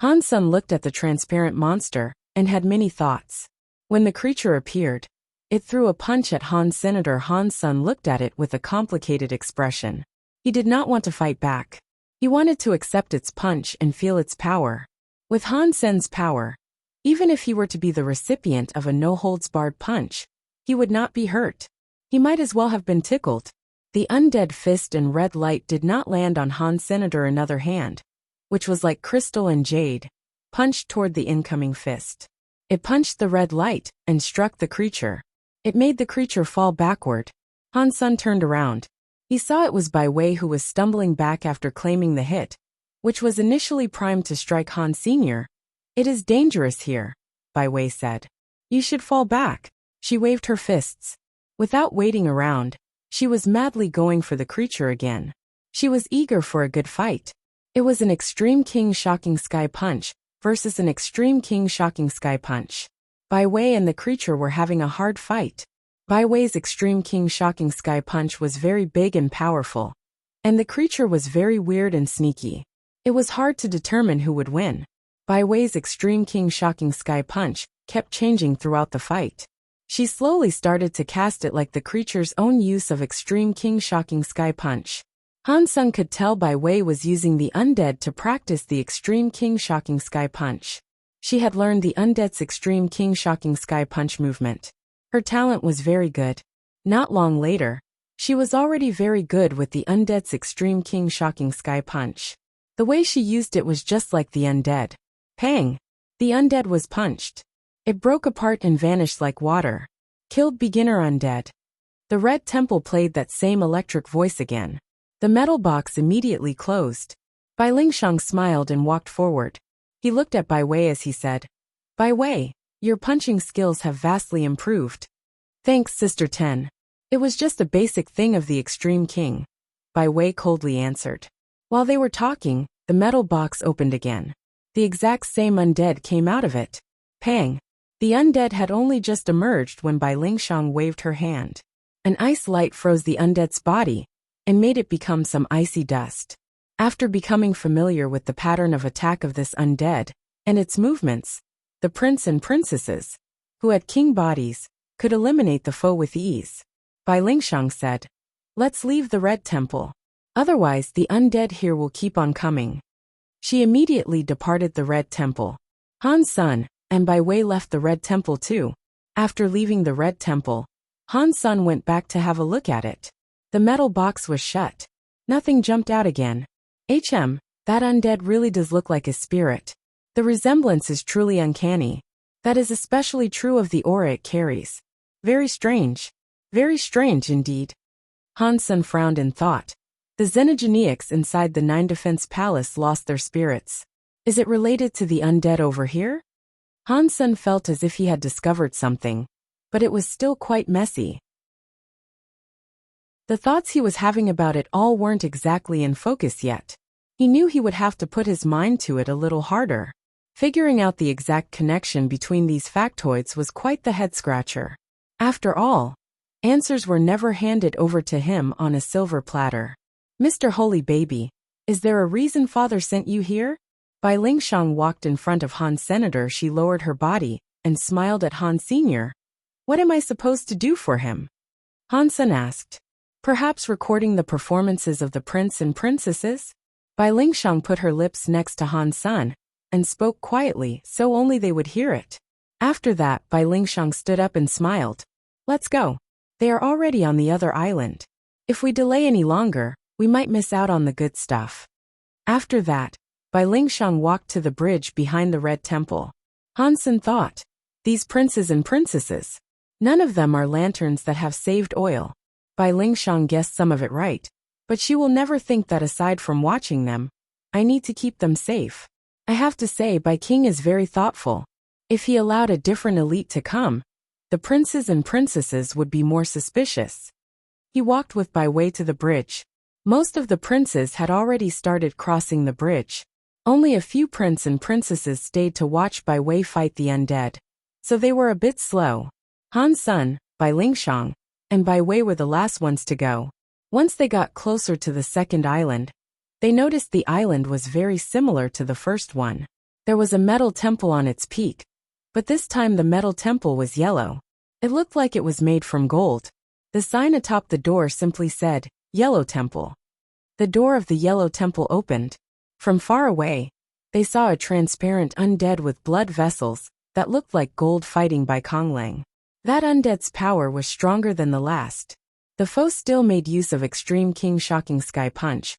Han Sun looked at the transparent monster and had many thoughts. When the creature appeared, it threw a punch at Han. Senator Han Sun looked at it with a complicated expression. He did not want to fight back. He wanted to accept its punch and feel its power. With Han Sen's power, even if he were to be the recipient of a no-holds-barred punch, he would not be hurt. He might as well have been tickled. The undead fist and red light did not land on Han Senator. Another hand, which was like crystal and jade, punched toward the incoming fist. It punched the red light and struck the creature. It made the creature fall backward. Han Sun turned around. He saw it was Bai Wei who was stumbling back after claiming the hit, which was initially primed to strike Han Sr. It is dangerous here, Bai Wei said. You should fall back. She waved her fists. Without waiting around, she was madly going for the creature again. She was eager for a good fight. It was an Extreme King Shocking Sky Punch versus an Extreme King Shocking Sky Punch. Bai Wei and the creature were having a hard fight. Bai Wei's Extreme King Shocking Sky Punch was very big and powerful, and the creature was very weird and sneaky. It was hard to determine who would win. Bai Wei's Extreme King Shocking Sky Punch kept changing throughout the fight. She slowly started to cast it like the creature's own use of Extreme King Shocking Sky Punch. Han Sun could tell Bai Wei was using the undead to practice the Extreme King Shocking Sky Punch. She had learned the undead's Extreme King Shocking Sky Punch movement. Her talent was very good. Not long later, she was already very good with the undead's Extreme King Shocking Sky Punch. The way she used it was just like the undead. Pang! The undead was punched. It broke apart and vanished like water. Killed beginner undead. The Red Temple played that same electric voice again. The metal box immediately closed. Bai Lingshang smiled and walked forward. He looked at Bai Wei as he said, Bai Wei, your punching skills have vastly improved. Thanks, Sister Ten. It was just a basic thing of the Extreme King. Bai Wei coldly answered. While they were talking, the metal box opened again. The exact same undead came out of it. Pang! The undead had only just emerged when Bai Lingshang waved her hand. An ice light froze the undead's body and made it become some icy dust. After becoming familiar with the pattern of attack of this undead and its movements, the prince and princesses, who had king bodies, could eliminate the foe with ease. Bai Lingshang said, Let's leave the Red Temple. Otherwise the undead here will keep on coming. She immediately departed the Red Temple. Han Sun and Bai Wei left the Red Temple too. After leaving the Red Temple, Han Sun went back to have a look at it. The metal box was shut. Nothing jumped out again. That undead really does look like a spirit. The resemblance is truly uncanny. That is especially true of the aura it carries. Very strange. Very strange indeed. Han Sen frowned in thought. The xenogeniacs inside the Nine Defense Palace lost their spirits. Is it related to the undead over here? Han Sen felt as if he had discovered something, but it was still quite messy. The thoughts he was having about it all weren't exactly in focus yet. He knew he would have to put his mind to it a little harder. Figuring out the exact connection between these factoids was quite the head-scratcher. After all, answers were never handed over to him on a silver platter. Mr. Holy Baby, is there a reason Father sent you here? Bai Lingshang walked in front of Han Senator. She lowered her body and smiled at Han Senior. What am I supposed to do for him? Han Sen asked. Perhaps recording the performances of the prince and princesses? Bai Lingshang put her lips next to Han Sen and spoke quietly so only they would hear it. After that, Bai Lingshang stood up and smiled. Let's go. They are already on the other island. If we delay any longer, we might miss out on the good stuff. After that, Bai Lingshang walked to the bridge behind the Red Temple. Han Sen thought, these princes and princesses, none of them are lanterns that have saved oil. Bai Lingshang guessed some of it right, but she will never think that aside from watching them, I need to keep them safe. I have to say Bai King is very thoughtful. If he allowed a different elite to come, the princes and princesses would be more suspicious. He walked with Bai Wei to the bridge. Most of the princes had already started crossing the bridge. Only a few prince and princesses stayed to watch Bai Wei fight the undead. So they were a bit slow. Han Sen, Bai Lingshang, and Bai Wei were the last ones to go. Once they got closer to the second island, they noticed the island was very similar to the first one. There was a metal temple on its peak, but this time the metal temple was yellow. It looked like it was made from gold. The sign atop the door simply said, Yellow Temple. The door of the Yellow Temple opened. From far away, they saw a transparent undead with blood vessels that looked like gold fighting Bai Konglang. That undead's power was stronger than the last. The foe still made use of Extreme King Shocking Sky Punch,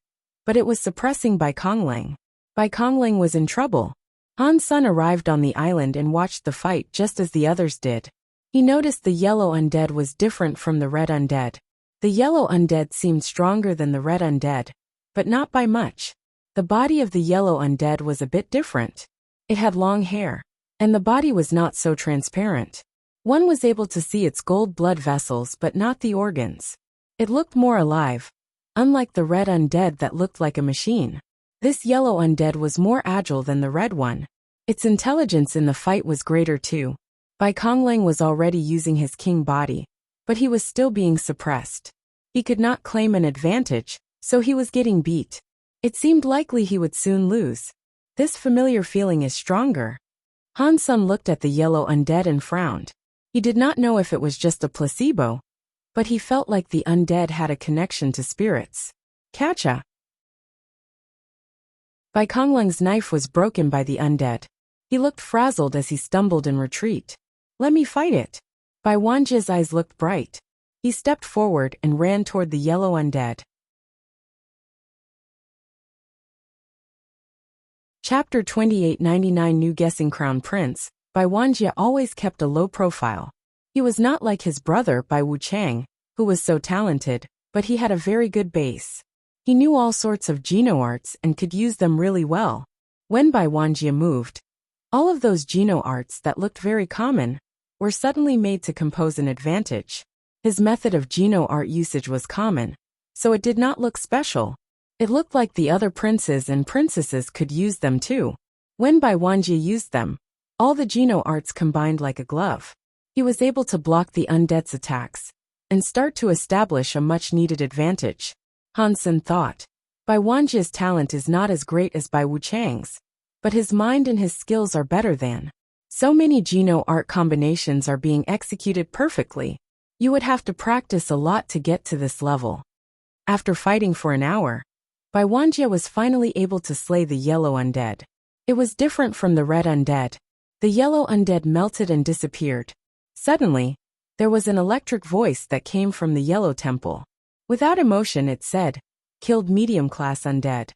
but it was suppressing Bai Konglang. Bai Konglang was in trouble. Han Sen arrived on the island and watched the fight just as the others did. He noticed the yellow undead was different from the red undead. The yellow undead seemed stronger than the red undead, but not by much. The body of the yellow undead was a bit different. It had long hair, and the body was not so transparent. One was able to see its gold blood vessels but not the organs. It looked more alive, unlike the red undead that looked like a machine. This yellow undead was more agile than the red one. Its intelligence in the fight was greater too. Bai Konglang was already using his king body, but he was still being suppressed. He could not claim an advantage, so he was getting beat. It seemed likely he would soon lose. This familiar feeling is stronger. Han Sen looked at the yellow undead and frowned. He did not know if it was just a placebo, but he felt like the undead had a connection to spirits. Catcha! Bai Konglang's knife was broken by the undead. He looked frazzled as he stumbled in retreat. Let me fight it. Bai Wanjia's eyes looked bright. He stepped forward and ran toward the yellow undead. Chapter 2899 New Guessing Crown Prince. Bai Wanjia always kept a low profile. He was not like his brother Bai Wuchang, who was so talented, but he had a very good base. He knew all sorts of Geno arts and could use them really well. When Bai Wanjia moved, all of those Geno arts that looked very common were suddenly made to compose an advantage. His method of Geno art usage was common, so it did not look special. It looked like the other princes and princesses could use them too. When Bai Wanjia used them, all the Geno arts combined like a glove. He was able to block the undead's attacks and start to establish a much-needed advantage. Han Sen thought, Bai Wanjia's talent is not as great as Bai Wuchang's, but his mind and his skills are better than. So many Geno art combinations are being executed perfectly. You would have to practice a lot to get to this level. After fighting for an hour, Bai Wanjia was finally able to slay the yellow undead. It was different from the red undead. The yellow undead melted and disappeared. Suddenly, there was an electric voice that came from the yellow temple. Without emotion it said, killed medium-class undead.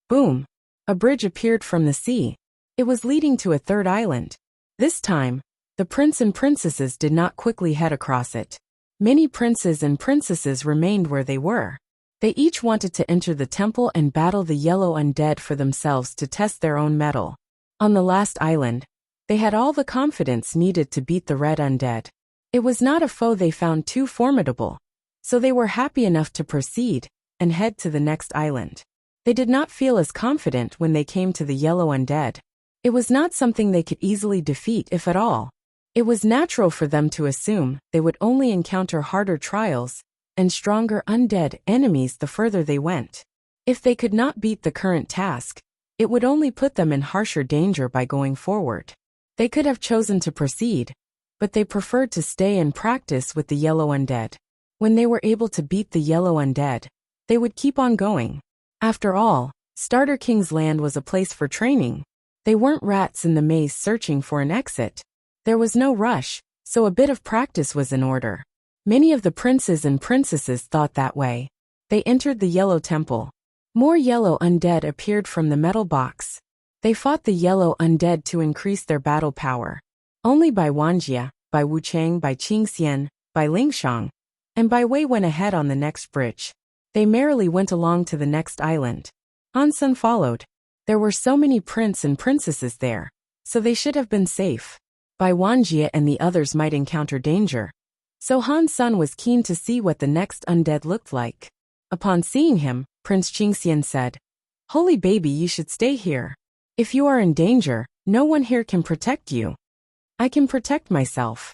Boom! A bridge appeared from the sea. It was leading to a third island. This time, The prince and princesses did not quickly head across it. Many princes and princesses remained where they were. They each wanted to enter the temple and battle the yellow undead for themselves to test their own mettle. On the last island, they had all the confidence needed to beat the red undead. It was not a foe they found too formidable, so they were happy enough to proceed and head to the next island. They did not feel as confident when they came to the yellow undead. It was not something they could easily defeat, if at all. It was natural for them to assume they would only encounter harder trials and stronger undead enemies the further they went. If they could not beat the current task, it would only put them in harsher danger by going forward. They could have chosen to proceed, but they preferred to stay and practice with the yellow undead. When they were able to beat the yellow undead, they would keep on going. After all, Starter King's land was a place for training. They weren't rats in the maze searching for an exit. There was no rush, so a bit of practice was in order. Many of the princes and princesses thought that way. They entered the yellow temple. More yellow undead appeared from the metal box. They fought the yellow undead to increase their battle power. Only Bai Wanjie, Bai Wuchang, Bai Qingxian, Bai Lingshang, and Bai Wei went ahead on the next bridge. They merrily went along to the next island. Han Sen followed. There were so many princes and princesses there, so they should have been safe. Bai Wanjie and the others might encounter danger, so Han Sen was keen to see what the next undead looked like. Upon seeing him, Prince Qingxian said, "Holy baby, you should stay here. If you are in danger, no one here can protect you." "I can protect myself."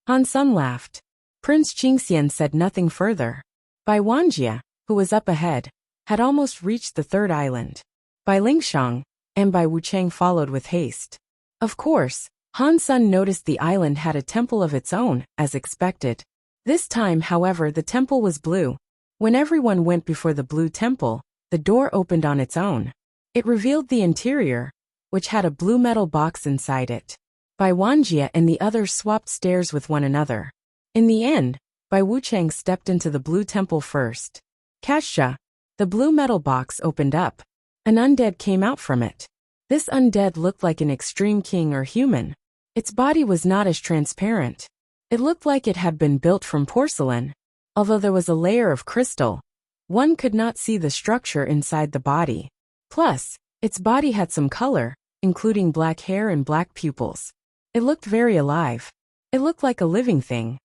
Han Sen laughed. Prince Qingxian said nothing further. Bai Wanjie, who was up ahead, had almost reached the third island. Bai Lingshang and Bai Wuchang followed with haste. Of course, Han Sen noticed the island had a temple of its own, as expected. This time, however, the temple was blue. When everyone went before the blue temple, the door opened on its own. It revealed the interior, which had a blue metal box inside it. Bai Wanjie and the others swapped stares with one another. In the end, Bai Wuchang stepped into the blue temple first. Kasha, the blue metal box opened up. An undead came out from it. This undead looked like an extreme king or human. Its body was not as transparent. It looked like it had been built from porcelain. Although there was a layer of crystal, one could not see the structure inside the body. Plus, its body had some color, including black hair and black pupils. It looked very alive. It looked like a living thing.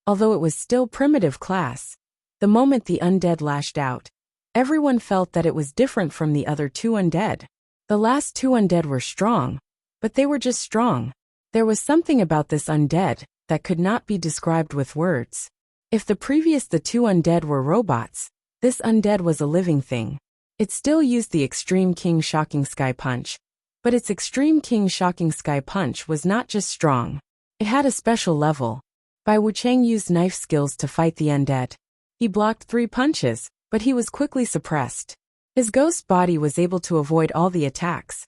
Although it was still primitive class, the moment the undead lashed out, everyone felt that it was different from the other two undead. The last two undead were strong, but they were just strong. There was something about this undead that could not be described with words. If the two undead were robots, this undead was a living thing. It still used the Extreme King Shocking Sky Punch, but its Extreme King Shocking Sky Punch was not just strong. It had a special level. Bai Wuchang used knife skills to fight the undead. He blocked 3 punches, but he was quickly suppressed. His ghost body was able to avoid all the attacks,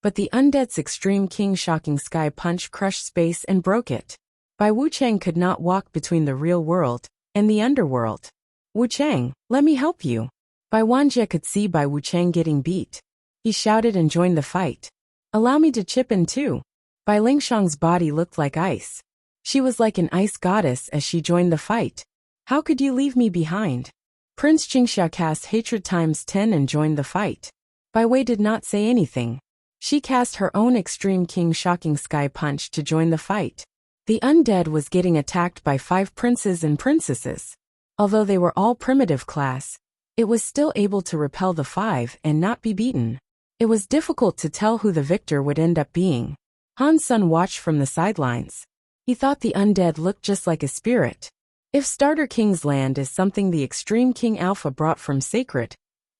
but the undead's Extreme King Shocking Sky Punch crushed space and broke it. Bai Wuchang could not walk between the real world and the underworld. "Wuchang, let me help you." Bai Wanjie could see Bai Wuchang getting beat. He shouted and joined the fight. "Allow me to chip in too." Bai Lingshang's body looked like ice. She was like an ice goddess as she joined the fight. "How could you leave me behind?" Prince Qingxia cast Hatred ×10 and joined the fight. Bai Wei did not say anything. She cast her own Extreme King Shocking Sky Punch to join the fight. The undead was getting attacked by 5 princes and princesses. Although they were all primitive class, it was still able to repel the 5 and not be beaten. It was difficult to tell who the victor would end up being. Han Sen watched from the sidelines. He thought the undead looked just like a spirit. If Starter King's land is something the Extreme King Alpha brought from Sacred,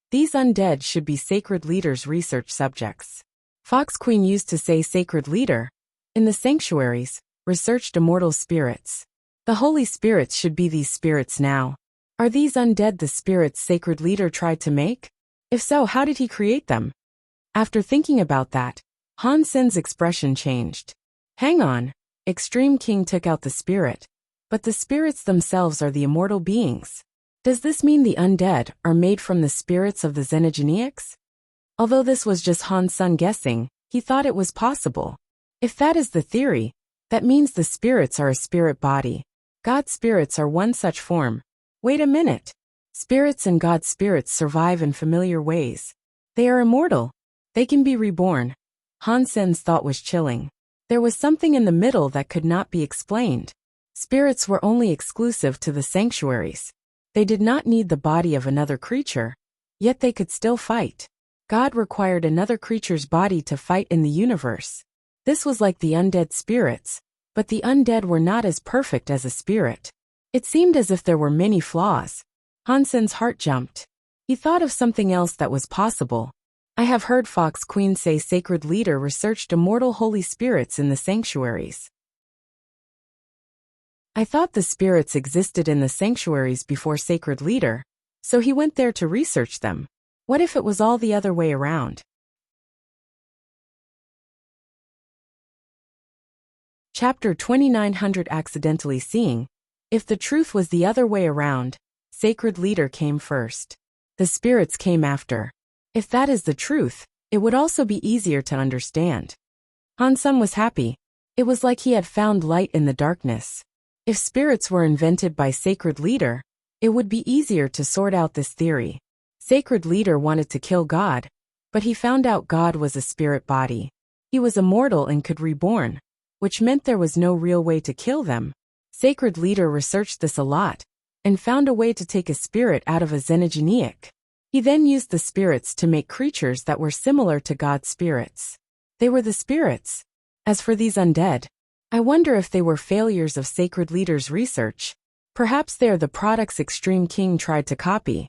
these undead should be Sacred Leader's research subjects. Fox Queen used to say Sacred Leader, in the sanctuaries, researched immortal spirits. The holy spirits should be these spirits now. Are these undead the spirits Sacred Leader tried to make? If so, how did he create them? After thinking about that, Han Sen's expression changed. Hang on, Extreme King took out the spirit, but the spirits themselves are the immortal beings. Does this mean the undead are made from the spirits of the Xenogeniacs? Although this was just Han Sen guessing, he thought it was possible. If that is the theory, that means the spirits are a spirit body. God's spirits are one such form. Wait a minute. Spirits and God's spirits survive in familiar ways. They are immortal. They can be reborn. Han Sen's thought was chilling. There was something in the middle that could not be explained. Spirits were only exclusive to the sanctuaries. They did not need the body of another creature, yet they could still fight. God required another creature's body to fight in the universe. This was like the undead spirits, but the undead were not as perfect as a spirit. It seemed as if there were many flaws. Han Sen's heart jumped. He thought of something else that was possible. I have heard Fox Queen say Sacred Leader researched immortal holy spirits in the sanctuaries. I thought the spirits existed in the sanctuaries before Sacred Leader, so he went there to research them. What if it was all the other way around? Chapter 2900 Accidentally Seeing. If the truth was the other way around, Sacred Leader came first. The spirits came after. If that is the truth, it would also be easier to understand. Han Sen was happy. It was like he had found light in the darkness. If spirits were invented by Sacred Leader, it would be easier to sort out this theory. Sacred Leader wanted to kill God, but he found out God was a spirit body. He was immortal and could reborn, which meant there was no real way to kill them. Sacred Leader researched this a lot, and found a way to take a spirit out of a xenogenic. He then used the spirits to make creatures that were similar to God's spirits. They were the spirits. As for these undead, I wonder if they were failures of Sacred Leader's research. Perhaps they are the products Extreme King tried to copy.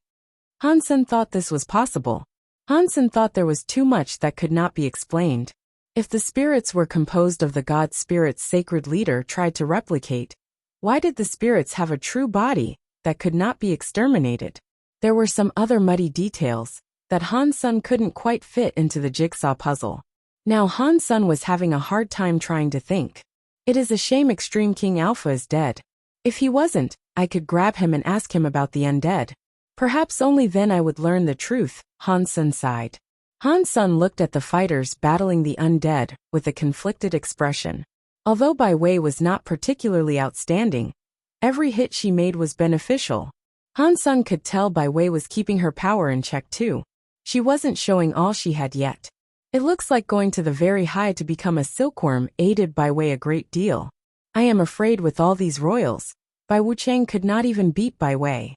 Han Sen thought this was possible. Han Sen thought there was too much that could not be explained. If the spirits were composed of the God spirits Sacred Leader tried to replicate, why did the spirits have a true body that could not be exterminated? There were some other muddy details that Han Sen couldn't quite fit into the jigsaw puzzle. Now Han Sen was having a hard time trying to think. It is a shame Extreme King Alpha is dead. If he wasn't, I could grab him and ask him about the undead. Perhaps only then I would learn the truth, Han Sen sighed. Han Sen looked at the fighters battling the undead with a conflicted expression. Although Bai Wei was not particularly outstanding, every hit she made was beneficial. Han Sen could tell Bai Wei was keeping her power in check too. She wasn't showing all she had yet. It looks like going to the very high to become a silkworm aided Bai Wei a great deal. I am afraid with all these royals, Bai Wuchang could not even beat Bai Wei.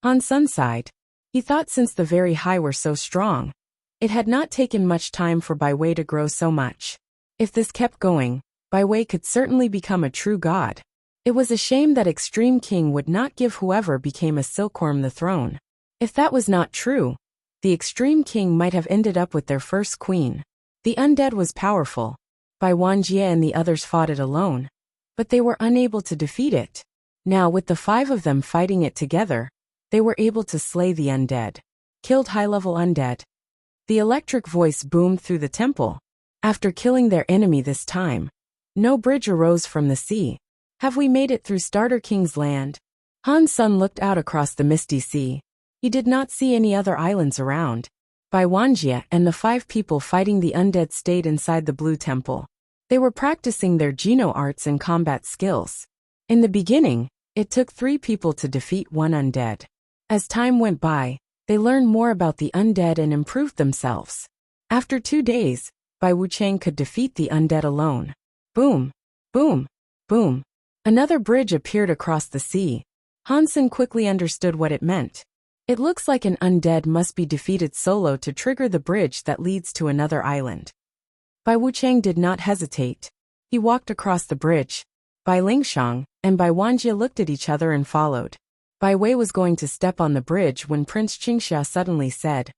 Han Sen sighed. He thought since the very high were so strong, it had not taken much time for Bai Wei to grow so much. If this kept going, Bai Wei could certainly become a true god. It was a shame that Extreme King would not give whoever became a silkworm the throne. If that was not true, the Extreme King might have ended up with their first queen. The undead was powerful. Bai Wanjie and the others fought it alone, but they were unable to defeat it. Now with the 5 of them fighting it together, they were able to slay the undead. Killed high-level undead. The electric voice boomed through the temple. After killing their enemy this time, no bridge arose from the sea. Have we made it through Starter King's land? Han Sen looked out across the misty sea. He did not see any other islands around. Bai Wanjie and the 5 people fighting the undead stayed inside the Blue Temple. They were practicing their Geno arts and combat skills. In the beginning, it took 3 people to defeat 1 undead. As time went by, they learned more about the undead and improved themselves. After 2 days, Bai Wuchang could defeat the undead alone. Boom! Boom! Boom! Another bridge appeared across the sea. Han Sen quickly understood what it meant. It looks like an undead must be defeated solo to trigger the bridge that leads to another island. Bai Wuchang did not hesitate. He walked across the bridge. Bai Lingshang and Bai Wanjie looked at each other and followed. Bai Wei was going to step on the bridge when Prince Qingxia suddenly said,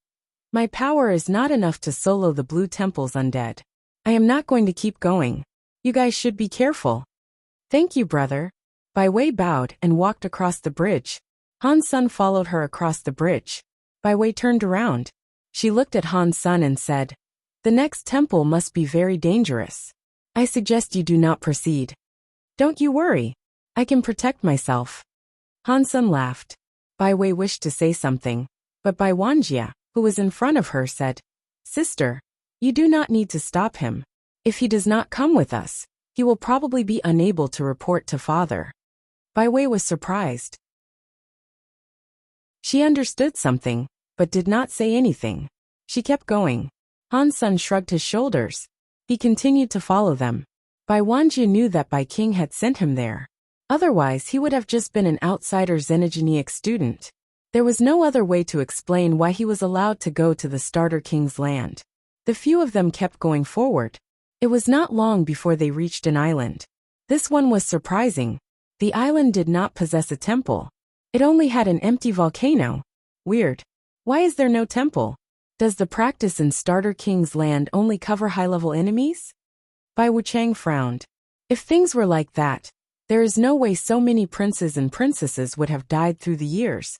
"My power is not enough to solo the Blue Temple's undead. I am not going to keep going. You guys should be careful." "Thank you, brother." Bai Wei bowed and walked across the bridge. Han Sen followed her across the bridge. Bai Wei turned around. She looked at Han Sen and said, "The next temple must be very dangerous. I suggest you do not proceed." "Don't you worry. I can protect myself." Han Sen laughed. Bai Wei wished to say something, but Bai Wanjie, who was in front of her, said, "Sister, you do not need to stop him. If he does not come with us, he will probably be unable to report to father. Bai Wei was surprised. She understood something, but did not say anything. She kept going. Han Sun shrugged his shoulders. He continued to follow them. Bai Wanjie knew that Bai King had sent him there. Otherwise he would have just been an outsider xenogenic student. There was no other way to explain why he was allowed to go to the Starter King's land. The few of them kept going forward. It was not long before they reached an island. This one was surprising. The island did not possess a temple. It only had an empty volcano. Weird. Why is there no temple? Does the practice in Starter King's land only cover high-level enemies? Bai Wuchang frowned. If things were like that, there is no way so many princes and princesses would have died through the years,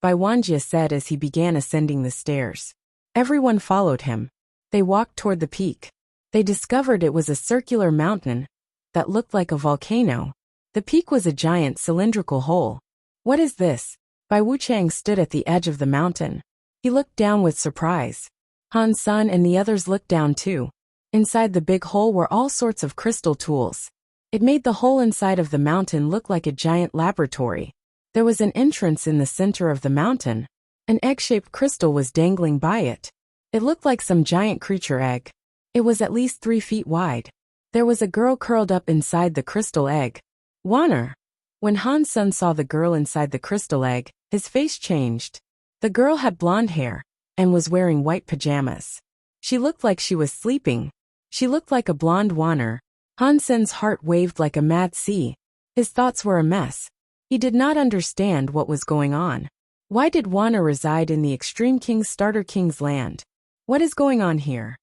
Bai Wanjie said as he began ascending the stairs. Everyone followed him. They walked toward the peak. They discovered it was a circular mountain that looked like a volcano. The peak was a giant cylindrical hole. What is this? Bai Wuchang stood at the edge of the mountain. He looked down with surprise. Han Sun and the others looked down too. Inside the big hole were all sorts of crystal tools. It made the hole inside of the mountain look like a giant laboratory. There was an entrance in the center of the mountain. An egg-shaped crystal was dangling by it. It looked like some giant creature egg. It was at least 3 feet wide. There was a girl curled up inside the crystal egg. Wanner. When Han Sun saw the girl inside the crystal egg, his face changed. The girl had blonde hair and was wearing white pajamas. She looked like she was sleeping. She looked like a blonde Wanner. Han Sun's heart waved like a mad sea. His thoughts were a mess. He did not understand what was going on. Why did Wanner reside in the Extreme King's Starter King's land? What is going on here?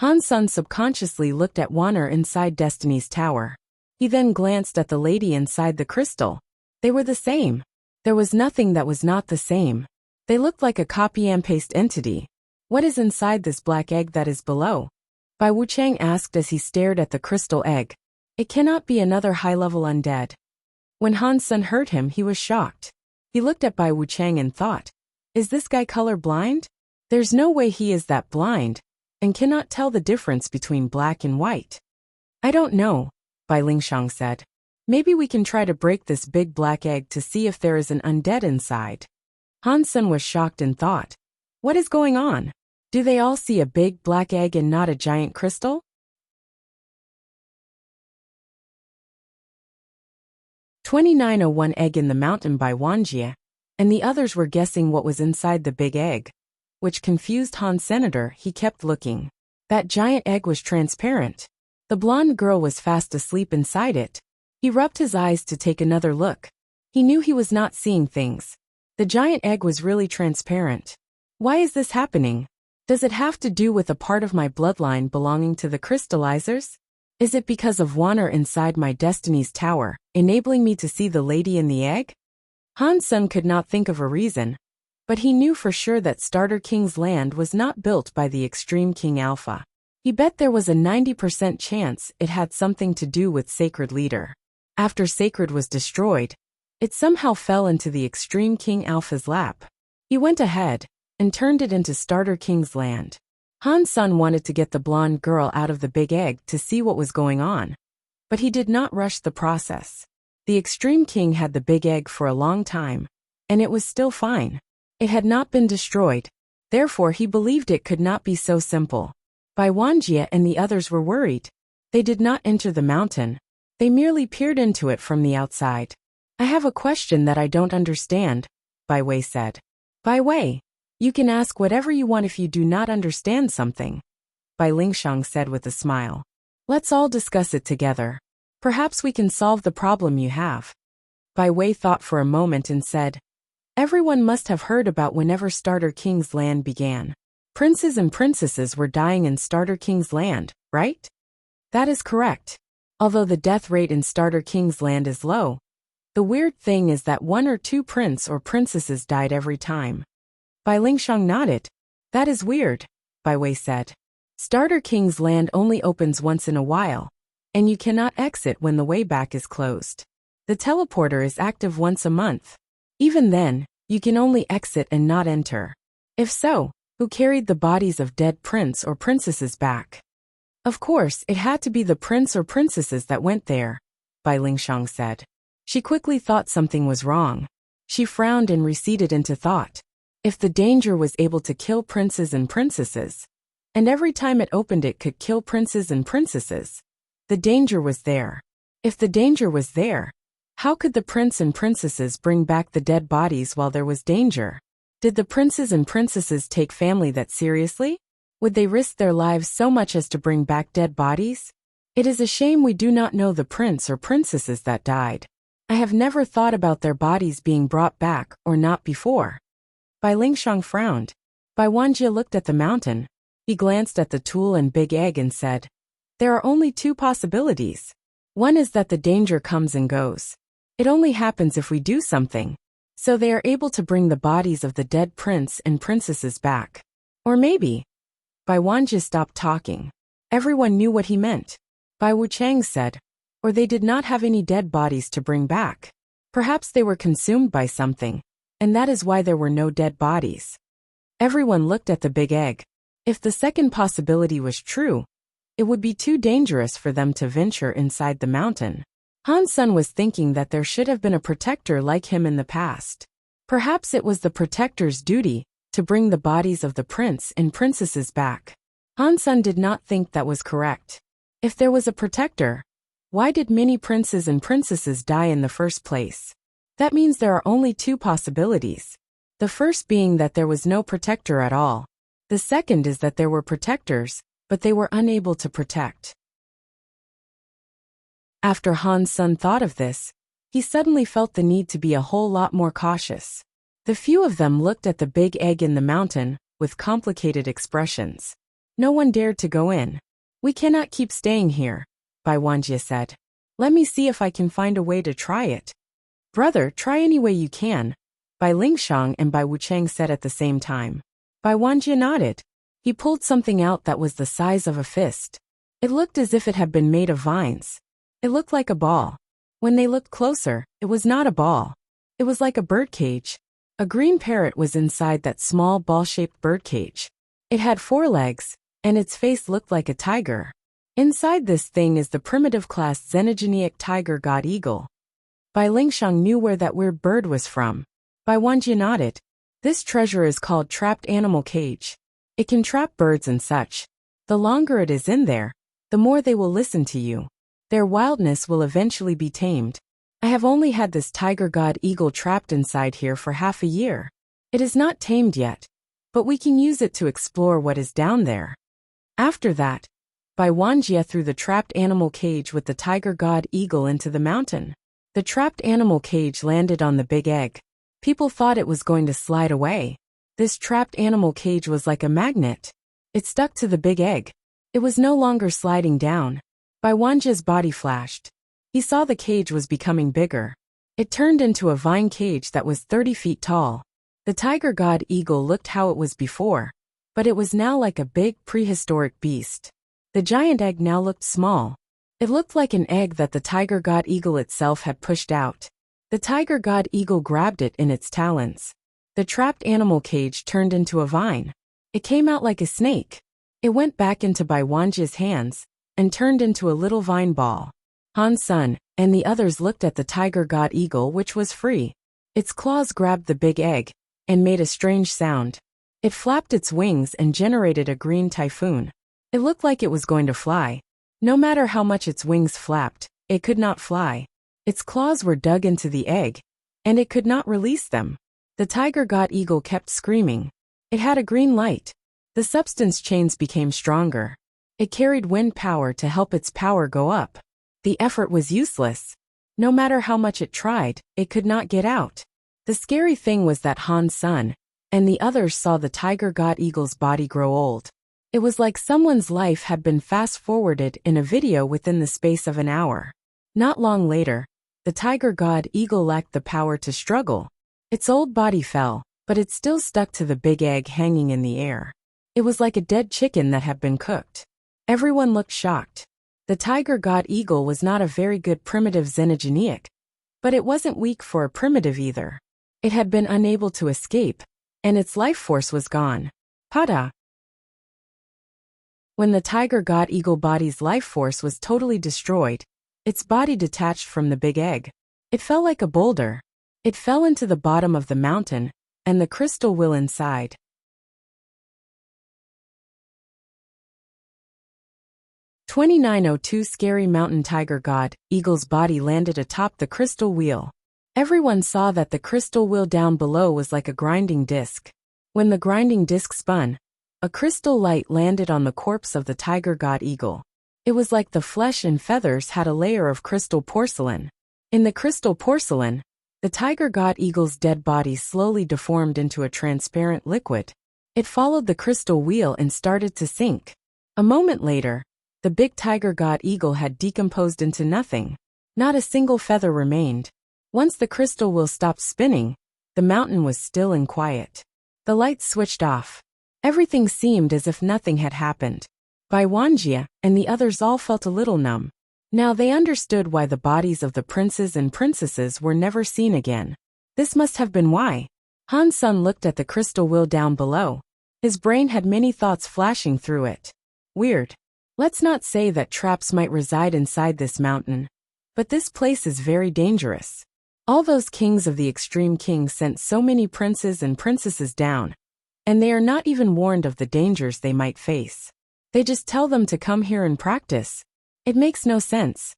Han Sun subconsciously looked at Wanner inside Destiny's Tower. He then glanced at the lady inside the crystal. They were the same. There was nothing that was not the same. They looked like a copy and paste entity. What is inside this black egg that is below? Bai Wuchang asked as he stared at the crystal egg. It cannot be another high-level undead. When Han Sun heard him, he was shocked. He looked at Bai Wuchang and thought, is this guy color blind? There's no way he is that blind and cannot tell the difference between black and white. I don't know, Bai Lingshang said. Maybe we can try to break this big black egg to see if there is an undead inside. Han Sun was shocked and thought, what is going on? Do they all see a big black egg and not a giant crystal? 2901 Egg in the Mountain by Wanjie, and the others were guessing what was inside the big egg, which confused Han Senator. He kept looking. That giant egg was transparent. The blonde girl was fast asleep inside it. He rubbed his eyes to take another look. He knew he was not seeing things. The giant egg was really transparent. Why is this happening? Does it have to do with a part of my bloodline belonging to the crystallizers? Is it because of Wanner inside my Destiny's Tower, enabling me to see the lady in the egg? Han Sun could not think of a reason, but he knew for sure that Starter King's land was not built by the Extreme King Alpha. He bet there was a 90% chance it had something to do with Sacred Leader. After Sacred was destroyed, it somehow fell into the Extreme King Alpha's lap. He went ahead and turned it into Starter King's land. Han Sun wanted to get the blonde girl out of the big egg to see what was going on, but he did not rush the process. The Extreme King had the big egg for a long time, and it was still fine. It had not been destroyed, therefore he believed it could not be so simple. Bai Wanjie and the others were worried. They did not enter the mountain. They merely peered into it from the outside. I have a question that I don't understand, Bai Wei said. Bai Wei, you can ask whatever you want if you do not understand something, Bai Lingshang said with a smile. Let's all discuss it together. Perhaps we can solve the problem you have. Bai Wei thought for a moment and said, everyone must have heard about whenever Starter King's land began. Princes and princesses were dying in Starter King's land, right? That is correct. Although the death rate in Starter King's land is low, the weird thing is that 1 or 2 prince or princesses died every time. Bai Lingshang nodded. That is weird, Bai Wei said. Starter King's land only opens once in a while, and you cannot exit when the way back is closed. The teleporter is active once a month. Even then, you can only exit and not enter. If so, who carried the bodies of dead prince or princesses back? Of course, it had to be the prince or princesses that went there, Bai Lingshang said. She quickly thought something was wrong. She frowned and receded into thought. If the danger was able to kill princes and princesses, and every time it opened it could kill princes and princesses, the danger was there. If the danger was there, how could the prince and princesses bring back the dead bodies while there was danger? Did the princes and princesses take family that seriously? Would they risk their lives so much as to bring back dead bodies? It is a shame we do not know the prince or princesses that died. I have never thought about their bodies being brought back or not before. Bai Lingshang frowned. Bai Wanjie looked at the mountain. He glanced at the tool and big egg and said, "There are only two possibilities. One is that the danger comes and goes. It only happens if we do something. So they are able to bring the bodies of the dead prince and princesses back. Or maybe..." Bai Wanjie stopped talking. Everyone knew what he meant. Bai Wuchang said, "Or they did not have any dead bodies to bring back. Perhaps they were consumed by something, and that is why there were no dead bodies." Everyone looked at the big egg. If the second possibility was true, it would be too dangerous for them to venture inside the mountain. Han Sun was thinking that there should have been a protector like him in the past. Perhaps it was the protector's duty to bring the bodies of the prince and princesses back. Han Sun did not think that was correct. If there was a protector, why did many princes and princesses die in the first place? That means there are only two possibilities. The first being that there was no protector at all. The second is that there were protectors, but they were unable to protect. After Han Sun thought of this, he suddenly felt the need to be a whole lot more cautious. The few of them looked at the big egg in the mountain with complicated expressions. No one dared to go in. "We cannot keep staying here," Bai Wanjie said. "Let me see if I can find a way to try it." "Brother, try any way you can," Bai Lingshang and Bai Wuchang said at the same time. Bai Wanjie nodded. He pulled something out that was the size of a fist. It looked as if it had been made of vines. It looked like a ball. When they looked closer, it was not a ball. It was like a birdcage. A green parrot was inside that small ball-shaped birdcage. It had 4 legs, and its face looked like a tiger. Inside this thing is the primitive class xenogenic tiger god eagle. Bai Lingshang knew where that weird bird was from. Bai Wanjie nodded. This treasure is called trapped animal cage. It can trap birds and such. The longer it is in there, the more they will listen to you. Their wildness will eventually be tamed. I have only had this tiger god eagle trapped inside here for half a year. It is not tamed yet, but we can use it to explore what is down there. After that, Bai Wanjie threw the trapped animal cage with the tiger god eagle into the mountain. The trapped animal cage landed on the big egg. People thought it was going to slide away. This trapped animal cage was like a magnet. It stuck to the big egg. It was no longer sliding down. Bai Wanjie's body flashed. He saw the cage was becoming bigger. It turned into a vine cage that was 30 feet tall. The tiger god eagle looked how it was before, but it was now like a big prehistoric beast. The giant egg now looked small. It looked like an egg that the tiger god eagle itself had pushed out. The tiger god eagle grabbed it in its talons. The trapped animal cage turned into a vine. It came out like a snake. It went back into Bai Wanjie's hands and turned into a little vine ball. Han Sun and the others looked at the tiger god eagle, which was free. Its claws grabbed the big egg and made a strange sound. It flapped its wings and generated a green typhoon. It looked like it was going to fly. No matter how much its wings flapped, it could not fly. Its claws were dug into the egg, and it could not release them. The tiger god eagle kept screaming. It had a green light. The substance chains became stronger. It carried wind power to help its power go up. The effort was useless. No matter how much it tried, it could not get out. The scary thing was that Han Sun and the others saw the tiger god eagle's body grow old. It was like someone's life had been fast-forwarded in a video within the space of an hour. Not long later, the tiger god eagle lacked the power to struggle. Its old body fell, but it still stuck to the big egg hanging in the air. It was like a dead chicken that had been cooked. Everyone looked shocked. The tiger god eagle was not a very good primitive xenogenic, but it wasn't weak for a primitive either. It had been unable to escape, and its life force was gone. Pada! When the tiger god eagle body's life force was totally destroyed, its body detached from the big egg. It fell like a boulder. It fell into the bottom of the mountain, and the crystal wheel inside. (2902) Scary mountain tiger god eagle's body landed atop the crystal wheel. Everyone saw that the crystal wheel down below was like a grinding disc. When the grinding disc spun, a crystal light landed on the corpse of the tiger god eagle. It was like the flesh and feathers had a layer of crystal porcelain. In the crystal porcelain, the tiger god eagle's dead body slowly deformed into a transparent liquid. It followed the crystal wheel and started to sink. A moment later, the big tiger god eagle had decomposed into nothing. Not a single feather remained. Once the crystal wheel stopped spinning, the mountain was still and quiet. The lights switched off. Everything seemed as if nothing had happened. Wuxia and the others all felt a little numb. Now they understood why the bodies of the princes and princesses were never seen again. This must have been why. Han Sun looked at the crystal wheel down below. His brain had many thoughts flashing through it. Weird. Let's not say that traps might reside inside this mountain, but this place is very dangerous. All those kings of the extreme king sent so many princes and princesses down, and they are not even warned of the dangers they might face. They just tell them to come here and practice. It makes no sense.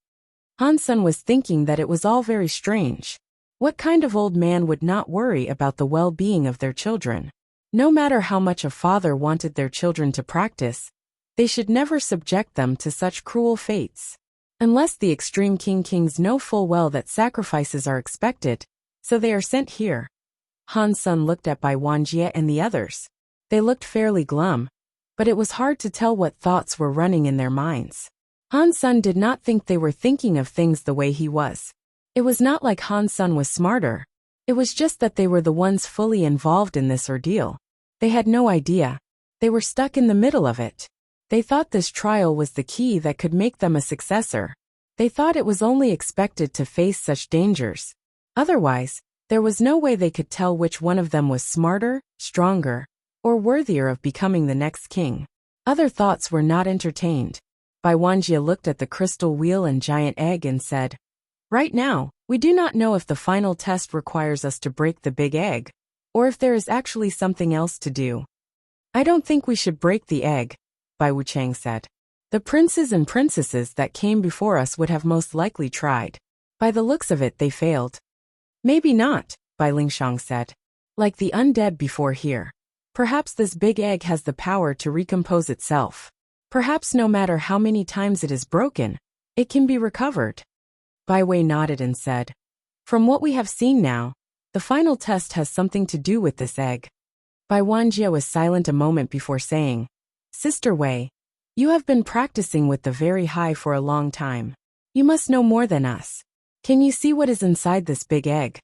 Han Sun was thinking that it was all very strange. What kind of old man would not worry about the well-being of their children? No matter how much a father wanted their children to practice, they should never subject them to such cruel fates. Unless the extreme kings know full well that sacrifices are expected, so they are sent here. Han Sun looked at Wuxia and the others. They looked fairly glum, but it was hard to tell what thoughts were running in their minds. Han Sun did not think they were thinking of things the way he was. It was not like Han Sun was smarter. It was just that they were the ones fully involved in this ordeal. They had no idea. They were stuck in the middle of it. They thought this trial was the key that could make them a successor. They thought it was only expected to face such dangers. Otherwise, there was no way they could tell which one of them was smarter, stronger, or worthier of becoming the next king. Other thoughts were not entertained. Wuxia looked at the crystal wheel and giant egg and said, "Right now, we do not know if the final test requires us to break the big egg, or if there is actually something else to do. I don't think we should break the egg," Wuchang said. "The princes and princesses that came before us would have most likely tried. By the looks of it, they failed." "Maybe not," Lingshang said. "Like the undead before here. Perhaps this big egg has the power to recompose itself. Perhaps no matter how many times it is broken, it can be recovered." Bai Wei nodded and said, "From what we have seen now, the final test has something to do with this egg." Wuxia was silent a moment before saying, "Sister Wei, you have been practicing with the very high for a long time. You must know more than us. Can you see what is inside this big egg?"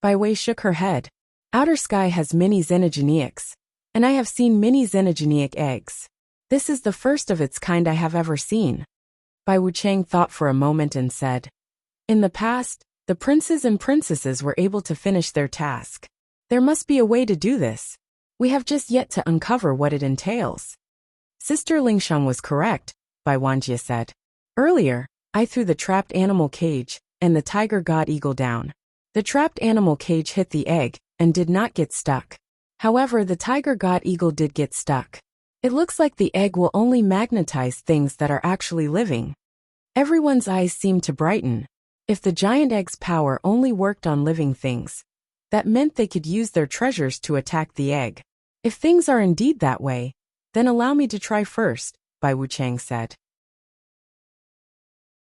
Bai Wei shook her head. "Outer sky has many xenogeneics, and I have seen many xenogeneic eggs. This is the first of its kind I have ever seen." Wuchang thought for a moment and said, "In the past, the princes and princesses were able to finish their task. There must be a way to do this. We have just yet to uncover what it entails." "Sister Lingshang was correct," Wuxia said. "Earlier, I threw the trapped animal cage and the tiger god eagle down. The trapped animal cage hit the egg and did not get stuck. However, the tiger god eagle did get stuck. It looks like the egg will only magnetize things that are actually living." Everyone's eyes seemed to brighten. If the giant egg's power only worked on living things, that meant they could use their treasures to attack the egg. "If things are indeed that way, then allow me to try first," Wuchang said.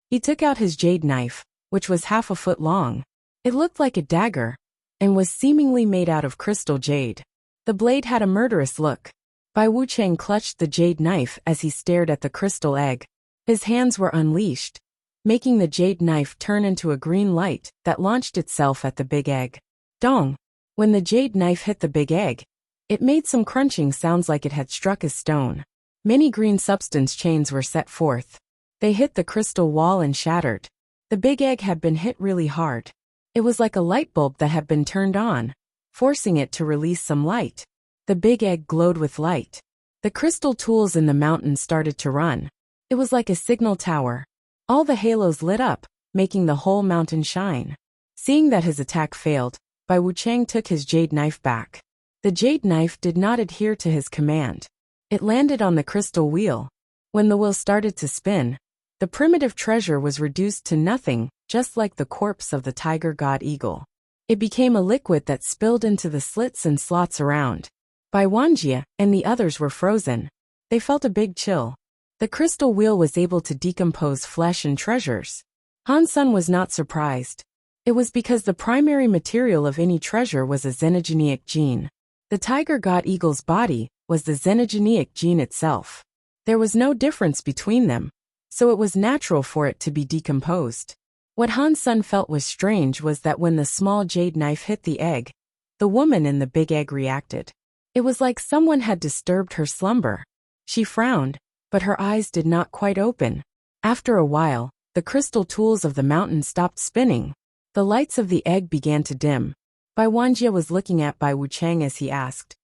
He took out his jade knife, which was half a foot long. It looked like a dagger, and was seemingly made out of crystal jade. The blade had a murderous look. Wuchang clutched the jade knife as he stared at the crystal egg. His hands were unleashed, making the jade knife turn into a green light that launched itself at the big egg. Dong! When the jade knife hit the big egg, it made some crunching sounds like it had struck a stone. Many green substance chains were set forth. They hit the crystal wall and shattered. The big egg had been hit really hard. It was like a light bulb that had been turned on, forcing it to release some light. The big egg glowed with light. The crystal tools in the mountain started to run. It was like a signal tower. All the halos lit up, making the whole mountain shine. Seeing that his attack failed, Bai Wuchang took his jade knife back. The jade knife did not adhere to his command. It landed on the crystal wheel. When the wheel started to spin, the primitive treasure was reduced to nothing, just like the corpse of the tiger god eagle. It became a liquid that spilled into the slits and slots around. Bai Wanjie and the others were frozen. They felt a big chill. The crystal wheel was able to decompose flesh and treasures. Han Sun was not surprised. It was because the primary material of any treasure was a xenogeneic gene. The tiger god eagle's body was the xenogeneic gene itself. There was no difference between them, so it was natural for it to be decomposed. What Han Sun felt was strange was that when the small jade knife hit the egg, the woman in the big egg reacted. It was like someone had disturbed her slumber. She frowned, but her eyes did not quite open. After a while, the crystal tools of the mountain stopped spinning. The lights of the egg began to dim. Bai Wanjie was looking at Bai Wuchang as he asked,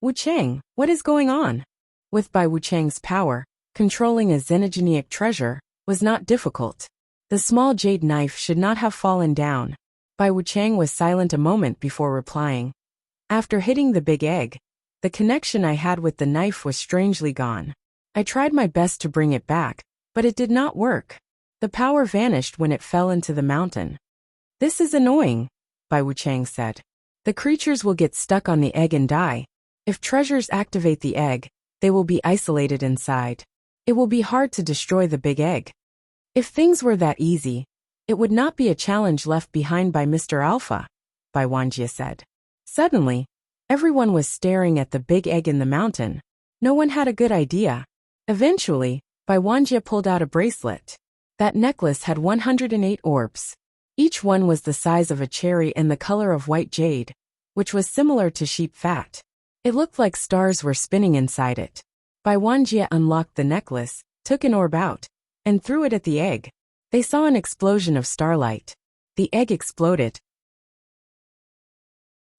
"Wuchang, what is going on?" With Bai Wuchang's power, controlling a xenogeneic treasure was not difficult. The small jade knife should not have fallen down. Bai Wuchang was silent a moment before replying. After hitting the big egg, the connection I had with the knife was strangely gone. I tried my best to bring it back, but it did not work. The power vanished when it fell into the mountain. "This is annoying," Bai Wuchang said. "The creatures will get stuck on the egg and die. If treasures activate the egg, they will be isolated inside. It will be hard to destroy the big egg. If things were that easy, it would not be a challenge left behind by Mr. Alpha," Bai Wanjie said. Suddenly, everyone was staring at the big egg in the mountain. No one had a good idea. Eventually, Bai Wanjie pulled out a bracelet. That necklace had 108 orbs. Each one was the size of a cherry and the color of white jade, which was similar to sheep fat. It looked like stars were spinning inside it. Bai Wanjie unlocked the necklace, took an orb out, and threw it at the egg. They saw an explosion of starlight. The egg exploded.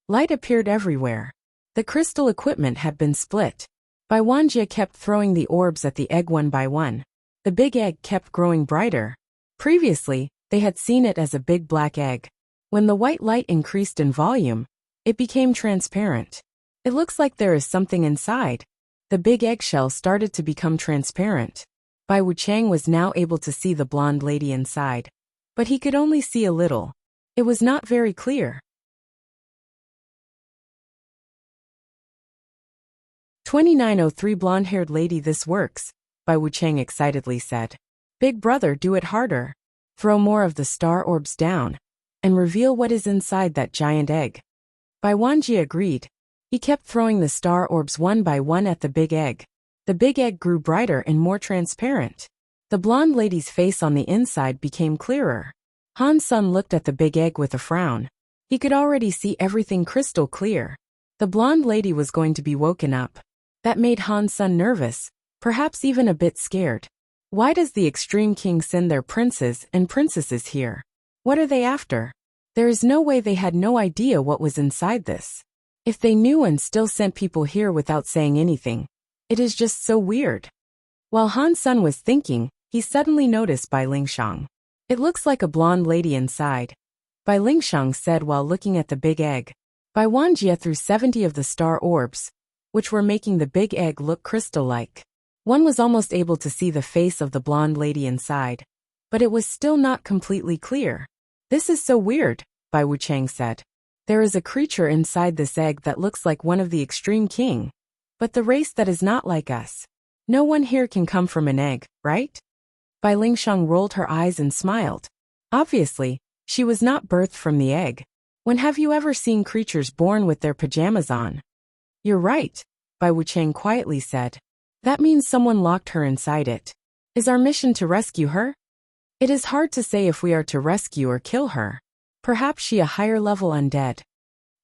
Light appeared everywhere. The crystal equipment had been split. Bai Wanjie kept throwing the orbs at the egg one by one. The big egg kept growing brighter. Previously, they had seen it as a big black egg. When the white light increased in volume, it became transparent. "It looks like there is something inside." The big eggshell started to become transparent. Bai Wuchang was now able to see the blonde lady inside, but he could only see a little. It was not very clear. 2903 Blonde-haired lady, this works, Bai Wuchang excitedly said. "Big brother, do it harder. Throw more of the star orbs down, and reveal what is inside that giant egg." Bai Wanjie agreed. He kept throwing the star orbs one by one at the big egg. The big egg grew brighter and more transparent. The blonde lady's face on the inside became clearer. Han Sun looked at the big egg with a frown. He could already see everything crystal clear. The blonde lady was going to be woken up. That made Han Sun nervous, perhaps even a bit scared. Why does the Extreme King send their princes and princesses here? What are they after? There is no way they had no idea what was inside this. If they knew and still sent people here without saying anything, it is just so weird. While Han Sun was thinking, he suddenly noticed Bai Lingshang. "It looks like a blonde lady inside," Bai Lingshang said while looking at the big egg. Bai Wanjie threw 70 of the star orbs, which were making the big egg look crystal-like. One was almost able to see the face of the blonde lady inside, but it was still not completely clear. "This is so weird," Bai Wuchang said. "There is a creature inside this egg that looks like one of the Extreme King, but the race that is not like us. No one here can come from an egg, right?" Bai Lingshang rolled her eyes and smiled. Obviously, she was not birthed from the egg. When have you ever seen creatures born with their pajamas on? "You're right," Bai Wuchang quietly said. "That means someone locked her inside it. Is our mission to rescue her? It is hard to say if we are to rescue or kill her. Perhaps she a higher level undead."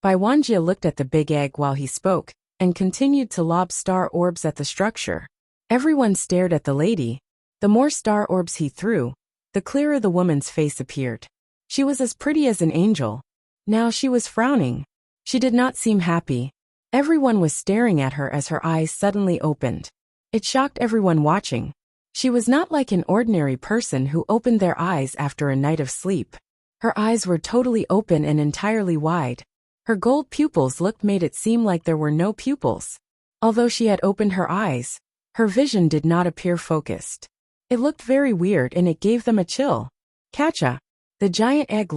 Bai Wanjie looked at the big egg while he spoke, and continued to lob star orbs at the structure. Everyone stared at the lady. The more star orbs he threw, the clearer the woman's face appeared. She was as pretty as an angel. Now she was frowning. She did not seem happy. Everyone was staring at her as her eyes suddenly opened. It shocked everyone watching. She was not like an ordinary person who opened their eyes after a night of sleep. Her eyes were totally open and entirely wide. Her gold pupils made it seem like there were no pupils. Although she had opened her eyes, her vision did not appear focused. It looked very weird and it gave them a chill. Catcha! The giant egg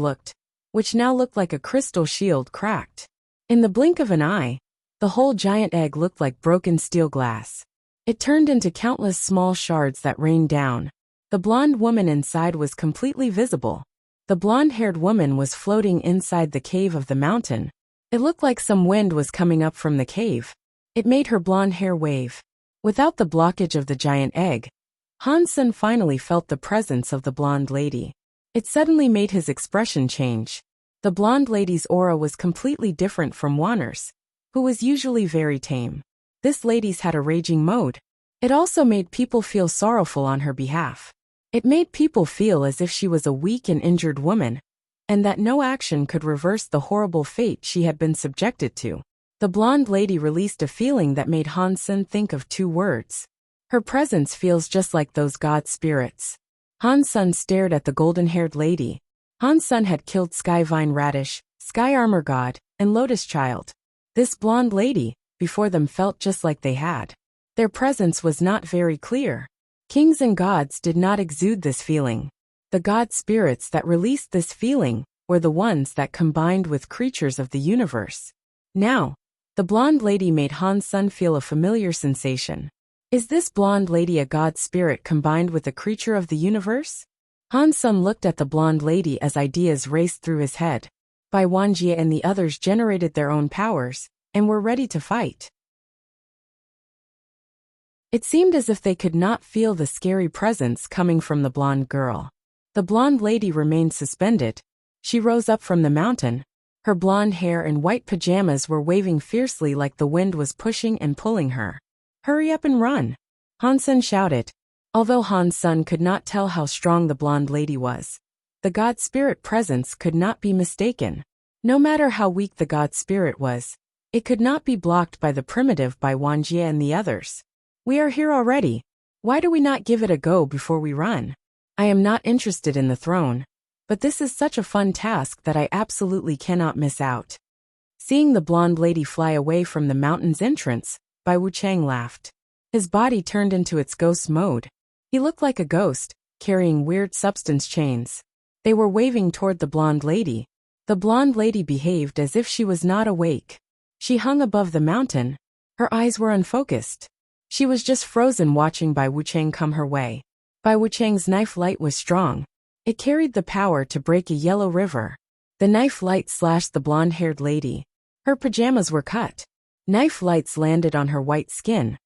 which now looked like a crystal shield, cracked. In the blink of an eye, the whole giant egg looked like broken steel glass. It turned into countless small shards that rained down. The blonde woman inside was completely visible. The blonde-haired woman was floating inside the cave of the mountain. It looked like some wind was coming up from the cave. It made her blonde hair wave. Without the blockage of the giant egg, Han Sen finally felt the presence of the blonde lady. It suddenly made his expression change. The blonde lady's aura was completely different from Wanner's, who was usually very tame. This lady's had a raging mode. It also made people feel sorrowful on her behalf. It made people feel as if she was a weak and injured woman, and that no action could reverse the horrible fate she had been subjected to. The blonde lady released a feeling that made Han Sen think of 2 words. Her presence feels just like those god spirits. Han Sen stared at the golden-haired lady. Han Sen had killed Skyvine Radish, Sky Armor God, and Lotus Child. This blonde lady, before them, felt just like they had. Their presence was not very clear. Kings and gods did not exude this feeling. The god spirits that released this feeling were the ones that combined with creatures of the universe. Now, the blonde lady made Han Sen feel a familiar sensation. Is this blonde lady a god spirit combined with a creature of the universe? Han Sen looked at the blonde lady as ideas raced through his head. Bai Wanjie and the others generated their own powers, and were ready to fight. It seemed as if they could not feel the scary presence coming from the blonde girl. The blonde lady remained suspended. She rose up from the mountain. Her blonde hair and white pajamas were waving fiercely like the wind was pushing and pulling her. Hurry up and run! Han Sen shouted. Although Han Sen could not tell how strong the blonde lady was, the god spirit presence could not be mistaken. No matter how weak the god spirit was, it could not be blocked by the primitive Bai Wanjie and the others. We are here already. Why do we not give it a go before we run? I am not interested in the throne, but this is such a fun task that I absolutely cannot miss out. Seeing the blonde lady fly away from the mountain's entrance, Bai Wuchang laughed. His body turned into its ghost mode. He looked like a ghost, carrying weird substance chains. They were waving toward the blonde lady. The blonde lady behaved as if she was not awake. She hung above the mountain. Her eyes were unfocused. She was just frozen watching Bai Wuchang come her way. Bai Wuchang's knife light was strong. It carried the power to break a yellow river. The knife light slashed the blonde-haired lady. Her pajamas were cut. Knife lights landed on her white skin,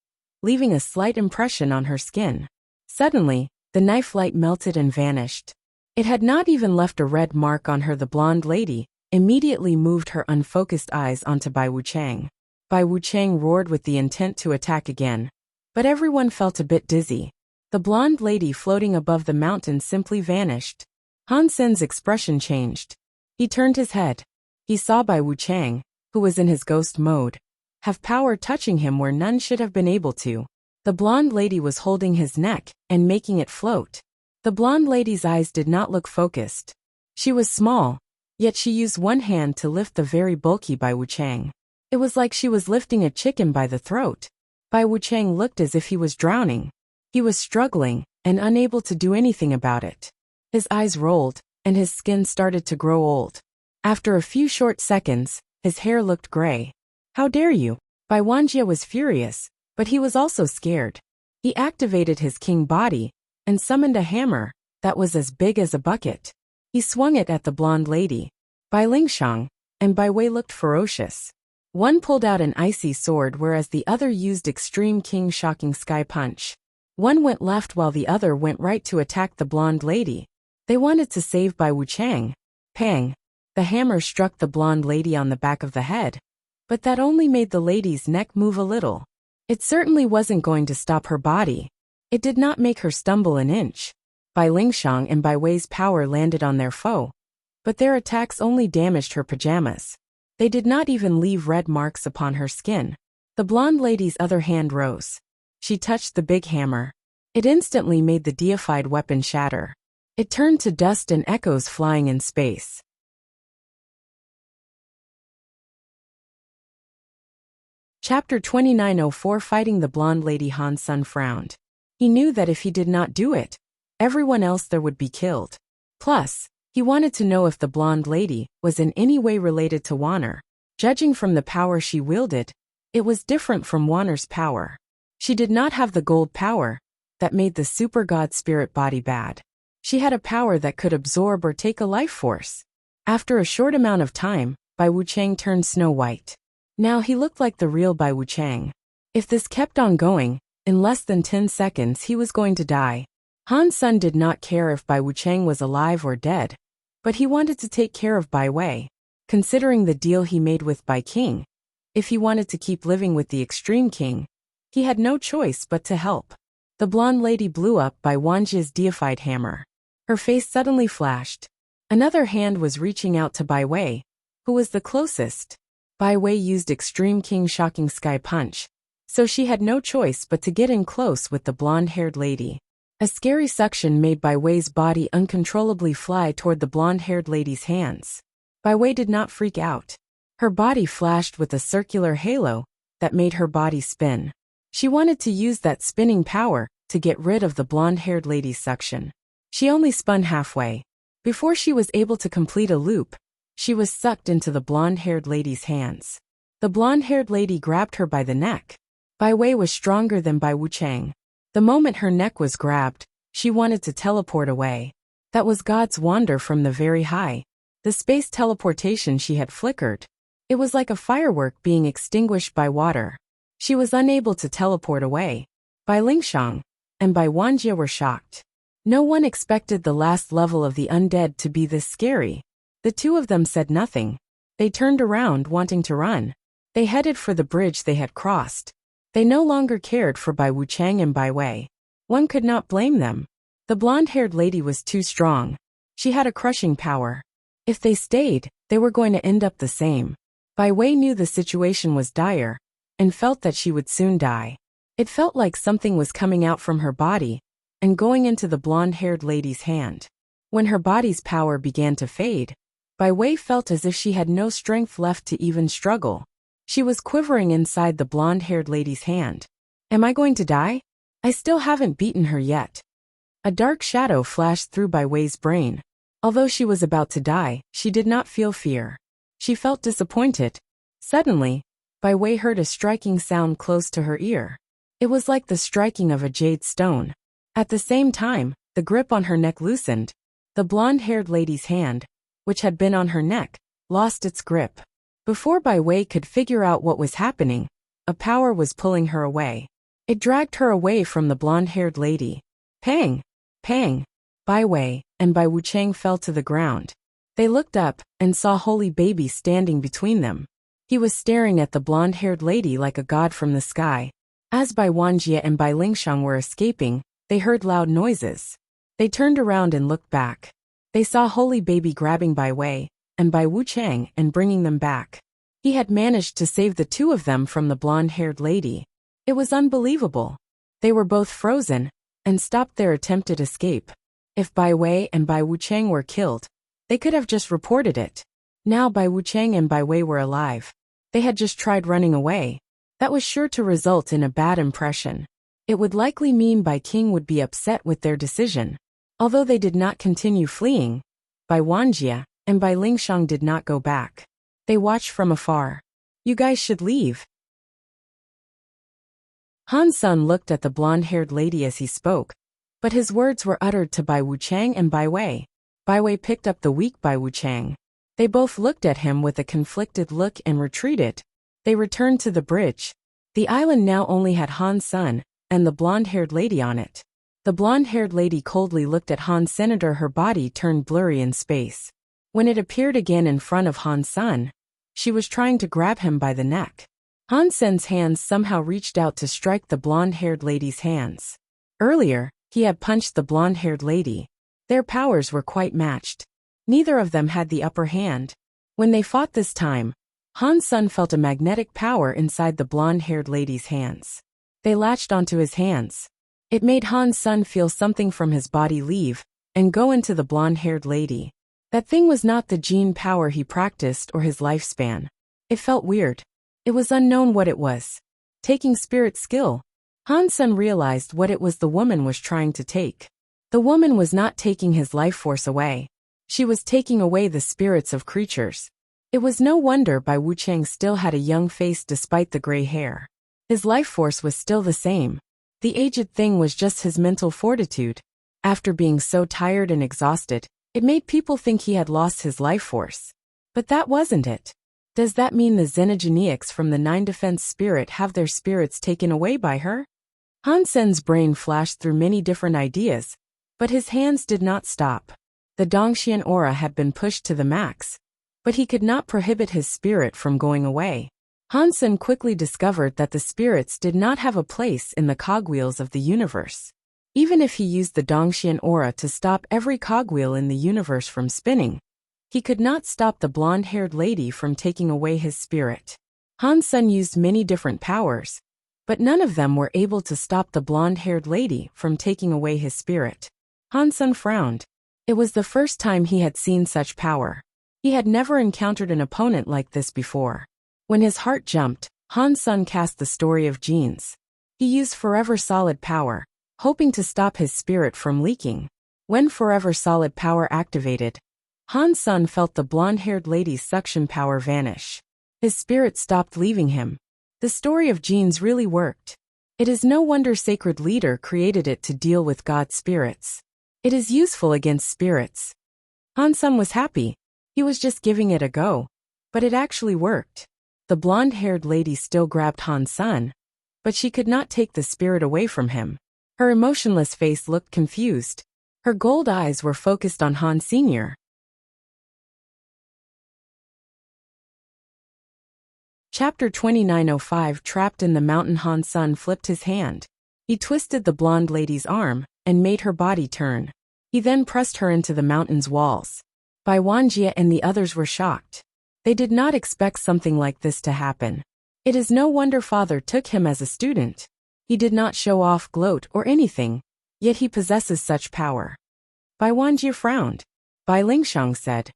leaving a slight impression on her skin. Suddenly, the knife light melted and vanished. It had not even left a red mark on her. The blonde lady immediately moved her unfocused eyes onto Bai Wuchang. Bai Wuchang roared with the intent to attack again, but everyone felt a bit dizzy. The blonde lady floating above the mountain simply vanished. Han Sen's expression changed. He turned his head. He saw Bai Wuchang, who was in his ghost mode, have power touching him where none should have been able to. The blonde lady was holding his neck and making it float. The blonde lady's eyes did not look focused. She was small, yet she used one hand to lift the very bulky Bai Wuchang. It was like she was lifting a chicken by the throat. Bai Wuchang looked as if he was drowning. He was struggling and unable to do anything about it. His eyes rolled, and his skin started to grow old. After a few short seconds, his hair looked gray. How dare you? Bai Wanjie was furious, but he was also scared. He activated his king body and summoned a hammer that was as big as a bucket. He swung it at the blonde lady. Bai Lingshang and Bai Wei looked ferocious. One pulled out an icy sword whereas the other used extreme king shocking sky punch. One went left while the other went right to attack the blonde lady. They wanted to save Bai Wuchang. Pang! The hammer struck the blonde lady on the back of the head, but that only made the lady's neck move a little. It certainly wasn't going to stop her body. It did not make her stumble an inch. Bai Lingshang and Bai Wei's power landed on their foe, but their attacks only damaged her pajamas. They did not even leave red marks upon her skin. The blonde lady's other hand rose. She touched the big hammer. It instantly made the deified weapon shatter. It turned to dust and echoes flying in space. Chapter 29:04 Fighting the blonde lady. Han Sun frowned. He knew that if he did not do it, everyone else there would be killed. Plus, he wanted to know if the blonde lady was in any way related to Wanner. Judging from the power she wielded, it was different from Wanner's power. She did not have the gold power that made the super god spirit body bad. She had a power that could absorb or take a life force. After a short amount of time, Bai Wuchang turned snow white. Now he looked like the real Bai Wuchang. If this kept on going, in less than 10 seconds he was going to die. Han Sun did not care if Bai Wuchang was alive or dead, but he wanted to take care of Bai Wei. Considering the deal he made with Bai King, if he wanted to keep living with the Extreme King, he had no choice but to help. The blonde lady blew up Bai Wanjia's deified hammer. Her face suddenly flashed. Another hand was reaching out to Bai Wei, who was the closest. Bai Wei used Extreme King's shocking sky punch, so she had no choice but to get in close with the blonde-haired lady. A scary suction made Bai Wei's body uncontrollably fly toward the blonde-haired lady's hands. Bai Wei did not freak out. Her body flashed with a circular halo that made her body spin. She wanted to use that spinning power to get rid of the blonde-haired lady's suction. She only spun halfway. Before she was able to complete a loop, she was sucked into the blonde-haired lady's hands. The blonde-haired lady grabbed her by the neck. Bai Wei was stronger than Bai Wuchang. The moment her neck was grabbed, she wanted to teleport away. That was God's wonder from the very high. The space teleportation she had flickered. It was like a firework being extinguished by water. She was unable to teleport away. Bai Lingshang and Bai Wanjia were shocked. No one expected the last level of the undead to be this scary. The two of them said nothing. They turned around wanting to run. They headed for the bridge they had crossed. They no longer cared for Bai Wuchang and Bai Wei. One could not blame them. The blonde-haired lady was too strong. She had a crushing power. If they stayed, they were going to end up the same. Bai Wei knew the situation was dire and felt that she would soon die. It felt like something was coming out from her body and going into the blonde-haired lady's hand. When her body's power began to fade, Bai Wei felt as if she had no strength left to even struggle. She was quivering inside the blonde-haired lady's hand. Am I going to die? I still haven't beaten her yet. A dark shadow flashed through Bai Wei's brain. Although she was about to die, she did not feel fear. She felt disappointed. Suddenly, Bai Wei heard a striking sound close to her ear. It was like the striking of a jade stone. At the same time, the grip on her neck loosened. The blonde-haired lady's hand, which had been on her neck, lost its grip. Before Bai Wei could figure out what was happening, a power was pulling her away. It dragged her away from the blonde-haired lady. Pang! Pang! Bai Wei and Bai Wuchang fell to the ground. They looked up and saw Holy Baby standing between them. He was staring at the blonde-haired lady like a god from the sky. As Bai Wanjia and Bai Lingshang were escaping, they heard loud noises. They turned around and looked back. They saw Holy Baby grabbing Bai Wei and Bai Wuchang and bringing them back. He had managed to save the two of them from the blonde-haired lady. It was unbelievable. They were both frozen and stopped their attempted escape. If Bai Wei and Bai Wuchang were killed, they could have just reported it. Now Bai Wuchang and Bai Wei were alive. They had just tried running away. That was sure to result in a bad impression. It would likely mean Bai King would be upset with their decision. Although they did not continue fleeing, Bai Wanjia and Bai Lingshang did not go back. They watched from afar. You guys should leave. Han Sun looked at the blonde-haired lady as he spoke, but his words were uttered to Bai Wuchang and Bai Wei. Bai Wei picked up the weak Bai Wuchang. They both looked at him with a conflicted look and retreated. They returned to the bridge. The island now only had Han Sun and the blonde-haired lady on it. The blonde-haired lady coldly looked at Han Senator. Her body turned blurry in space. When it appeared again in front of Han Sun, she was trying to grab him by the neck. Han Sen's hands somehow reached out to strike the blonde-haired lady's hands. Earlier, he had punched the blonde-haired lady. Their powers were quite matched. Neither of them had the upper hand. When they fought this time, Han Sun felt a magnetic power inside the blonde-haired lady's hands. They latched onto his hands. It made Han Sun feel something from his body leave and go into the blonde-haired lady. That thing was not the gene power he practiced or his lifespan. It felt weird. It was unknown what it was. Taking spirit skill. Han Sun realized what it was the woman was trying to take. The woman was not taking his life force away. She was taking away the spirits of creatures. It was no wonder Bai Wuchang still had a young face despite the gray hair. His life force was still the same. The aged thing was just his mental fortitude. After being so tired and exhausted, it made people think he had lost his life force. But that wasn't it. Does that mean the xenogeniacs from the 9 defense spirit have their spirits taken away by her? Han Sen's brain flashed through many different ideas, but his hands did not stop. The Dongxian aura had been pushed to the max, but he could not prohibit his spirit from going away. Han Sen quickly discovered that the spirits did not have a place in the cogwheels of the universe. Even if he used the Dongxian aura to stop every cogwheel in the universe from spinning, he could not stop the blonde-haired lady from taking away his spirit. Han Sen used many different powers, but none of them were able to stop the blonde-haired lady from taking away his spirit. Han Sen frowned. It was the first time he had seen such power. He had never encountered an opponent like this before. When his heart jumped, Han Sen cast the story of genes. He used Forever Solid Power, hoping to stop his spirit from leaking. When Forever Solid Power activated, Han Sen felt the blonde-haired lady's suction power vanish. His spirit stopped leaving him. The story of genes really worked. It is no wonder Sacred Leader created it to deal with God spirits. It is useful against spirits. Han Sen was happy. He was just giving it a go. But it actually worked. The blonde-haired lady still grabbed Han Sen, but she could not take the spirit away from him. Her emotionless face looked confused. Her gold eyes were focused on Han Sr. Chapter 2905. Trapped in the mountain. Han Sen flipped his hand. He twisted the blonde lady's arm and made her body turn. He then pressed her into the mountain's walls. Bai Wanjie and the others were shocked. They did not expect something like this to happen. It is no wonder father took him as a student. He did not show off, gloat, or anything, yet he possesses such power. Bai Wanjie frowned. Bai Lingshang said,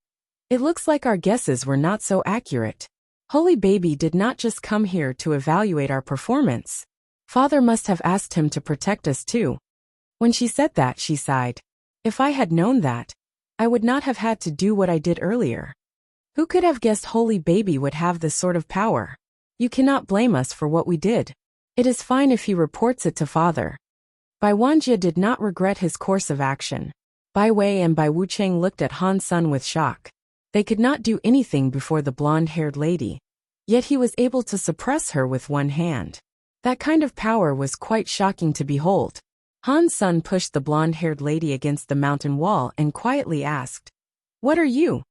"It looks like our guesses were not so accurate. Holy Baby did not just come here to evaluate our performance. Father must have asked him to protect us too." When she said that, she sighed. "If I had known that, I would not have had to do what I did earlier. Who could have guessed Holy Baby would have this sort of power? You cannot blame us for what we did. It is fine if he reports it to father." Bai Wanjie did not regret his course of action. Bai Wei and Bai Wucheng looked at Han Sen with shock. They could not do anything before the blonde-haired lady, yet he was able to suppress her with one hand. That kind of power was quite shocking to behold. Han Sen pushed the blonde-haired lady against the mountain wall and quietly asked, "What are you?"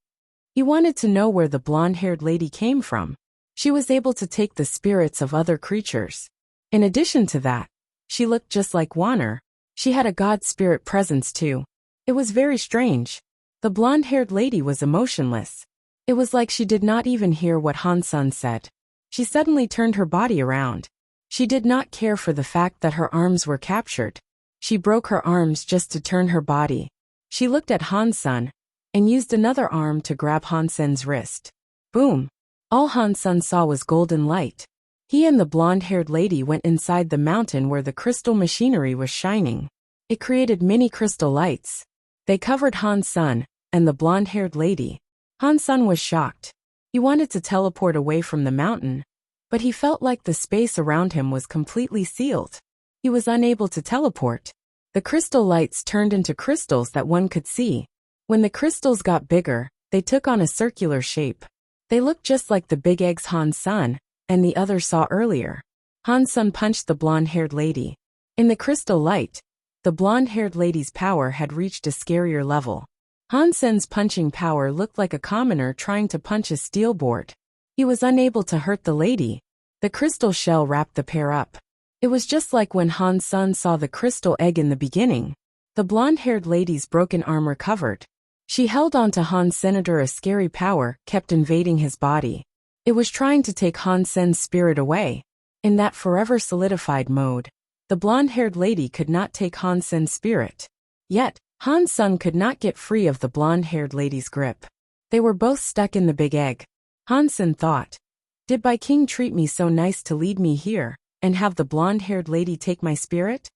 He wanted to know where the blonde-haired lady came from. She was able to take the spirits of other creatures. In addition to that, she looked just like Wanner. She had a god spirit presence too. It was very strange. The blonde-haired lady was emotionless. It was like she did not even hear what Han Sen said. She suddenly turned her body around. She did not care for the fact that her arms were captured. She broke her arms just to turn her body. She looked at Han Sen and used another arm to grab Han Sen's wrist. Boom! All Han Sen saw was golden light. He and the blonde-haired lady went inside the mountain where the crystal machinery was shining. It created many crystal lights. They covered Han Sen and the blonde-haired lady. Han Sen was shocked. He wanted to teleport away from the mountain, but he felt like the space around him was completely sealed. He was unable to teleport. The crystal lights turned into crystals that one could see. When the crystals got bigger, they took on a circular shape. They looked just like the big eggs Han Sen and the others saw earlier. Han Sen punched the blonde-haired lady. In the crystal light, the blonde-haired lady's power had reached a scarier level. Han Sen's punching power looked like a commoner trying to punch a steel board. He was unable to hurt the lady. The crystal shell wrapped the pair up. It was just like when Han Sen saw the crystal egg in the beginning. The blonde-haired lady's broken arm recovered. She held on to Han Senator. A scary power kept invading his body. It was trying to take Han Sen's spirit away. In that forever solidified mode, the blonde-haired lady could not take Han Sen's spirit. Yet, Han Sen could not get free of the blonde-haired lady's grip. They were both stuck in the big egg. Han Sen thought, "Did Bai King treat me so nice to lead me here, and have the blonde-haired lady take my spirit?"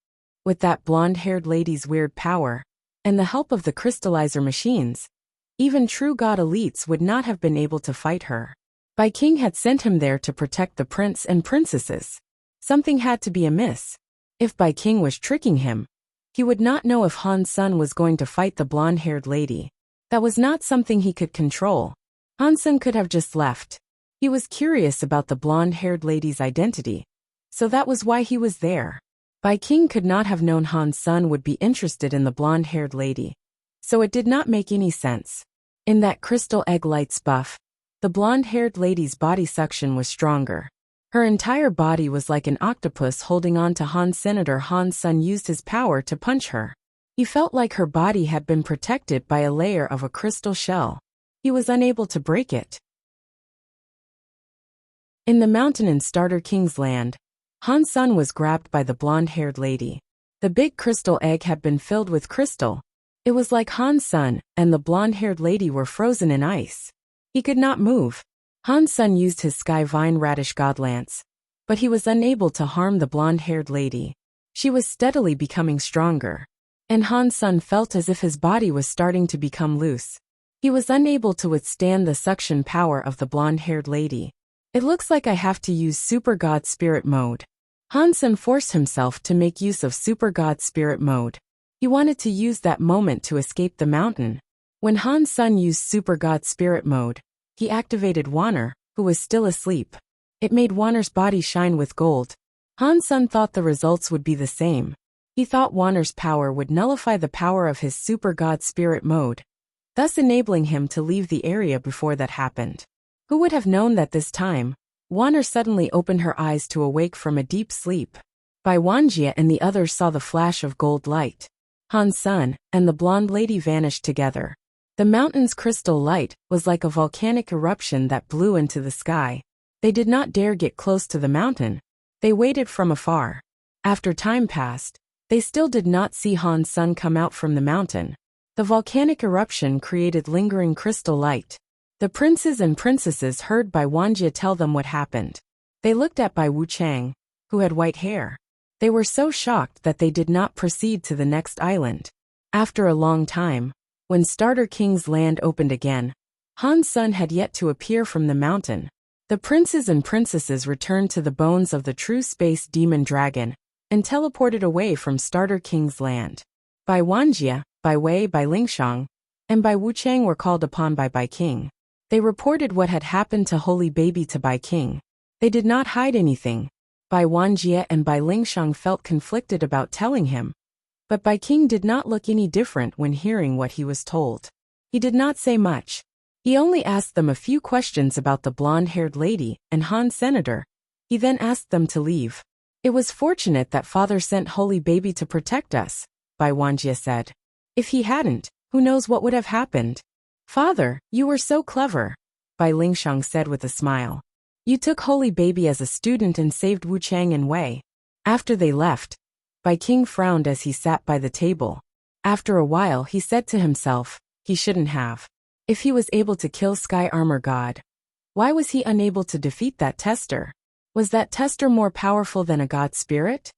With that blonde-haired lady's weird power, and the help of the crystallizer machines, even true god elites would not have been able to fight her. Bai King had sent him there to protect the prince and princesses. Something had to be amiss. If Bai King was tricking him, he would not know if Han Sen was going to fight the blonde-haired lady. That was not something he could control. Han Sen could have just left. He was curious about the blonde-haired lady's identity, so that was why he was there. Bai King could not have known Han Sen would be interested in the blonde-haired lady, so it did not make any sense. In that crystal egg light's buff, the blonde-haired lady's body suction was stronger. Her entire body was like an octopus holding on to Han Senator. Han Sen used his power to punch her. He felt like her body had been protected by a layer of a crystal shell. He was unable to break it. In the mountain in Starter King's land, Han Sen was grabbed by the blonde-haired lady. The big crystal egg had been filled with crystal. It was like Han Sen and the blonde-haired lady were frozen in ice. He could not move. Han Sen used his Sky Vine Radish Godlance, but he was unable to harm the blonde-haired lady. She was steadily becoming stronger, and Han Sen felt as if his body was starting to become loose. He was unable to withstand the suction power of the blonde-haired lady. "It looks like I have to use Super God Spirit mode." Han Sen forced himself to make use of Super God Spirit mode. He wanted to use that moment to escape the mountain. When Han Sen used Super God Spirit mode, he activated Wanner, who was still asleep. It made Wanner's body shine with gold. Han Sen thought the results would be the same. He thought Wanner's power would nullify the power of his Super God Spirit mode, thus enabling him to leave the area before that happened. Who would have known that this time, Wanner suddenly opened her eyes to awake from a deep sleep. Bai Wanjie and the others saw the flash of gold light. Han Sen and the blonde lady vanished together. The mountain's crystal light was like a volcanic eruption that blew into the sky. They did not dare get close to the mountain. They waited from afar. After time passed, they still did not see Han Sen come out from the mountain. The volcanic eruption created lingering crystal light. The princes and princesses heard Bai Wanjie tell them what happened. They looked at Bai Wuchang, who had white hair. They were so shocked that they did not proceed to the next island. After a long time, when Starter King's land opened again, Han Sen had yet to appear from the mountain. The princes and princesses returned to the bones of the true space demon dragon and teleported away from Starter King's land. Bai Wanjie, Bai Wei, Bai Lingshang, and Bai Wuchang were called upon by Bai King. They reported what had happened to Holy Baby to Bai King. They did not hide anything. Bai Wanjie and Bai Lingshang felt conflicted about telling him, but Bai King did not look any different when hearing what he was told. He did not say much. He only asked them a few questions about the blonde-haired lady and Han Senator. He then asked them to leave. "It was fortunate that Father sent Holy Baby to protect us," Bai Wanjie said. "If he hadn't, who knows what would have happened?" "Father, you were so clever," Bai Lingshang said with a smile. "You took Holy Baby as a student and saved Wuchang and Wei." After they left, Bai King frowned as he sat by the table. After a while he said to himself, he shouldn't have. If he was able to kill Sky Armor God, why was he unable to defeat that tester? Was that tester more powerful than a god spirit?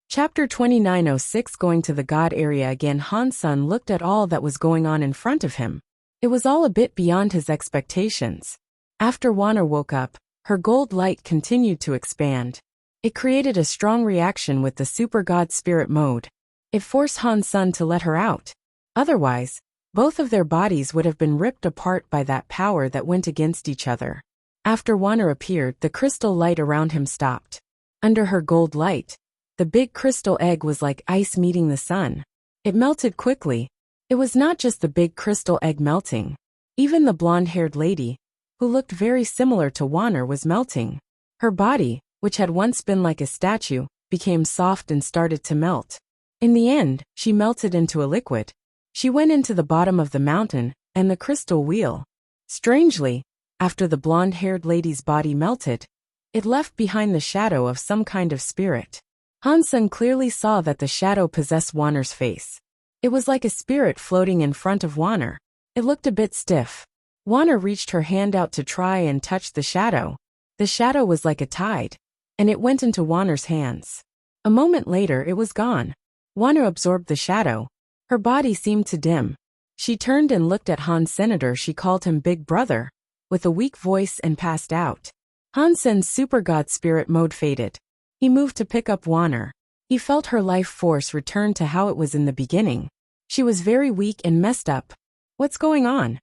Chapter 2906. Going to the God area again. Han Sen looked at all that was going on in front of him. It was all a bit beyond his expectations. After Wanner woke up, her gold light continued to expand. It created a strong reaction with the Super God Spirit mode. It forced Han Sen to let her out. Otherwise, both of their bodies would have been ripped apart by that power that went against each other. After Wanner appeared, the crystal light around him stopped. Under her gold light, the big crystal egg was like ice meeting the sun. It melted quickly. It was not just the big crystal egg melting. Even the blonde-haired lady, who looked very similar to Wanner, was melting. Her body, which had once been like a statue, became soft and started to melt. In the end, she melted into a liquid. She went into the bottom of the mountain and the crystal wheel. Strangely, after the blonde-haired lady's body melted, it left behind the shadow of some kind of spirit. Han Sen clearly saw that the shadow possessed Wanner's face. It was like a spirit floating in front of Wanner. It looked a bit stiff. Wanner reached her hand out to try and touch the shadow. The shadow was like a tide, and it went into Wanner's hands. A moment later it was gone. Wanner absorbed the shadow. Her body seemed to dim. She turned and looked at Han Senator. She called him Big Brother, with a weak voice, and passed out. Han Sen's super god spirit mode faded. He moved to pick up Wanner. He felt her life force return to how it was in the beginning. She was very weak and messed up. What's going on?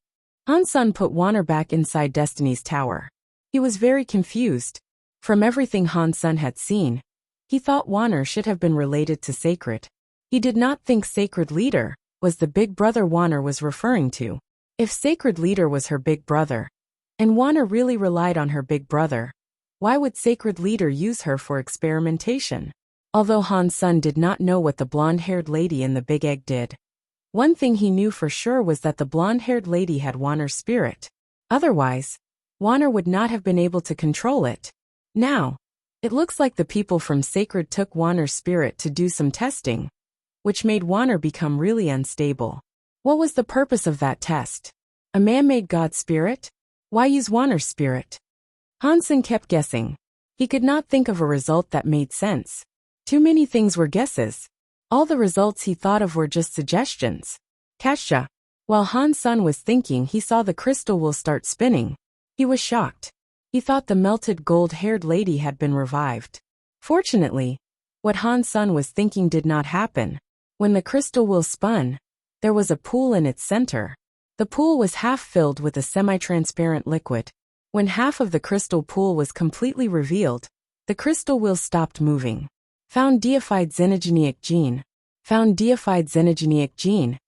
Han Sen put Wanner back inside Destiny's tower. He was very confused. From everything Han Sen had seen, he thought Wanner should have been related to Sacred. He did not think Sacred Leader was the big brother Wanner was referring to. If Sacred Leader was her big brother, and Wanner really relied on her big brother, why would Sacred Leader use her for experimentation? Although Han Sen did not know what the blonde-haired lady in the big egg did, one thing he knew for sure was that the blonde-haired lady had Wanner's spirit. Otherwise, Wanner would not have been able to control it. Now, it looks like the people from Sacred took Wanner's spirit to do some testing, which made Wanner become really unstable. What was the purpose of that test? A man-made god spirit? Why use Wanner's spirit? Han Sen kept guessing. He could not think of a result that made sense. Too many things were guesses. All the results he thought of were just suggestions. Kasha. While Han Sen was thinking, he saw the crystal wheel start spinning. He was shocked. He thought the melted gold-haired lady had been revived. Fortunately, what Han Sen was thinking did not happen. When the crystal wheel spun, there was a pool in its center. The pool was half filled with a semi-transparent liquid. When half of the crystal pool was completely revealed, the crystal wheel stopped moving. Found deified xenogenic gene. Found deified xenogenic gene.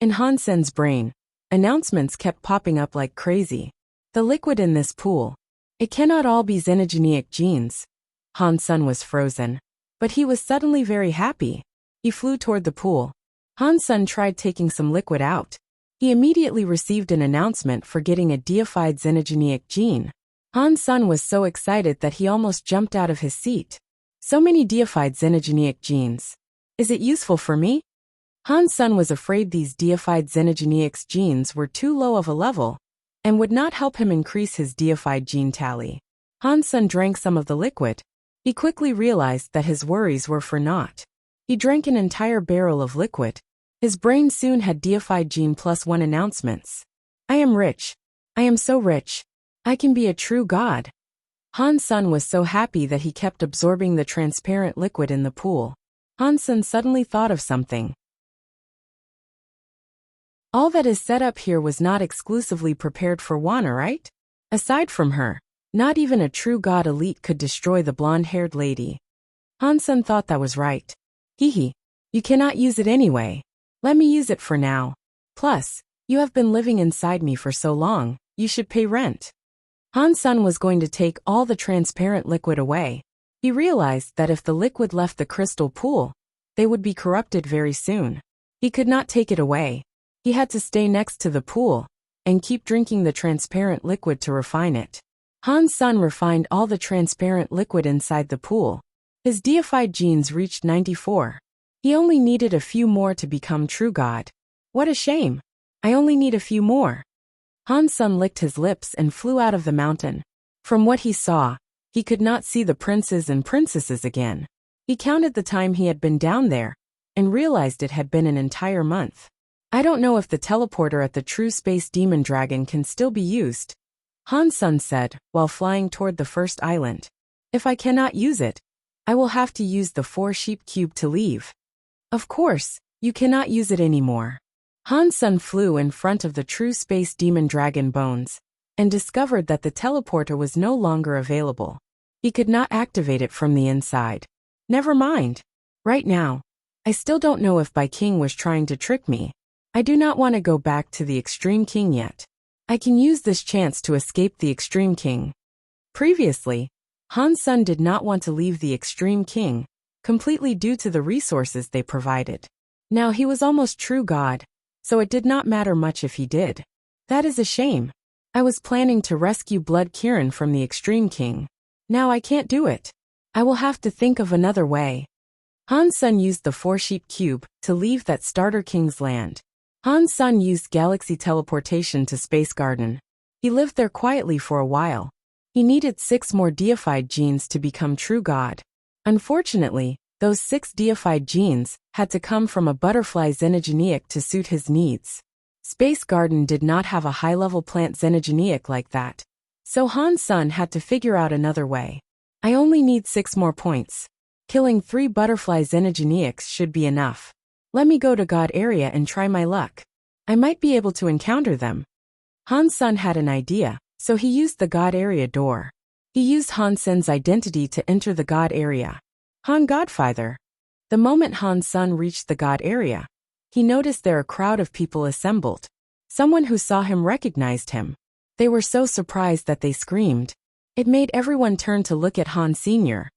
In Han Sen's brain, announcements kept popping up like crazy. The liquid in this pool. It cannot all be xenogenic genes. Han Sen was frozen. But he was suddenly very happy. He flew toward the pool. Han Sen tried taking some liquid out. He immediately received an announcement for getting a deified xenogenic gene. Han Sen was so excited that he almost jumped out of his seat. So many deified xenogenic genes. Is it useful for me? Han Sen was afraid these deified xenogenic genes were too low of a level and would not help him increase his deified gene tally. Han Sen drank some of the liquid. He quickly realized that his worries were for naught. He drank an entire barrel of liquid. His brain soon had deified gene +1 announcements. I am rich. I am so rich. I can be a true god. Han Sen was so happy that he kept absorbing the transparent liquid in the pool. Han Sen suddenly thought of something. All that is set up here was not exclusively prepared for Wanner, right? Aside from her, not even a true god elite could destroy the blonde-haired lady. Han Sen thought that was right. Hehe. You cannot use it anyway. Let me use it for now. Plus, you have been living inside me for so long, you should pay rent. Han Sen was going to take all the transparent liquid away. He realized that if the liquid left the crystal pool, they would be corrupted very soon. He could not take it away. He had to stay next to the pool and keep drinking the transparent liquid to refine it. Han Sen refined all the transparent liquid inside the pool. His deified genes reached 94. He only needed a few more to become true god. What a shame. I only need a few more. Han Sen licked his lips and flew out of the mountain. From what he saw, he could not see the princes and princesses again. He counted the time he had been down there and realized it had been an entire month. I don't know if the teleporter at the True Space Demon Dragon can still be used, Han Sen said, while flying toward the first island. If I cannot use it, I will have to use the 4-sheep cube to leave. Of course, you cannot use it anymore. Han Sen flew in front of the True Space Demon Dragon bones and discovered that the teleporter was no longer available. He could not activate it from the inside. Never mind. Right now, I still don't know if Bai King was trying to trick me. I do not want to go back to the Extreme King yet. I can use this chance to escape the Extreme King. Previously, Han Sen did not want to leave the Extreme King, completely due to the resources they provided. Now he was almost true god, so it did not matter much if he did. That is a shame. I was planning to rescue Blood Kirin from the Extreme King. Now I can't do it. I will have to think of another way. Han Sun used the Four-Sheep Cube to leave that Starter King's land. Han Sun used galaxy teleportation to Space Garden. He lived there quietly for a while. He needed 6 more deified genes to become true god. Unfortunately, those 6 deified genes had to come from a butterfly xenogeneic to suit his needs. Space Garden did not have a high-level plant xenogeneic like that. So Han Sun had to figure out another way. I only need 6 more points. Killing 3 butterfly xenogeneics should be enough. Let me go to God area and try my luck. I might be able to encounter them. Han Sun had an idea, so he used the God area door. He used Han Sun's identity to enter the God area. Han Godfather. The moment Han Sun reached the God area, he noticed there a crowd of people assembled. Someone who saw him recognized him. They were so surprised that they screamed. It made everyone turn to look at Han Sr.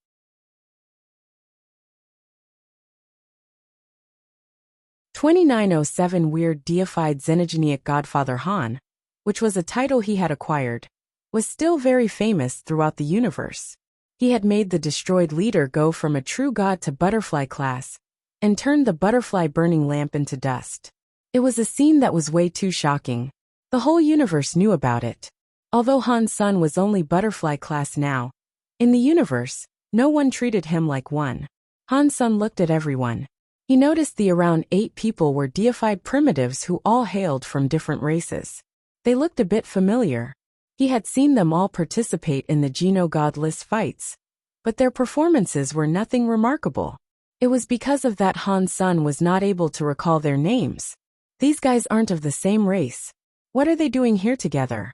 2907 Weird Deified Xenogeneic Godfather Han, which was a title he had acquired, was still very famous throughout the universe. He had made the destroyed leader go from a true god to butterfly class, and turned the butterfly burning lamp into dust. It was a scene that was way too shocking. The whole universe knew about it. Although Han Sun was only butterfly class now, in the universe, no one treated him like one. Han Sun looked at everyone. He noticed the around 8 people were deified primitives who all hailed from different races. They looked a bit familiar. He had seen them all participate in the Geno Godless fights, but their performances were nothing remarkable. It was because of that Han Sun was not able to recall their names. These guys aren't of the same race. What are they doing here together?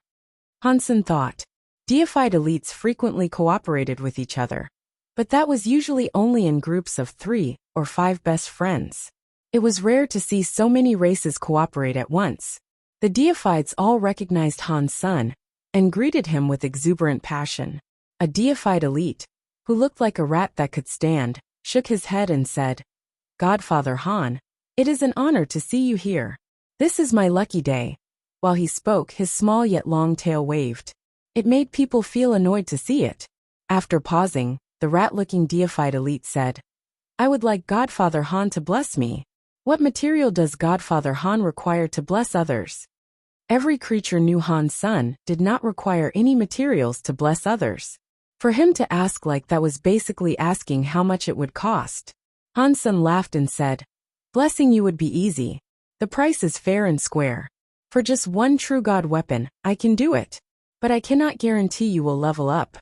Han Sun thought. Deified elites frequently cooperated with each other, but that was usually only in groups of 3 or 5 best friends. It was rare to see so many races cooperate at once. The deifieds all recognized Han Sun and greeted him with exuberant passion. A deified elite, who looked like a rat that could stand, shook his head and said, "Godfather Han, it is an honor to see you here. This is my lucky day." While he spoke, his small yet long tail waved. It made people feel annoyed to see it. After pausing, the rat-looking deified elite said, "I would like Godfather Han to bless me. What material does Godfather Han require to bless others?" Every creature knew Han Sun did not require any materials to bless others. For him to ask like that was basically asking how much it would cost. Han Sun laughed and said, "Blessing you would be easy. The price is fair and square. For just 1 true god weapon, I can do it. But I cannot guarantee you will level up."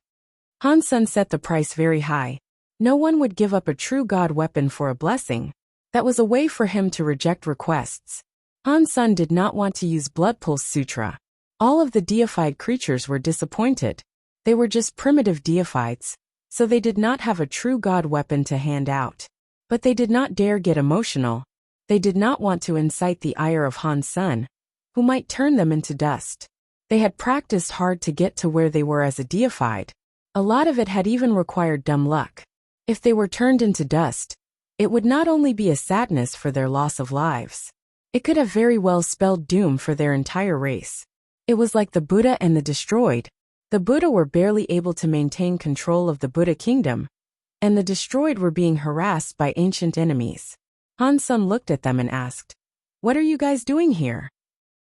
Han Sun set the price very high. No one would give up a true god weapon for a blessing. That was a way for him to reject requests. Han Sun did not want to use Blood Pulse Sutra. All of the deified creatures were disappointed. They were just primitive deifieds, so they did not have a true god weapon to hand out. But they did not dare get emotional. They did not want to incite the ire of Han Sun, who might turn them into dust. They had practiced hard to get to where they were as a deified. A lot of it had even required dumb luck. If they were turned into dust, it would not only be a sadness for their loss of lives. It could have very well spelled doom for their entire race. It was like the Buddha and the destroyed. The Buddha were barely able to maintain control of the Buddha kingdom, and the destroyed were being harassed by ancient enemies. Han Sun looked at them and asked, "What are you guys doing here?"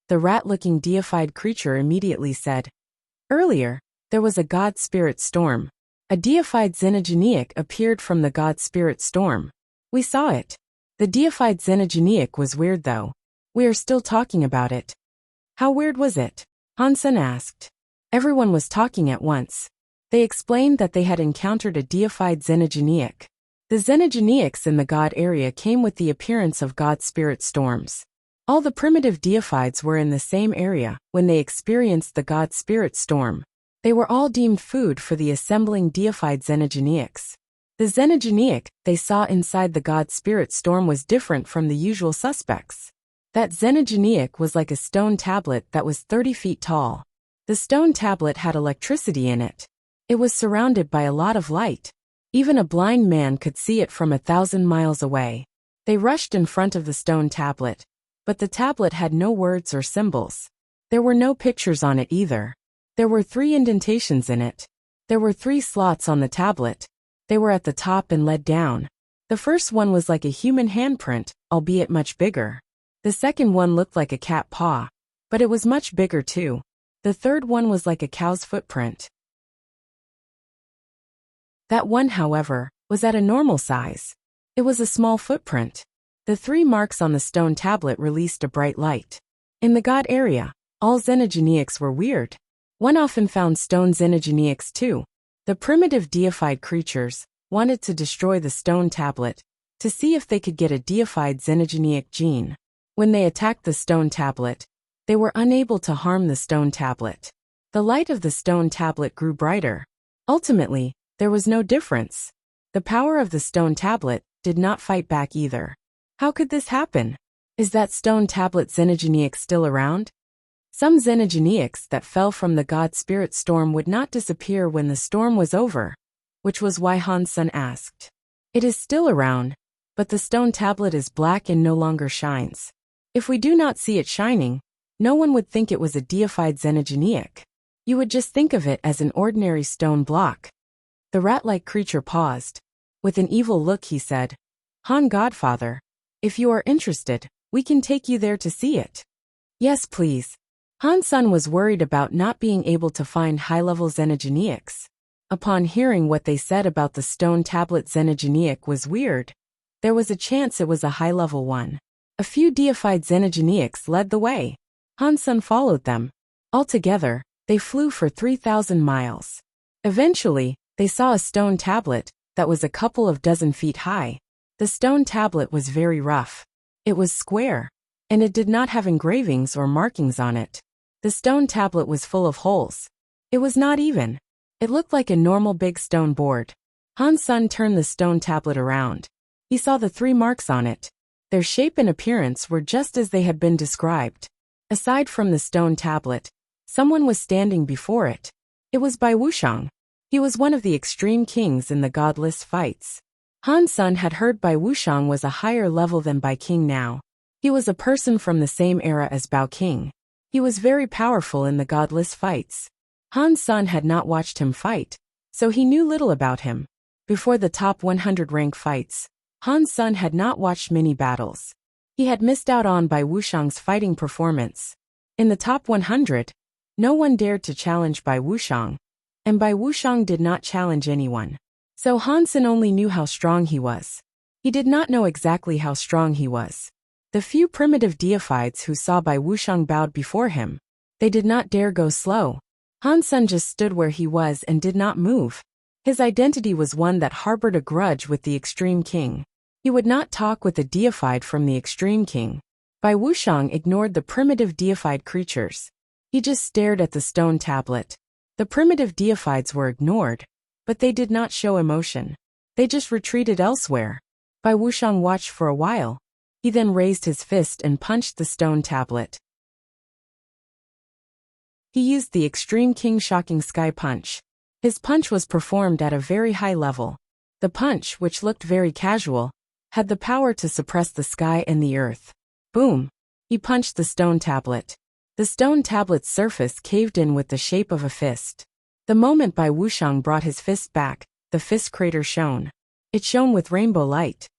The rat-looking deified creature immediately said, "Earlier, there was a god spirit storm. A deified xenogeneic appeared from the god spirit storm. We saw it. The deified xenogeneic was weird though. We are still talking about it." "How weird was it?" Han Sun asked. Everyone was talking at once. They explained that they had encountered a deified xenogeneic. The xenogeneics in the god area came with the appearance of god spirit storms. All the primitive deifieds were in the same area when they experienced the god spirit storm. They were all deemed food for the assembling deified xenogeneics. The xenogeneic they saw inside the god spirit storm was different from the usual suspects. That xenogeneic was like a stone tablet that was 30 feet tall. The stone tablet had electricity in it. It was surrounded by a lot of light. Even a blind man could see it from 1,000 miles away. They rushed in front of the stone tablet, But the tablet had no words or symbols. There were no pictures on it either. There were 3 indentations in it. There were 3 slots on the tablet. They were at the top and led down. The first one was like a human handprint, albeit much bigger. The second one looked like a cat paw, but it was much bigger too. The third one was like a cow's footprint. That one, however, was at a normal size. It was a small footprint. The 3 marks on the stone tablet released a bright light. In the god area, all xenogenics were weird. One often found stone xenogenics too. The primitive deified creatures wanted to destroy the stone tablet to see if they could get a deified xenogenic gene. When they attacked the stone tablet, they were unable to harm the stone tablet. The light of the stone tablet grew brighter. Ultimately, there was no difference. The power of the stone tablet did not fight back either. How could this happen? Is that stone tablet xenogenic still around? Some xenogenics that fell from the god spirit storm would not disappear when the storm was over, which was why Han's son asked. It is still around, but the stone tablet is black and no longer shines. If we do not see it shining, no one would think it was a deified xenogenic. You would just think of it as an ordinary stone block. The rat-like creature paused. With an evil look he said, Han Godfather, if you are interested, we can take you there to see it. Yes, please. Han's son was worried about not being able to find high-level xenogenics. Upon hearing what they said about the stone tablet xenogenic was weird, there was a chance it was a high-level one. A few deified xenogenics led the way. Han's son followed them. Altogether, they flew for 3,000 miles. Eventually, they saw a stone tablet that was a couple of dozen feet high. The stone tablet was very rough. It was square, and it did not have engravings or markings on it. The stone tablet was full of holes. It was not even. It looked like a normal big stone board. Han's son turned the stone tablet around. He saw the 3 marks on it. Their shape and appearance were just as they had been described. Aside from the stone tablet, someone was standing before it. It was Bai Wuxiang. He was one of the extreme kings in the godless fights. Han's son had heard Bai Wuxiang was a higher level than Bai King now. He was a person from the same era as Bao King. He was very powerful in the godless fights. Han's son had not watched him fight, so he knew little about him. Before the top 100 rank fights, Han's son had not watched many battles. He had missed out on Bai Wuxiang's fighting performance. In the top 100, no one dared to challenge Bai Wuxiang, and Bai Wuxiang did not challenge anyone. So Han's son only knew how strong he was. He did not know exactly how strong he was. The few primitive deifieds who saw Bai Wuxiang bowed before him. They did not dare go slow. Han's son just stood where he was and did not move. His identity was one that harbored a grudge with the extreme king. He would not talk with a deified from the extreme king. Bai Wuxiang ignored the primitive deified creatures. He just stared at the stone tablet. The primitive deifieds were ignored, but they did not show emotion. They just retreated elsewhere. Bai Wuxiang watched for a while. He then raised his fist and punched the stone tablet. He used the Extreme King Shocking Sky Punch. His punch was performed at a very high level. The punch, which looked very casual, had the power to suppress the sky and the earth. Boom! He punched the stone tablet. The stone tablet's surface caved in with the shape of a fist. The moment Bai Wuxiang brought his fist back, the fist crater shone. It shone with rainbow light.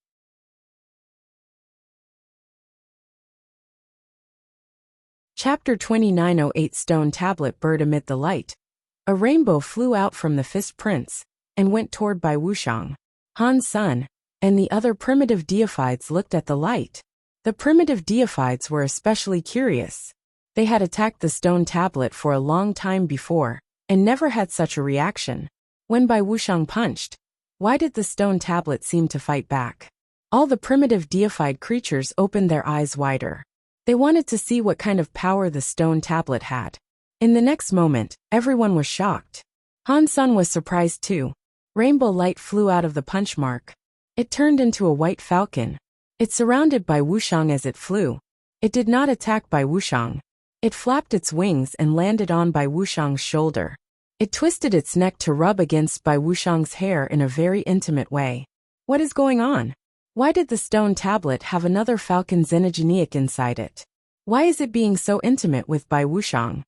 Chapter 2908 Stone Tablet Bird Amid the Light. A rainbow flew out from the fist prince and went toward Bai Wuxiang. Han's son and the other primitive deifieds looked at the light. The primitive deifieds were especially curious. They had attacked the stone tablet for a long time before and never had such a reaction. When Bai Wuxiang punched, why did the stone tablet seem to fight back? All the primitive deified creatures opened their eyes wider. They wanted to see what kind of power the stone tablet had. In the next moment, everyone was shocked. Han's son was surprised too. Rainbow light flew out of the punch mark. It turned into a white falcon. It surrounded Bai Wuxiang as it flew. It did not attack Bai Wuxiang. It flapped its wings and landed on Bai Wuxiang's shoulder. It twisted its neck to rub against Bai Wuxiang's hair in a very intimate way. What is going on? Why did the stone tablet have another falcon xenogeneic inside it? Why is it being so intimate with Bai Wuxiang?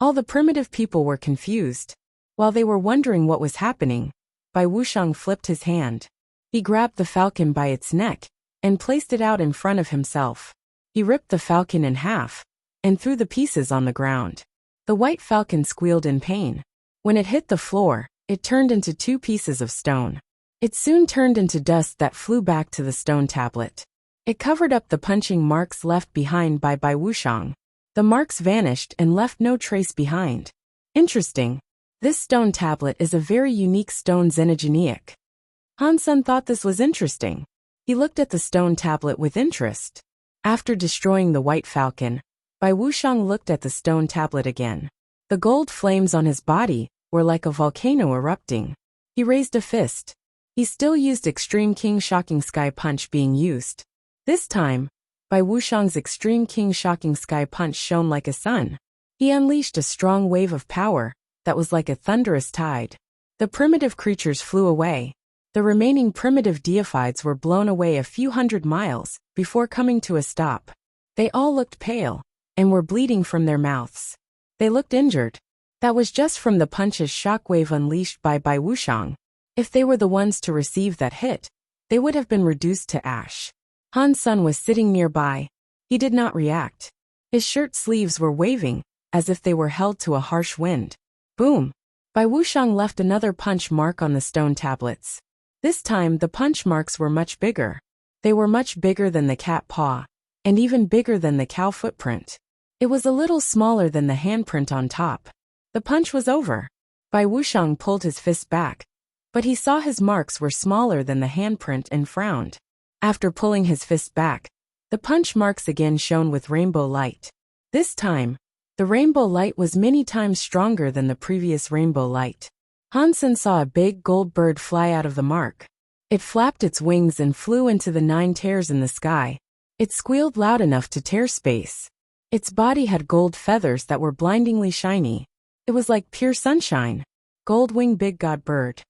All the primitive people were confused. While they were wondering what was happening, Bai Wuxiang flipped his hand. He grabbed the falcon by its neck and placed it out in front of himself. He ripped the falcon in half and threw the pieces on the ground. The white falcon squealed in pain. When it hit the floor, it turned into 2 pieces of stone. It soon turned into dust that flew back to the stone tablet. It covered up the punching marks left behind by Bai Wuxiang. The marks vanished and left no trace behind. Interesting. This stone tablet is a very unique stone xenogeneic. Han Sen thought this was interesting. He looked at the stone tablet with interest. After destroying the white falcon, Bai Wuxiang looked at the stone tablet again. The gold flames on his body were like a volcano erupting. He raised a fist. He still used Extreme King Shocking Sky Punch being used. This time, Bai Wuxiang's Extreme King Shocking Sky Punch shone like a sun. He unleashed a strong wave of power that was like a thunderous tide. The primitive creatures flew away. The remaining primitive deifieds were blown away a few hundred miles before coming to a stop. They all looked pale and were bleeding from their mouths. They looked injured. That was just from the punch's shockwave unleashed by Bai Wuxiang. If they were the ones to receive that hit, they would have been reduced to ash. Han Sen was sitting nearby. He did not react. His shirt sleeves were waving, as if they were held to a harsh wind. Boom! Bai Wuxiang left another punch mark on the stone tablets. This time the punch marks were much bigger. They were much bigger than the cat paw, and even bigger than the cow footprint. It was a little smaller than the handprint on top. The punch was over. Bai Wuxiang pulled his fist back, but he saw his marks were smaller than the handprint and frowned. After pulling his fist back, the punch marks again shone with rainbow light. This time, the rainbow light was many times stronger than the previous rainbow light. Han Sen saw a big gold bird fly out of the mark. It flapped its wings and flew into the 9 tears in the sky. It squealed loud enough to tear space. Its body had gold feathers that were blindingly shiny. It was like pure sunshine. Gold-winged big god bird.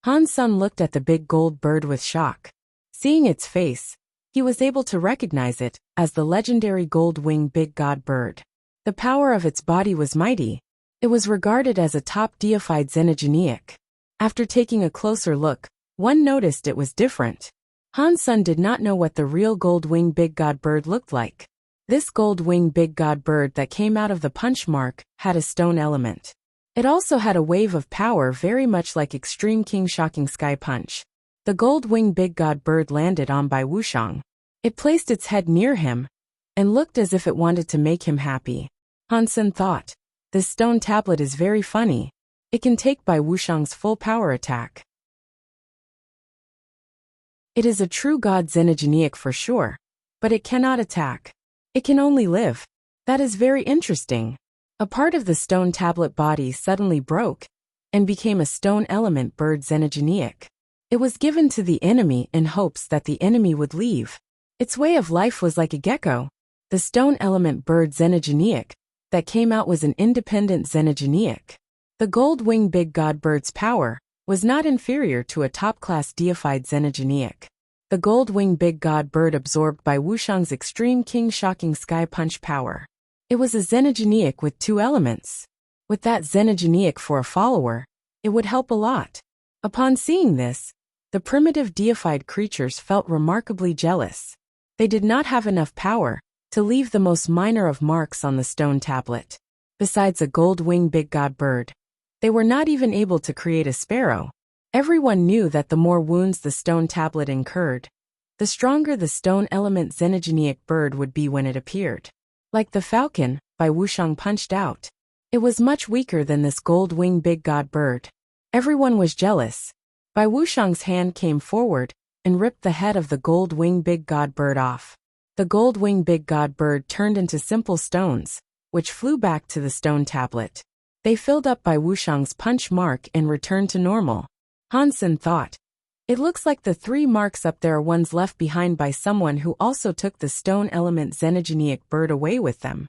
Han Sen looked at the big gold bird with shock. Seeing its face, he was able to recognize it as the legendary gold-winged big god bird. The power of its body was mighty. It was regarded as a top deified xenogeneic. After taking a closer look, one noticed it was different. Han Sen did not know what the real gold-winged big god bird looked like. This gold-winged big god bird that came out of the punch mark had a stone element. It also had a wave of power very much like Extreme King Shocking Sky Punch. The gold-winged big god bird landed on Bai Wuxiang. It placed its head near him and looked as if it wanted to make him happy. Han Sen thought, this stone tablet is very funny. It can take Bai Wuxiang's full power attack. It is a true god xenogeneic for sure, but it cannot attack. It can only live. That is very interesting. A part of the stone tablet body suddenly broke and became a stone element bird xenogeneic. It was given to the enemy in hopes that the enemy would leave. Its way of life was like a gecko. The stone element bird xenogeneic that came out was an independent xenogeneic. The gold-winged big god bird's power was not inferior to a top-class deified xenogeneic. The gold-winged big god bird absorbed Bai Wuxiang's Extreme King Shocking Sky Punch power. It was a xenogeneic with 2 elements. With that xenogeneic for a follower, it would help a lot. Upon seeing this, the primitive deified creatures felt remarkably jealous. They did not have enough power to leave the most minor of marks on the stone tablet. Besides a gold-winged big god bird, they were not even able to create a sparrow. Everyone knew that the more wounds the stone tablet incurred, the stronger the stone element xenogeneic bird would be when it appeared. Like the falcon, Bai Wuxiang punched out. It was much weaker than this gold-winged big god bird. Everyone was jealous. Bai Wuxiang's hand came forward and ripped the head of the gold-winged big god bird off. The gold-winged big god bird turned into simple stones, which flew back to the stone tablet. They filled up Bai Wuxiang's punch mark and returned to normal. Han Sen thought, it looks like the 3 marks up there are ones left behind by someone who also took the stone element xenogeneic bird away with them.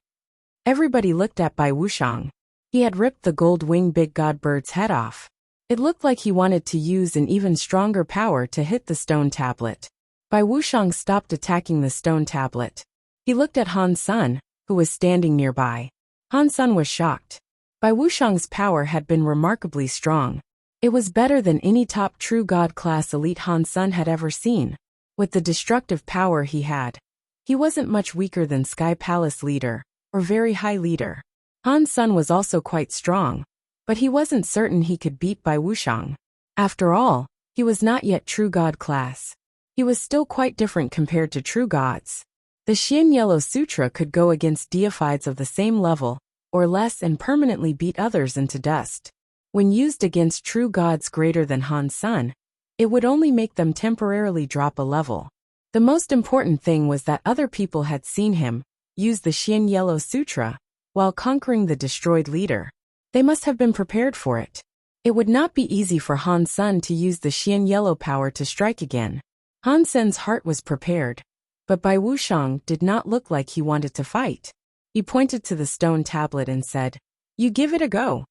Everybody looked at Bai Wuxiang. He had ripped the gold-winged big god bird's head off. It looked like he wanted to use an even stronger power to hit the stone tablet. Bai Wuxiang stopped attacking the stone tablet. He looked at Han Sun, who was standing nearby. Han Sun was shocked. Bai Wuxiang's power had been remarkably strong. It was better than any top true god class elite Han Sun had ever seen. With the destructive power he had, he wasn't much weaker than Sky Palace leader, or very high leader. Han Sun was also quite strong, but he wasn't certain he could beat Bai Wuxiang. After all, he was not yet true god class. He was still quite different compared to true gods. The Xian Yellow Sutra could go against deifieds of the same level, or less, and permanently beat others into dust. When used against true gods greater than Han Sun, it would only make them temporarily drop a level. The most important thing was that other people had seen him use the Xian Yellow Sutra while conquering the destroyed leader. They must have been prepared for it. It would not be easy for Han Sun to use the Xian Yellow power to strike again. Han Sun's heart was prepared, but Bai Wuxiang did not look like he wanted to fight. He pointed to the stone tablet and said, "You give it a go."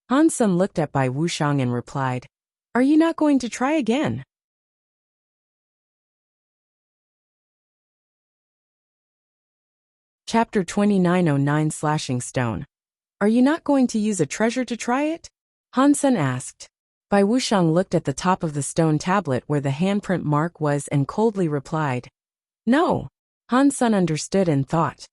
Han Sun looked at Bai Wuxiang and replied, "Are you not going to try again?" Chapter 2909 Slashing Stone. "Are you not going to use a treasure to try it?" Han Sun asked. Bai Wuxiang looked at the top of the stone tablet where the handprint mark was and coldly replied, "No." Han Sun understood and thought,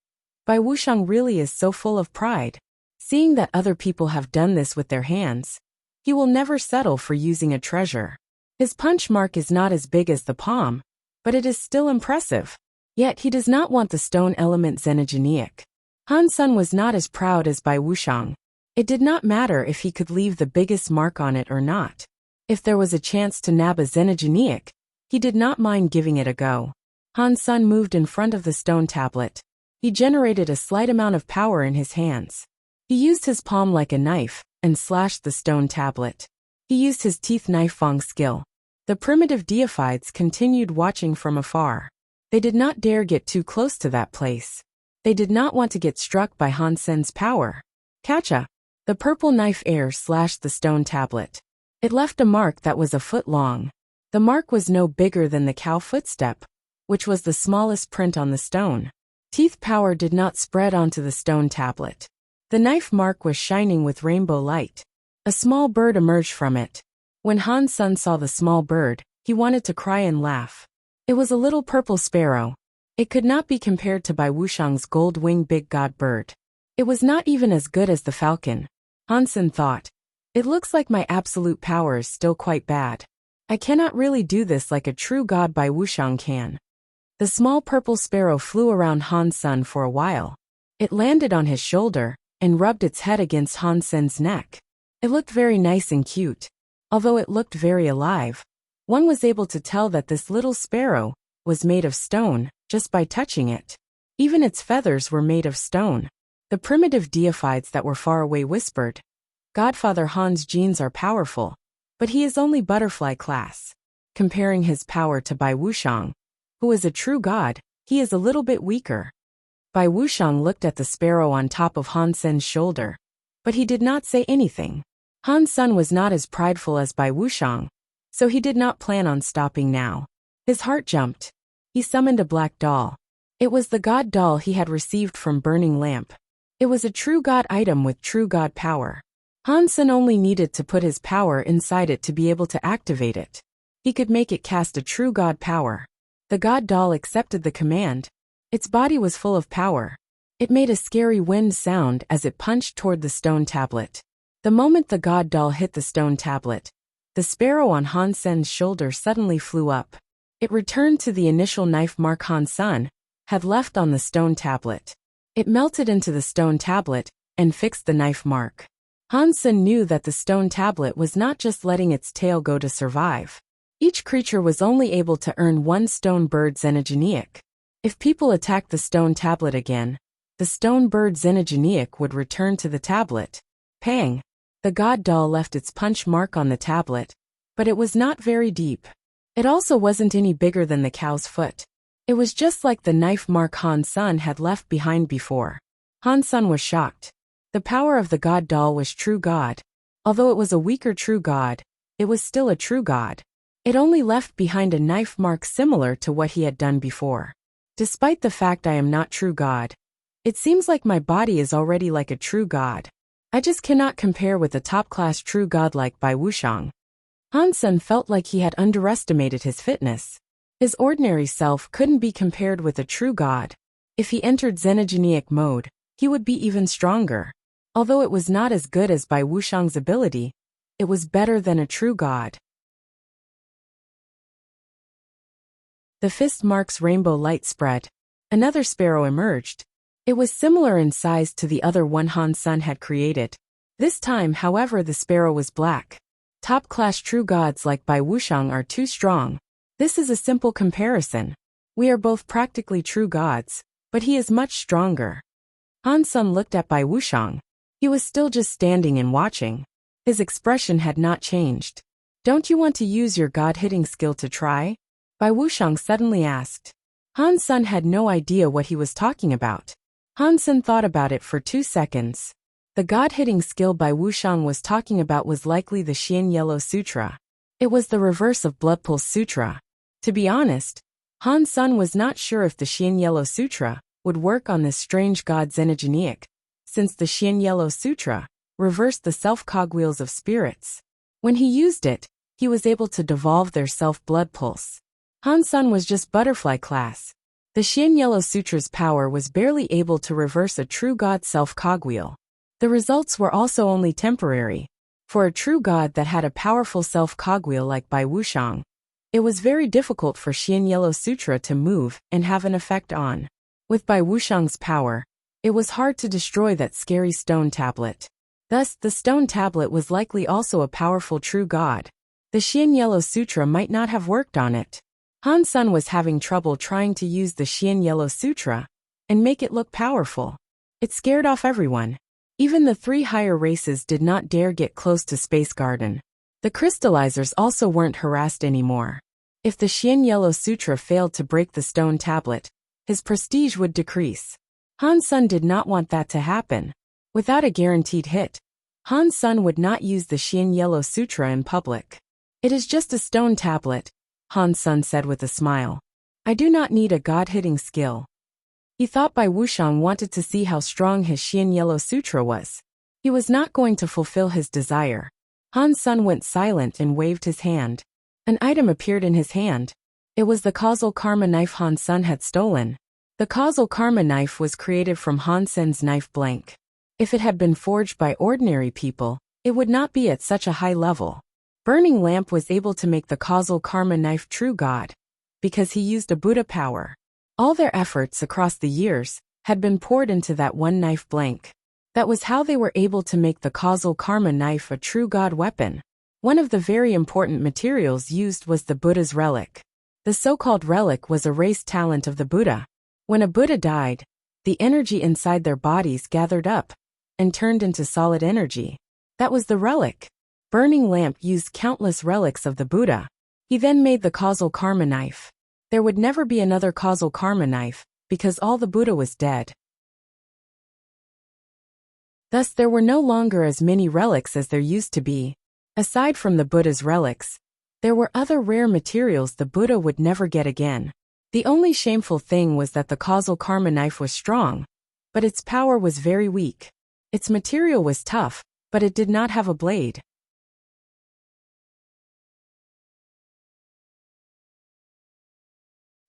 Bai Wuxiang really is so full of pride. Seeing that other people have done this with their hands, he will never settle for using a treasure. His punch mark is not as big as the palm, but it is still impressive. Yet he does not want the stone element Xenogeneic. Han Sun was not as proud as Bai Wuxiang. It did not matter if he could leave the biggest mark on it or not. If there was a chance to nab a Xenogeneic, he did not mind giving it a go. Han Sun moved in front of the stone tablet. He generated a slight amount of power in his hands. He used his palm like a knife and slashed the stone tablet. He used his teeth knife fang skill. The primitive deifieds continued watching from afar. They did not dare get too close to that place. They did not want to get struck by Han Sun's power. Catcha! The purple knife air slashed the stone tablet. It left a mark that was a foot long. The mark was no bigger than the cow footstep, which was the smallest print on the stone. Teeth power did not spread onto the stone tablet. The knife mark was shining with rainbow light. A small bird emerged from it. When Han Sun saw the small bird, he wanted to cry and laugh. It was a little purple sparrow. It could not be compared to Bai Wuxiang's gold-winged big god bird. It was not even as good as the falcon. Han Sun thought, "It looks like my absolute power is still quite bad. I cannot really do this like a true god Bai Wuxiang can." The small purple sparrow flew around Han Sun for a while. It landed on his shoulder and rubbed its head against Han Sun's neck. It looked very nice and cute. Although it looked very alive, one was able to tell that this little sparrow was made of stone just by touching it. Even its feathers were made of stone. The primitive deifieds that were far away whispered, "Godfather Han's genes are powerful, but he is only butterfly class." Comparing his power to Bai Wuxiang, who is a true god, he is a little bit weaker. Bai Wuxiang looked at the sparrow on top of Han Sun's shoulder, but he did not say anything. Han Sun was not as prideful as Bai Wuxiang, so he did not plan on stopping now. His heart jumped. He summoned a black doll. It was the god doll he had received from Burning Lamp. It was a true god item with true god power. Han Sun only needed to put his power inside it to be able to activate it. He could make it cast a true god power. The god doll accepted the command. Its body was full of power. It made a scary wind sound as it punched toward the stone tablet. The moment the god doll hit the stone tablet, the sparrow on Han Sun's shoulder suddenly flew up. It returned to the initial knife mark Han Sun had left on the stone tablet. It melted into the stone tablet and fixed the knife mark. Han Sun knew that the stone tablet was not just letting its tail go to survive. Each creature was only able to earn one stone bird Xenogeneic. If people attacked the stone tablet again, the stone bird Xenogeneic would return to the tablet. Pang! The god doll left its punch mark on the tablet, but it was not very deep. It also wasn't any bigger than the cow's foot. It was just like the knife mark Han Sun had left behind before. Han Sun was shocked. The power of the god doll was true god. Although it was a weaker true god, it was still a true god. It only left behind a knife mark similar to what he had done before. Despite the fact I am not true god, it seems like my body is already like a true god. I just cannot compare with a top-class true god like Bai Wuxiang. Han Sen felt like he had underestimated his fitness. His ordinary self couldn't be compared with a true god. If he entered xenogenic mode, he would be even stronger. Although it was not as good as Bai Wuxiang's ability, it was better than a true god. The fist mark's rainbow light spread. Another sparrow emerged. It was similar in size to the other one Han Sen had created. This time, however, the sparrow was black. Top-class true gods like Bai Wuxiang are too strong. This is a simple comparison. We are both practically true gods, but he is much stronger. Han Sen looked at Bai Wuxiang. He was still just standing and watching. His expression had not changed. Don't you want to use your god-hitting skill to try? Bai Wuxiang suddenly asked. Han Sen had no idea what he was talking about. Han Sen thought about it for 2 seconds. The god-hitting skill Bai Wuxiang was talking about was likely the Xian Yellow Sutra. It was the reverse of Blood Pulse Sutra. To be honest, Han Sen was not sure if the Xian Yellow Sutra would work on this strange god xenogenic, since the Xian Yellow Sutra reversed the self-cogwheels of spirits. When he used it, he was able to devolve their self-blood pulse. Han Sen was just butterfly class. The Xian Yellow Sutra's power was barely able to reverse a true god self-cogwheel. The results were also only temporary. For a true god that had a powerful self-cogwheel like Bai Wuxiang, it was very difficult for Xian Yellow Sutra to move and have an effect on. With Bai Wuxiang's power, it was hard to destroy that scary stone tablet. Thus, the stone tablet was likely also a powerful true god. The Xian Yellow Sutra might not have worked on it. Han Sen was having trouble trying to use the Xian Yellow Sutra and make it look powerful. It scared off everyone. Even the 3 higher races did not dare get close to Space Garden. The crystallizers also weren't harassed anymore. If the Xian Yellow Sutra failed to break the stone tablet, his prestige would decrease. Han Sen did not want that to happen. Without a guaranteed hit, Han Sen would not use the Xian Yellow Sutra in public. It is just a stone tablet, Han Sen said with a smile. I do not need a god-hitting skill. He thought Bai Wuxiang wanted to see how strong his Xian Yellow Sutra was. He was not going to fulfill his desire. Han Sen went silent and waved his hand. An item appeared in his hand. It was the causal karma knife Han Sen had stolen. The causal karma knife was created from Han Sen's knife blank. If it had been forged by ordinary people, it would not be at such a high level. Burning Lamp was able to make the causal karma knife true god, because he used a Buddha power. All their efforts across the years had been poured into that one knife blank. That was how they were able to make the causal karma knife a true god weapon. One of the very important materials used was the Buddha's relic. The so-called relic was a race talent of the Buddha. When a Buddha died, the energy inside their bodies gathered up and turned into solid energy. That was the relic. Burning Lamp used countless relics of the Buddha. He then made the causal karma knife. There would never be another causal karma knife, because all the Buddha was dead. Thus there were no longer as many relics as there used to be. Aside from the Buddha's relics, there were other rare materials the Buddha would never get again. The only shameful thing was that the causal karma knife was strong, but its power was very weak. Its material was tough, but it did not have a blade.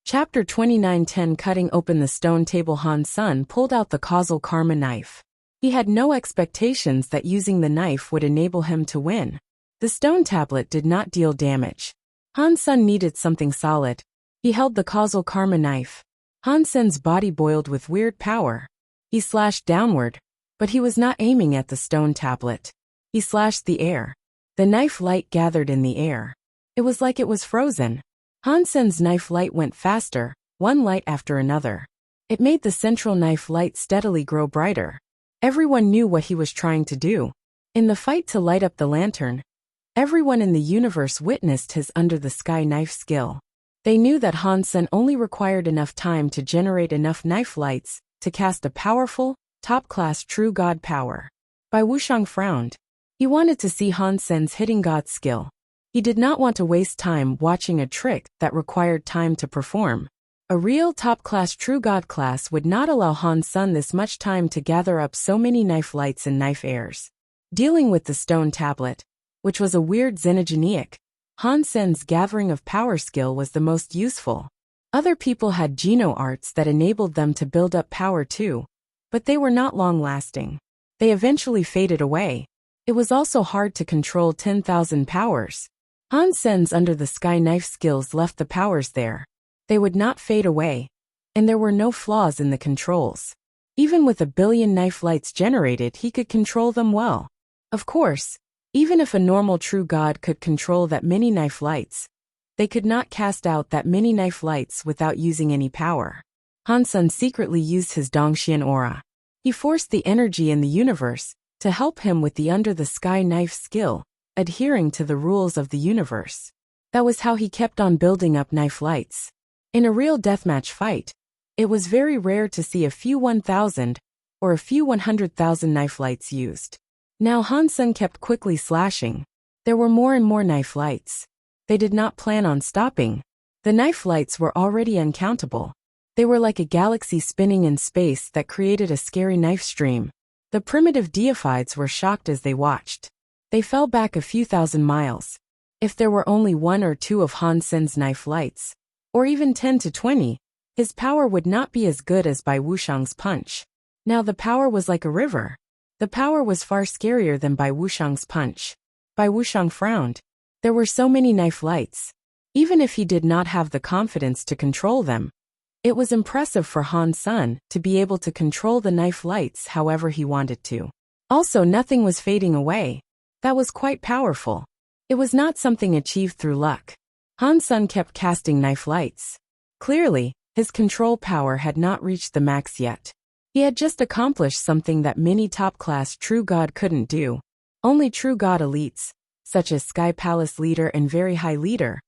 Chapter 29:10 Cutting open the stone table. Han Sen pulled out the causal karma knife. He had no expectations that using the knife would enable him to win. The stone tablet did not deal damage. Han Sen needed something solid. He held the causal karma knife. Han Sen's body boiled with weird power. He slashed downward, but he was not aiming at the stone tablet. He slashed the air. The knife light gathered in the air. It was like it was frozen. Han Sen's knife light went faster, one light after another. It made the central knife light steadily grow brighter. Everyone knew what he was trying to do. In the fight to light up the lantern, everyone in the universe witnessed his under-the-sky knife skill. They knew that Han Sen only required enough time to generate enough knife lights to cast a powerful, top-class true god power. Bai Wuxiang frowned. He wanted to see Han Sen's hitting god skill. He did not want to waste time watching a trick that required time to perform. A real top-class true god class would not allow Han Sen this much time to gather up so many knife lights and knife airs. Dealing with the stone tablet, which was a weird xenogeneic, Han Sen's gathering of power skill was the most useful. Other people had geno arts that enabled them to build up power too, but they were not long-lasting. They eventually faded away. It was also hard to control 10,000 powers. Han Sen's under-the-sky knife skills left the powers there. They would not fade away, and there were no flaws in the controls. Even with 1 billion knife lights generated, he could control them well. Of course, even if a normal true god could control that many knife lights, they could not cast out that many knife lights without using any power. Han Sen secretly used his Dongxian aura. He forced the energy in the universe to help him with the under-the-sky knife skill, adhering to the rules of the universe. That was how he kept on building up knife lights. In a real deathmatch fight, it was very rare to see a few 1,000 or a few 100,000 knife lights used. Now Han Sen kept quickly slashing. There were more and more knife lights. They did not plan on stopping. The knife lights were already uncountable. They were like a galaxy spinning in space that created a scary knife stream. The primitive deifieds were shocked as they watched. They fell back a few thousand miles. If there were only 1 or 2 of Han Sen's knife lights, or even 10 to 20, his power would not be as good as Bai Wuxiang's punch. Now the power was like a river. The power was far scarier than Bai Wuxiang's punch. Bai Wuxiang frowned. There were so many knife lights. Even if he did not have the confidence to control them, it was impressive for Han Sen to be able to control the knife lights however he wanted to. Also, nothing was fading away. That was quite powerful. It was not something achieved through luck. Han Sen kept casting knife lights. Clearly, his control power had not reached the max yet. He had just accomplished something that many top-class true god couldn't do. Only true god elites, such as Sky Palace leader and Very High leader,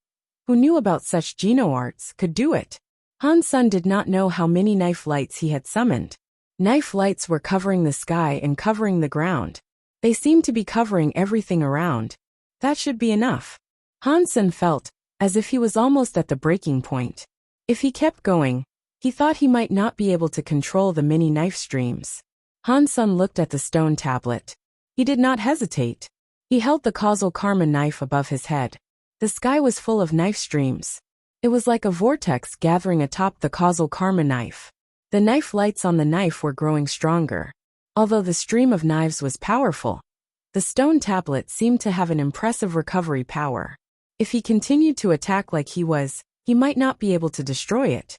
who knew about such geno arts, could do it. Han Sen did not know how many knife lights he had summoned. Knife lights were covering the sky and covering the ground. They seemed to be covering everything around. That should be enough. Han Sen felt as if he was almost at the breaking point. If he kept going, he thought he might not be able to control the many knife streams. Han Sen looked at the stone tablet. He did not hesitate. He held the causal karma knife above his head. The sky was full of knife streams. It was like a vortex gathering atop the causal karma knife. The knife lights on the knife were growing stronger. Although the stream of knives was powerful, the stone tablet seemed to have an impressive recovery power. If he continued to attack like he was, he might not be able to destroy it.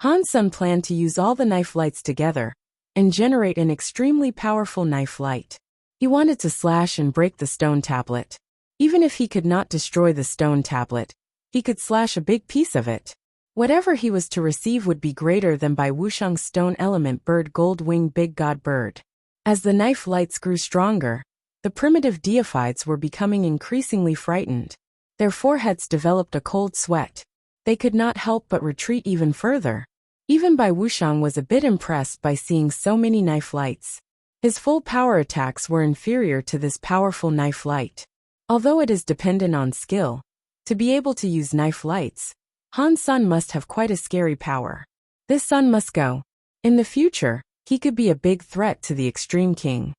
Han Sen planned to use all the knife lights together and generate an extremely powerful knife light. He wanted to slash and break the stone tablet. Even if he could not destroy the stone tablet, he could slash a big piece of it. Whatever he was to receive would be greater than Bai Wuxiang's stone element bird gold-winged big god bird. As the knife lights grew stronger, the primitive deifieds were becoming increasingly frightened. Their foreheads developed a cold sweat. They could not help but retreat even further. Even Bai Wuxiang was a bit impressed by seeing so many knife lights. His full power attacks were inferior to this powerful knife light. Although it is dependent on skill, to be able to use knife lights, Han Sen must have quite a scary power. This son must go. In the future, he could be a big threat to the Extreme King.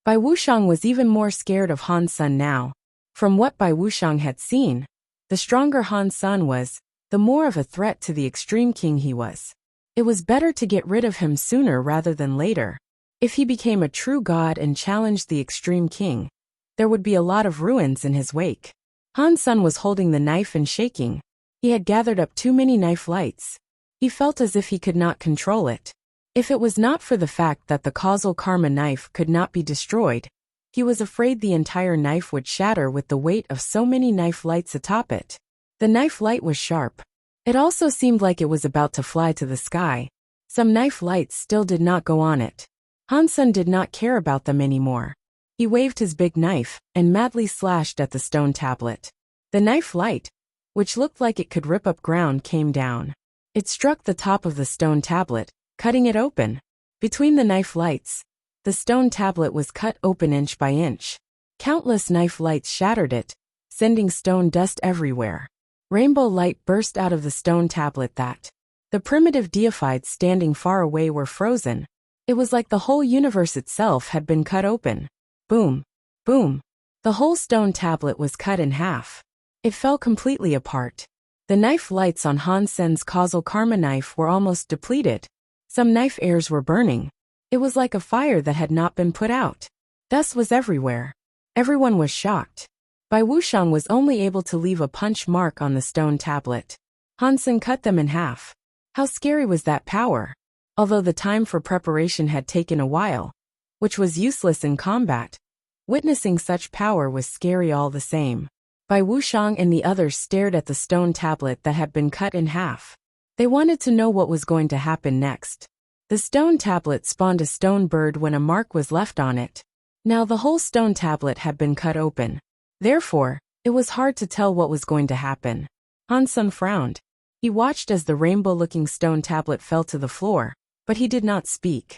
Bai Wuxiang was even more scared of Han Sen now. From what Bai Wuxiang had seen, the stronger Han Sen was, the more of a threat to the Extreme King he was. It was better to get rid of him sooner rather than later. If he became a true god and challenged the Extreme King, there would be a lot of ruins in his wake. Han Sen was holding the knife and shaking. He had gathered up too many knife lights. He felt as if he could not control it. If it was not for the fact that the causal karma knife could not be destroyed, he was afraid the entire knife would shatter with the weight of so many knife lights atop it. The knife light was sharp. It also seemed like it was about to fly to the sky. Some knife lights still did not go on it. Han Sen did not care about them anymore. He waved his big knife and madly slashed at the stone tablet. The knife light, which looked like it could rip up ground, came down. It struck the top of the stone tablet, cutting it open. Between the knife lights, the stone tablet was cut open inch by inch. Countless knife lights shattered it, sending stone dust everywhere. Rainbow light burst out of the stone tablet that the primitive deifieds standing far away were frozen. It was like the whole universe itself had been cut open. Boom. Boom. The whole stone tablet was cut in half. It fell completely apart. The knife lights on Han Sen's causal karma knife were almost depleted. Some knife airs were burning. It was like a fire that had not been put out. Dust was everywhere. Everyone was shocked. Bai Wuxiang was only able to leave a punch mark on the stone tablet. Han Sen cut them in half. How scary was that power? Although the time for preparation had taken a while, which was useless in combat, witnessing such power was scary all the same. Bai Wuxiang and the others stared at the stone tablet that had been cut in half. They wanted to know what was going to happen next. The stone tablet spawned a stone bird when a mark was left on it. Now the whole stone tablet had been cut open. Therefore, it was hard to tell what was going to happen. Han Sen frowned. He watched as the rainbow-looking stone tablet fell to the floor, but he did not speak.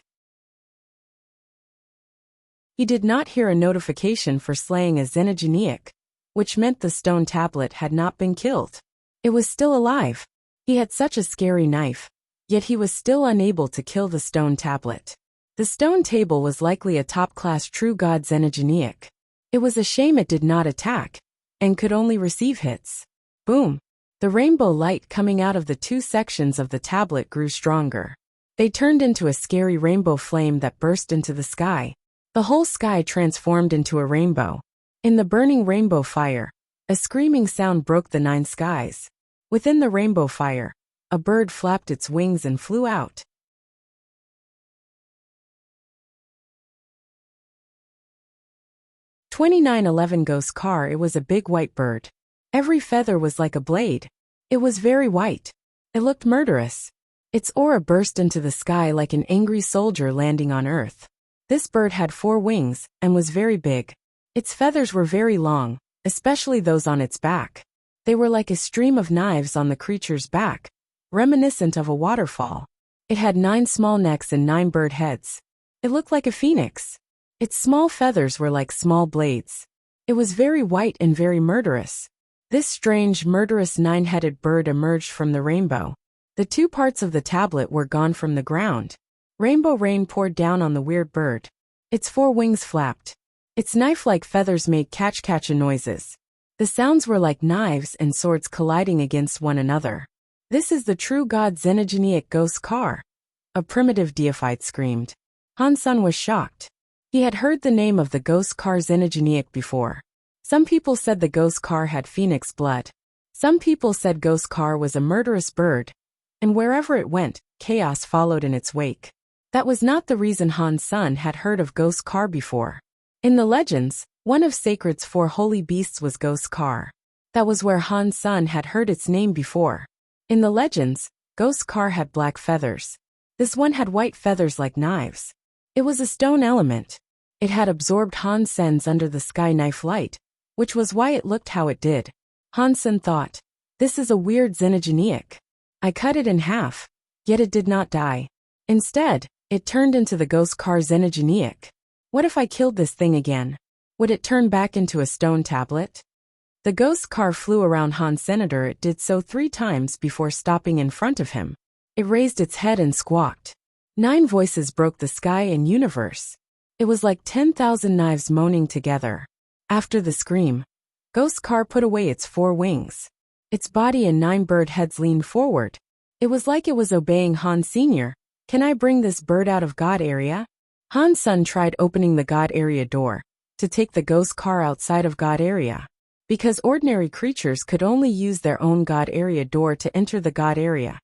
He did not hear a notification for slaying a xenogeniac, which meant the stone tablet had not been killed. It was still alive. He had such a scary knife, yet he was still unable to kill the stone tablet. The stone table was likely a top-class true god xenogeniac. It was a shame it did not attack, and could only receive hits. Boom! The rainbow light coming out of the two sections of the tablet grew stronger. They turned into a scary rainbow flame that burst into the sky. The whole sky transformed into a rainbow. In the burning rainbow fire, a screaming sound broke the nine skies. Within the rainbow fire, a bird flapped its wings and flew out. 2911 Ghost Car. It was a big white bird. Every feather was like a blade. It was very white. It looked murderous. Its aura burst into the sky like an angry soldier landing on Earth. This bird had 4 wings, and was very big. Its feathers were very long, especially those on its back. They were like a stream of knives on the creature's back, reminiscent of a waterfall. It had 9 small necks and 9 bird heads. It looked like a phoenix. Its small feathers were like small blades. It was very white and very murderous. This strange, murderous 9-headed bird emerged from the rainbow. The 2 parts of the tablet were gone from the ground. Rainbow rain poured down on the weird bird. Its 4 wings flapped. Its knife-like feathers made catch-catcha noises. The sounds were like knives and swords colliding against one another. "This is the true god xenogeniac Ghost Car," a primitive deified screamed. Han Sen was shocked. He had heard the name of the Ghost Car xenogeniac before. Some people said the Ghost Car had phoenix blood. Some people said Ghost Car was a murderous bird, and wherever it went, chaos followed in its wake. That was not the reason Han Sen had heard of Ghost Car before. In the legends, one of Sacred's 4 holy beasts was Ghost Car. That was where Han Sen had heard its name before. In the legends, Ghost Car had black feathers. This one had white feathers like knives. It was a stone element. It had absorbed Han Sen's under the sky knife light, which was why it looked how it did. Han Sen thought, "This is a weird xenogeniac. I cut it in half, yet it did not die. Instead, it turned into the Ghost Car xenogeniac. What if I killed this thing again? Would it turn back into a stone tablet?" The Ghost Car flew around Han Senator. It did so 3 times before stopping in front of him. It raised its head and squawked. 9 voices broke the sky and universe. It was like 10,000 knives moaning together. After the scream, Ghost Car put away its 4 wings. Its body and 9 bird heads leaned forward. It was like it was obeying Han Sr. "Can I bring this bird out of God area?" Han Sen tried opening the God area door to take the Ghost Car outside of God area. Because ordinary creatures could only use their own God area door to enter the God area.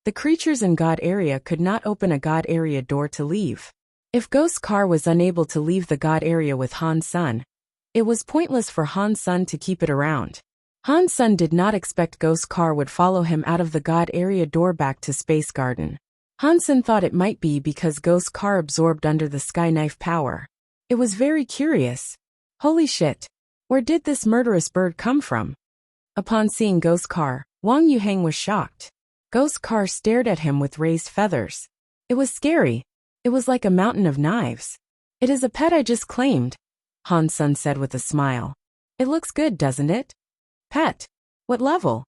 The creatures in God area could not open a God area door to leave. If Ghost Car was unable to leave the God area with Han Sen, it was pointless for Han Sen to keep it around. Han Sen did not expect Ghost Car would follow him out of the God area door back to Space Garden. Han Sen thought it might be because Ghost Car absorbed under the sky knife power. It was very curious. Holy shit! Where did this murderous bird come from? Upon seeing Ghost Car, Wang Yuheng was shocked. Ghost Car stared at him with raised feathers. It was scary. It was like a mountain of knives. "It is a pet I just claimed. Han Sun said with a smile. It looks good, doesn't it? Pet. What level?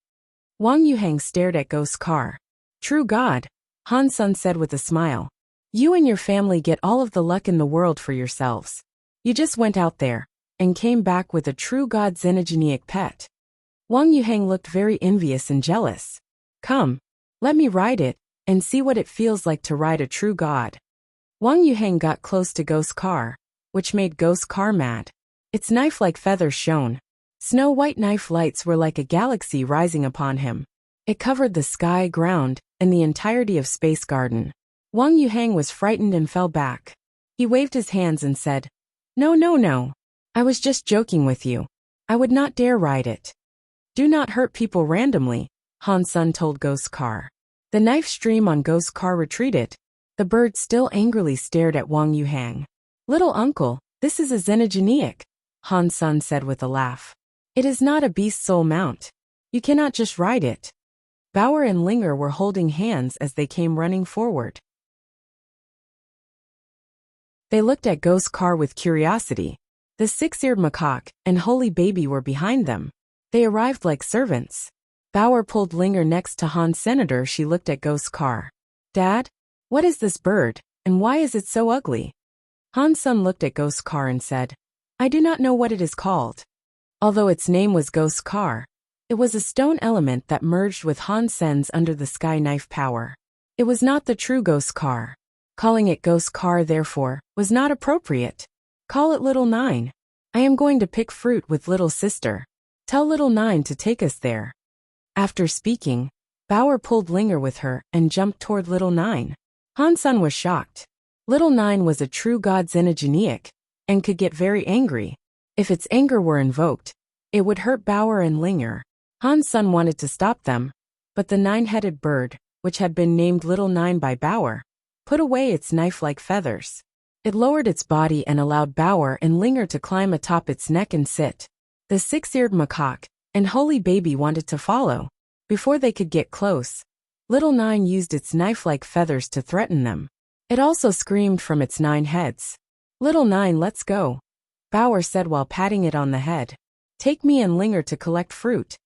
Wang Yuhang stared at Ghost's car. True God, Han Sun said with a smile. You and your family get all of the luck in the world for yourselves. You just went out there and came back with a true God xenogenic pet. Wang Yuhang looked very envious and jealous. Come, let me ride it and see what it feels like to ride a true God. Wang Yuhang got close to Ghost's car, which made Ghost's car mad. Its knife-like feathers shone. Snow-white knife lights were like a galaxy rising upon him. It covered the sky, ground, and the entirety of Space Garden. Wang Yuhang was frightened and fell back. He waved his hands and said, No, no, no. I was just joking with you. I would not dare ride it. Do not hurt people randomly, Han Sun told Ghost's car. The knife stream on Ghost's car retreated. The bird still angrily stared at Wang Yuhang. Little uncle, this is a xenogenic, Han Sun said with a laugh. It is not a beast soul mount. You cannot just ride it. Bauer and Linger were holding hands as they came running forward. They looked at Ghost's car with curiosity. The six-eared macaque and Holy Baby were behind them. They arrived like servants. Bauer pulled Linger next to Han Senator. She looked at Ghost's car. Dad, what is this bird, and why is it so ugly? Han Sun looked at Ghost's car and said, I do not know what it is called. Although its name was Ghost's car, it was a stone element that merged with Han Sen's under the sky knife power. It was not the true Ghost's car. Calling it Ghost's car, therefore, was not appropriate. Call it Little Nine. I am going to pick fruit with Little Sister. Tell Little Nine to take us there. After speaking, Bauer pulled Linger with her and jumped toward Little Nine. Han Sun was shocked. Little Nine was a true God xenogenic and could get very angry. If its anger were invoked, it would hurt Bauer and Linger. Han Sun wanted to stop them, but the nine-headed bird, which had been named Little Nine by Bauer, put away its knife-like feathers. It lowered its body and allowed Bauer and Linger to climb atop its neck and sit. The six-eared macaque and Holy Baby wanted to follow. Before they could get close, Little Nine used its knife-like feathers to threaten them. It also screamed from its 9 heads. Little Nine, let's go, Bauer said while patting it on the head. Take me and Linger to collect fruit.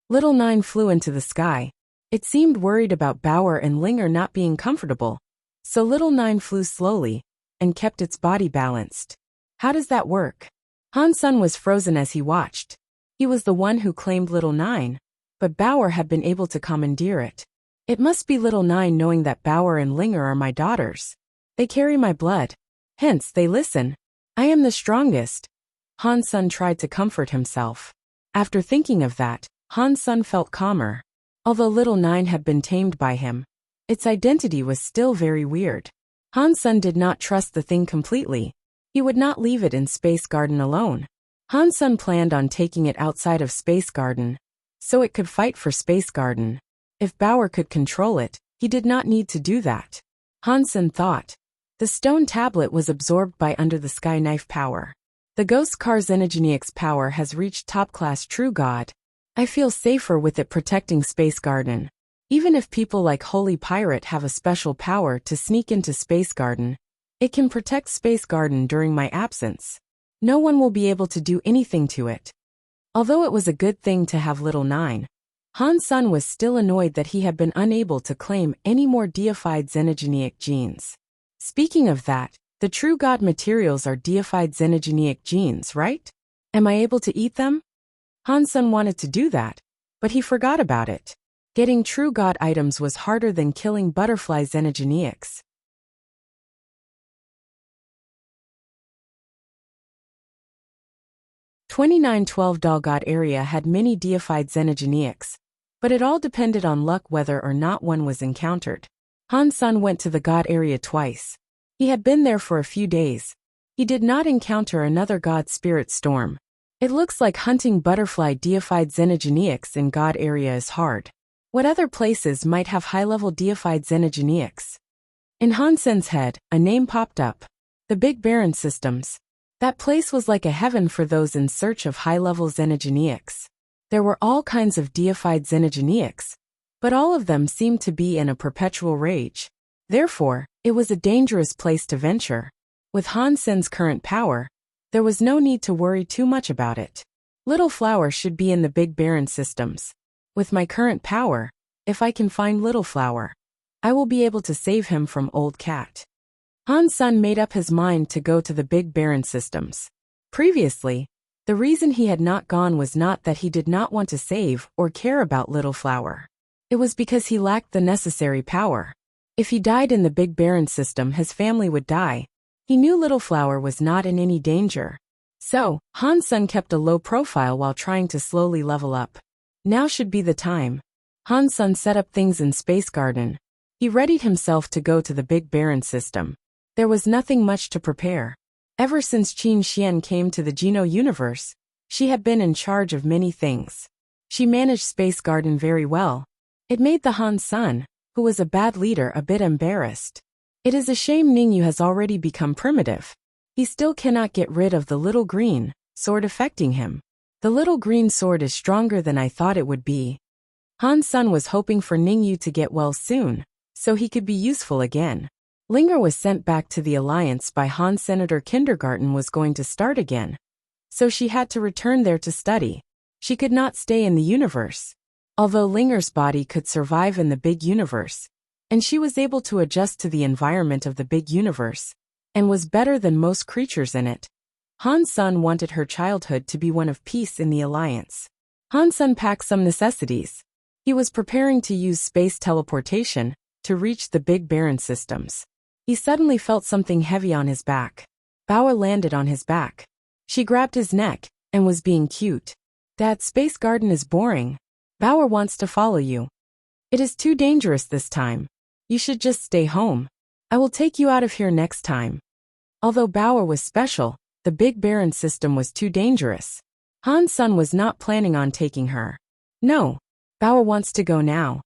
Little Nine flew into the sky. It seemed worried about Bauer and Linger not being comfortable. So Little Nine flew slowly and kept its body balanced. How does that work? Han Sun was frozen as he watched. He was the one who claimed Little Nine, but Bauer had been able to commandeer it. It must be Little Nine knowing that Bauer and Linger are my daughters. They carry my blood. Hence they listen. I am the strongest. Han Sun tried to comfort himself. After thinking of that, Han Sun felt calmer. Although Little Nine had been tamed by him, its identity was still very weird. Han Sun did not trust the thing completely. He would not leave it in Space Garden alone. Han Sun planned on taking it outside of Space Garden, so it could fight for Space Garden. If Bauer could control it, he did not need to do that. Han Sun thought. The stone tablet was absorbed by Under the Sky Knife power. The Ghost Car Xenogeniac's power has reached top-class True God. I feel safer with it protecting Space Garden. Even if people like Holy Pirate have a special power to sneak into Space Garden, it can protect Space Garden during my absence. No one will be able to do anything to it. Although it was a good thing to have Little Nine, Han Sun was still annoyed that he had been unable to claim any more deified xenogenic genes. Speaking of that, the True God materials are deified xenogenic genes, right? Am I able to eat them? Han Sun wanted to do that, but he forgot about it. Getting True God items was harder than killing butterfly xenogenics. 2912 Dalgod area had many deified xenogenics, but it all depended on luck whether or not one was encountered. Han Sun went to the God area twice. He had been there for a few days. He did not encounter another God spirit storm. It looks like hunting butterfly deified xenogenics in God area is hard. What other places might have high-level deified xenogenics? In Han Sen's head, a name popped up. The Big Barren Systems. That place was like a heaven for those in search of high-level xenogenics. There were all kinds of deified xenogenics, but all of them seemed to be in a perpetual rage. Therefore, it was a dangerous place to venture. With Han Sen's current power, There was no need to worry too much about it. Little Flower should be in the Big Baron systems. With my current power, if I can find Little Flower, I will be able to save him from Old Cat. Han Sen made up his mind to go to the Big Baron systems. Previously, the reason he had not gone was not that he did not want to save or care about Little Flower. It was because he lacked the necessary power. If he died in the Big Baron system, his family would die. He knew Little Flower was not in any danger. So, Han Sen kept a low profile while trying to slowly level up. Now should be the time. Han Sen set up things in Space Garden. He readied himself to go to the Big Baron system. There was nothing much to prepare. Ever since Qin Xian came to the Geno universe, she had been in charge of many things. She managed Space Garden very well. It made the Han Sen, who was a bad leader, a bit embarrassed. It is a shame Ningyu has already become primitive. He still cannot get rid of the little green sword affecting him. The little green sword is stronger than I thought it would be. Han Sen was hoping for Ningyu to get well soon, so he could be useful again. Linger was sent back to the Alliance by Han. Senator Kindergarten was going to start again, so she had to return there to study. She could not stay in the universe. Although Linger's body could survive in the big universe, and she was able to adjust to the environment of the big universe, and was better than most creatures in it, Han Sen wanted her childhood to be one of peace in the Alliance. Han Sen packed some necessities. He was preparing to use space teleportation to reach the Big Baron systems. He suddenly felt something heavy on his back. Bauer landed on his back. She grabbed his neck and was being cute. Dad, Space Garden is boring. Bauer wants to follow you. It is too dangerous this time. You should just stay home. I will take you out of here next time. Although Bauer was special, the Big Baron system was too dangerous. Han Sen was not planning on taking her. No. Bauer wants to go now.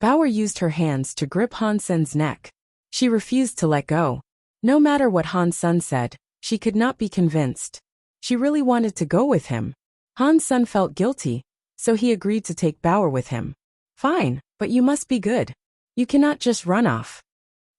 Bauer used her hands to grip Han Sen's neck. She refused to let go. No matter what Han Sen said, she could not be convinced. She really wanted to go with him. Han Sen felt guilty, so he agreed to take Bauer with him. Fine, but you must be good. You cannot just run off.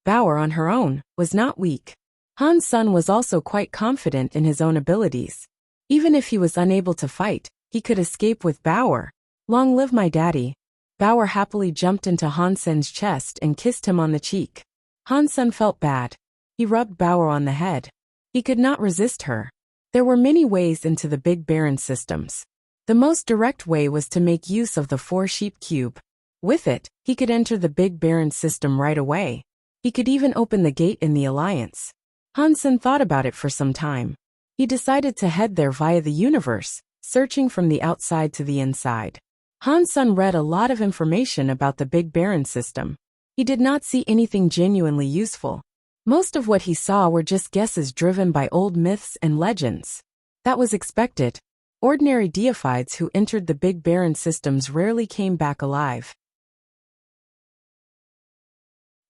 Bauer on her own was not weak. Han Sen was also quite confident in his own abilities. Even if he was unable to fight, he could escape with Bauer. Long live my daddy. Bauer happily jumped into Han Sen's chest and kissed him on the cheek. Han Sen felt bad. He rubbed Bauer on the head. He could not resist her. There were many ways into the Big Baron systems. The most direct way was to make use of the 4-sheep cube. With it, he could enter the Big Baron system right away. He could even open the gate in the Alliance. Han Sen thought about it for some time. He decided to head there via the universe, searching from the outside to the inside. Han Sen read a lot of information about the Big Baron system. He did not see anything genuinely useful. Most of what he saw were just guesses driven by old myths and legends. That was expected. Ordinary deifieds who entered the Big Baron systems rarely came back alive.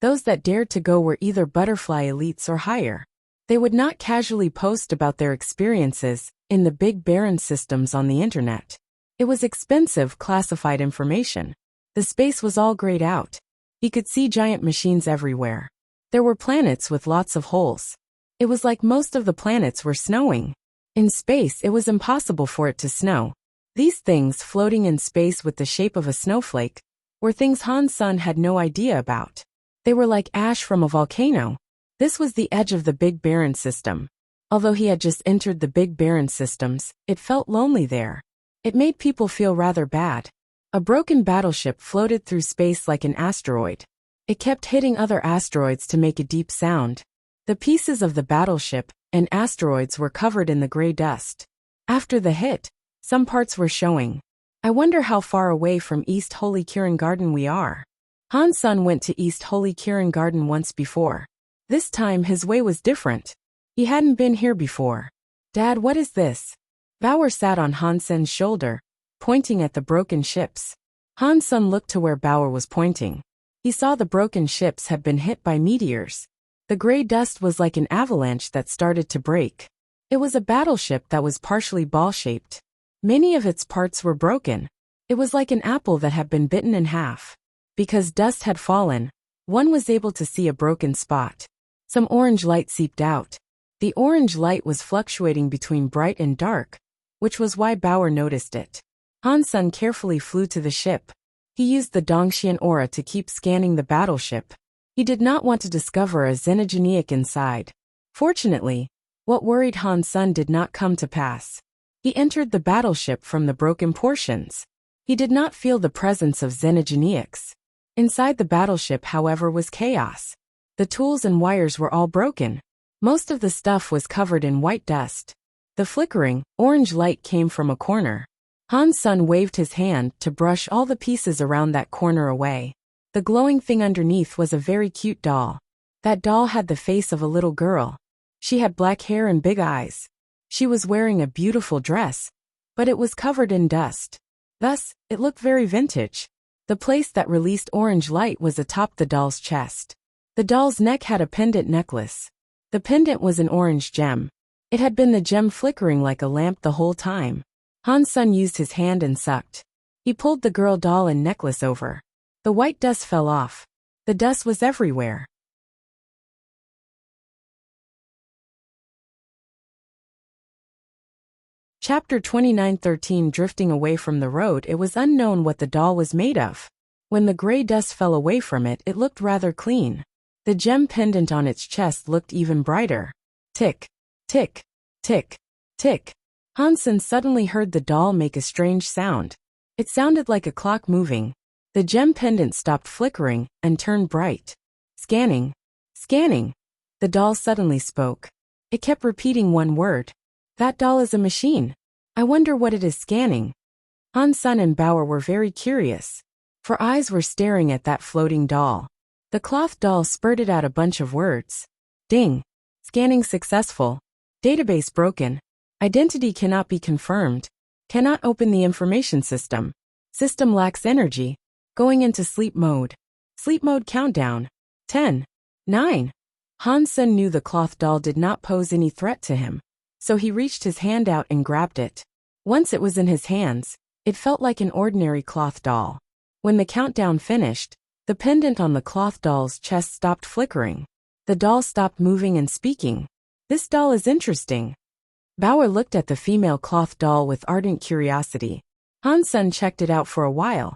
Those that dared to go were either butterfly elites or higher. They would not casually post about their experiences in the Big Baron systems on the internet. It was expensive, classified information. The space was all grayed out. He could see giant machines everywhere. There were planets with lots of holes. It was like most of the planets were snowing. In space, it was impossible for it to snow. These things floating in space with the shape of a snowflake were things Han Sen had no idea about. They were like ash from a volcano. This was the edge of the Big Baron system. Although he had just entered the Big Baron systems, it felt lonely there. It made people feel rather bad. A broken battleship floated through space like an asteroid. It kept hitting other asteroids to make a deep sound. The pieces of the battleship and asteroids were covered in the gray dust. After the hit, some parts were showing. I wonder how far away from East Holy Kirin Garden we are. Han Sen went to East Holy Kirin Garden once before. This time his way was different. He hadn't been here before. Dad, what is this? Bauer sat on Han Sen's shoulder, pointing at the broken ships. Han Sen looked to where Bauer was pointing. He saw the broken ships had been hit by meteors. The gray dust was like an avalanche that started to break. It was a battleship that was partially ball-shaped. Many of its parts were broken. It was like an apple that had been bitten in half. Because dust had fallen, one was able to see a broken spot. Some orange light seeped out. The orange light was fluctuating between bright and dark, which was why Bauer noticed it. Han Sen carefully flew to the ship. He used the Dongxian aura to keep scanning the battleship. He did not want to discover a xenogeniac inside. Fortunately, what worried Han Sen did not come to pass. He entered the battleship from the broken portions. He did not feel the presence of xenogeniacs. Inside the battleship, however, was chaos. The tools and wires were all broken. Most of the stuff was covered in white dust. The flickering, orange light came from a corner. Han Sen waved his hand to brush all the pieces around that corner away. The glowing thing underneath was a very cute doll. That doll had the face of a little girl. She had black hair and big eyes. She was wearing a beautiful dress, but it was covered in dust. Thus, it looked very vintage. The place that released orange light was atop the doll's chest. The doll's neck had a pendant necklace. The pendant was an orange gem. It had been the gem flickering like a lamp the whole time. Han Sen used his hand and sucked. He pulled the girl doll and necklace over. The white dust fell off. The dust was everywhere. Chapter 29:13 Drifting away from the road. It was unknown what the doll was made of. When the gray dust fell away from it, it looked rather clean. The gem pendant on its chest looked even brighter. Tick, tick, tick, tick. Han Sen suddenly heard the doll make a strange sound. It sounded like a clock moving. The gem pendant stopped flickering and turned bright. Scanning, scanning. The doll suddenly spoke. It kept repeating one word. That doll is a machine. I wonder what it is scanning. Han Sen and Bauer were very curious, for eyes were staring at that floating doll. The cloth doll spurted out a bunch of words. Ding. Scanning successful. Database broken. Identity cannot be confirmed. Cannot open the information system. System lacks energy. Going into sleep mode. Sleep mode countdown. 10. 9. Han Sen knew the cloth doll did not pose any threat to him, so he reached his hand out and grabbed it. Once it was in his hands, it felt like an ordinary cloth doll. When the countdown finished, the pendant on the cloth doll's chest stopped flickering. The doll stopped moving and speaking. This doll is interesting. Bauer looked at the female cloth doll with ardent curiosity. Han Sen checked it out for a while,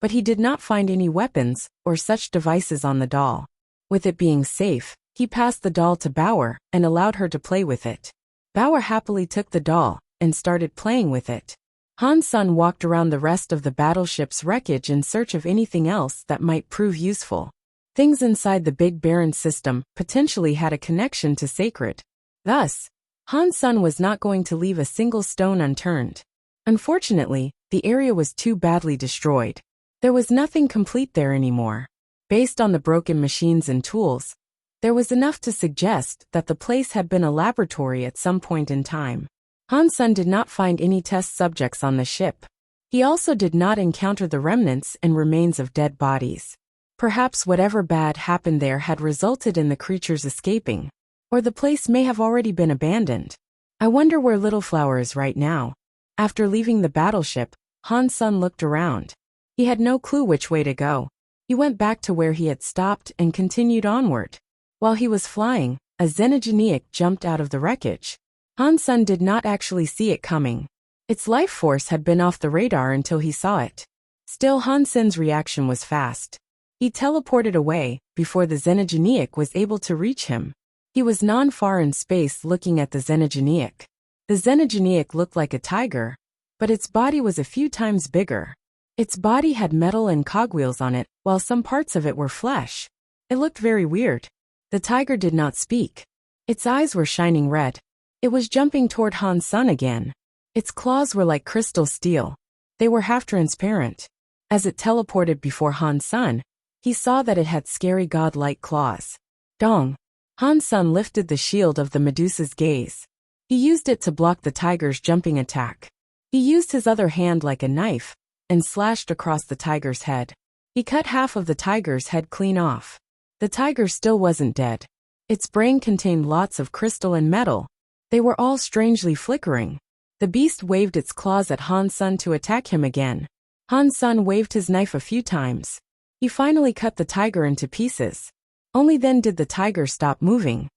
but he did not find any weapons or such devices on the doll. With it being safe, he passed the doll to Bauer and allowed her to play with it. Bauer happily took the doll and started playing with it. Han Sen walked around the rest of the battleship's wreckage in search of anything else that might prove useful. Things inside the Big Baron system potentially had a connection to sacred. Thus, Han Sen was not going to leave a single stone unturned. Unfortunately, the area was too badly destroyed. There was nothing complete there anymore. Based on the broken machines and tools, there was enough to suggest that the place had been a laboratory at some point in time. Han Sen did not find any test subjects on the ship. He also did not encounter the remnants and remains of dead bodies. Perhaps whatever bad happened there had resulted in the creatures escaping, or the place may have already been abandoned. I wonder where Little Flower is right now. After leaving the battleship, Han Sen looked around. He had no clue which way to go. He went back to where he had stopped and continued onward. While he was flying, a xenogeniac jumped out of the wreckage. Han Sen did not actually see it coming. Its life force had been off the radar until he saw it. Still, Han Sen's reaction was fast. He teleported away before the xenogeniac was able to reach him. He was non-far in space looking at the xenogeniac. The xenogeniac looked like a tiger, but its body was a few times bigger. Its body had metal and cogwheels on it, while some parts of it were flesh. It looked very weird. The tiger did not speak. Its eyes were shining red. It was jumping toward Han Sen again. Its claws were like crystal steel. They were half transparent. As it teleported before Han Sen, he saw that it had scary god-like claws. Dong! Han Sen lifted the shield of the Medusa's gaze. He used it to block the tiger's jumping attack. He used his other hand like a knife and slashed across the tiger's head. He cut half of the tiger's head clean off. The tiger still wasn't dead. Its brain contained lots of crystal and metal. They were all strangely flickering. The beast waved its claws at Han Sen to attack him again. Han Sen waved his knife a few times. He finally cut the tiger into pieces. Only then did the tiger stop moving.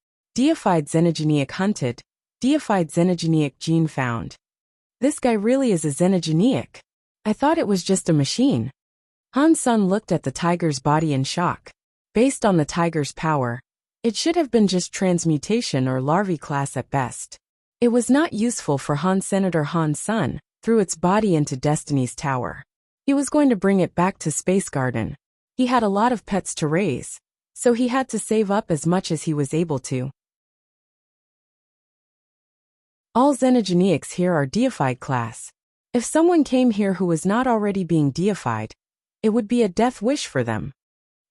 Deified xenogeneic hunted. Deified xenogeneic gene found. This guy really is a xenogeneic. I thought it was just a machine. Han Sun looked at the tiger's body in shock. Based on the tiger's power, it should have been just transmutation or larvae class at best. It was not useful for Senator Han Sun, threw its body into Destiny's Tower. He was going to bring it back to Space Garden. He had a lot of pets to raise, so he had to save up as much as he was able to. All xenogeneics here are deified class. If someone came here who was not already being deified, it would be a death wish for them.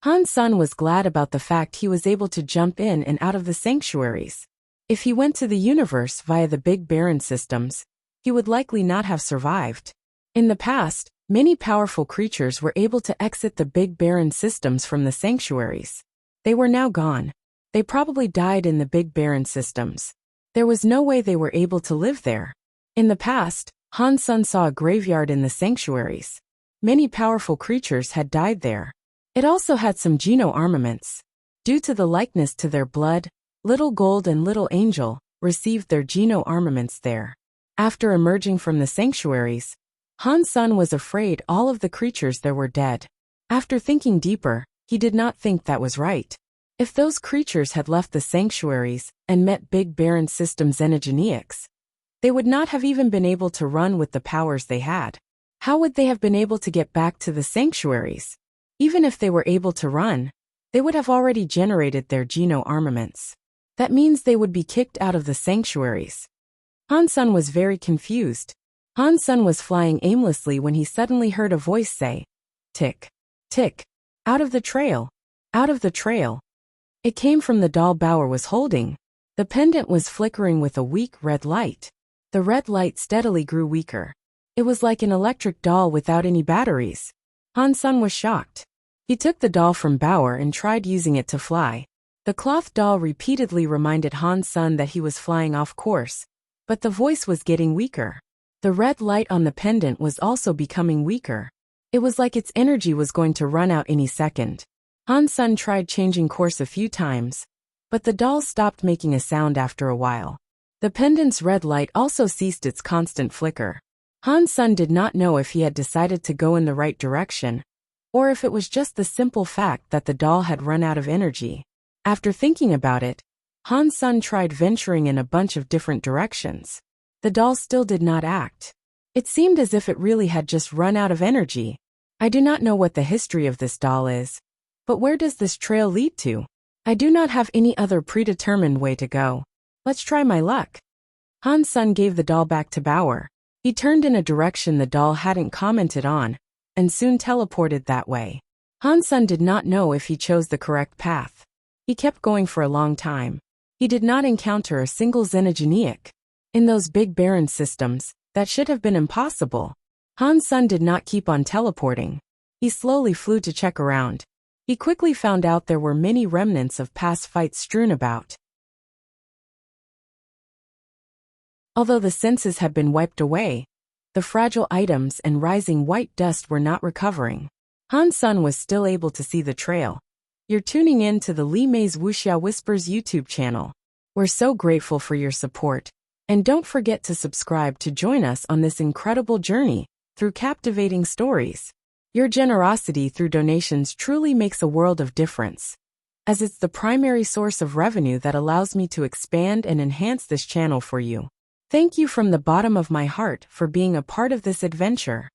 Han Sun was glad about the fact he was able to jump in and out of the sanctuaries. If he went to the universe via the Big Baron systems, he would likely not have survived. In the past, many powerful creatures were able to exit the Big Baron systems from the sanctuaries. They were now gone. They probably died in the Big Baron systems. There was no way they were able to live there. In the past, Han Sun saw a graveyard in the sanctuaries. Many powerful creatures had died there. It also had some Geno armaments. Due to the likeness to their blood, Little Gold and Little Angel received their Geno armaments there. After emerging from the sanctuaries, Han Sun was afraid all of the creatures there were dead. After thinking deeper, he did not think that was right. If those creatures had left the sanctuaries and met Big Baron system xenogeneics, they would not have even been able to run with the powers they had. How would they have been able to get back to the sanctuaries? Even if they were able to run, they would have already generated their Geno armaments. That means they would be kicked out of the sanctuaries. Han Sun was very confused. Han Sun was flying aimlessly when he suddenly heard a voice say, "Tick, tick, out of the trail, out of the trail." It came from the doll Bauer was holding. The pendant was flickering with a weak red light. The red light steadily grew weaker. It was like an electric doll without any batteries. Han Sun was shocked. He took the doll from Bauer and tried using it to fly. The cloth doll repeatedly reminded Han Sun that he was flying off course, but the voice was getting weaker. The red light on the pendant was also becoming weaker. It was like its energy was going to run out any second. Han Sun tried changing course a few times, but the doll stopped making a sound after a while. The pendant's red light also ceased its constant flicker. Han Sun did not know if he had decided to go in the right direction, or if it was just the simple fact that the doll had run out of energy. After thinking about it, Han Sun tried venturing in a bunch of different directions. The doll still did not act. It seemed as if it really had just run out of energy. I do not know what the history of this doll is, but where does this trail lead to? I do not have any other predetermined way to go. Let's try my luck. Han Sun gave the doll back to Bauer. He turned in a direction the doll hadn't commented on, and soon teleported that way. Han Sun did not know if he chose the correct path. He kept going for a long time. He did not encounter a single xenogeneic. In those Big Baron systems, that should have been impossible. Han Sun did not keep on teleporting. He slowly flew to check around. He quickly found out there were many remnants of past fights strewn about. Although the senses had been wiped away, the fragile items and rising white dust were not recovering. Han Sun was still able to see the trail. You're tuning in to the Li Mei's Wuxia Whispers YouTube channel. We're so grateful for your support, and don't forget to subscribe to join us on this incredible journey through captivating stories. Your generosity through donations truly makes a world of difference, as it's the primary source of revenue that allows me to expand and enhance this channel for you. Thank you from the bottom of my heart for being a part of this adventure.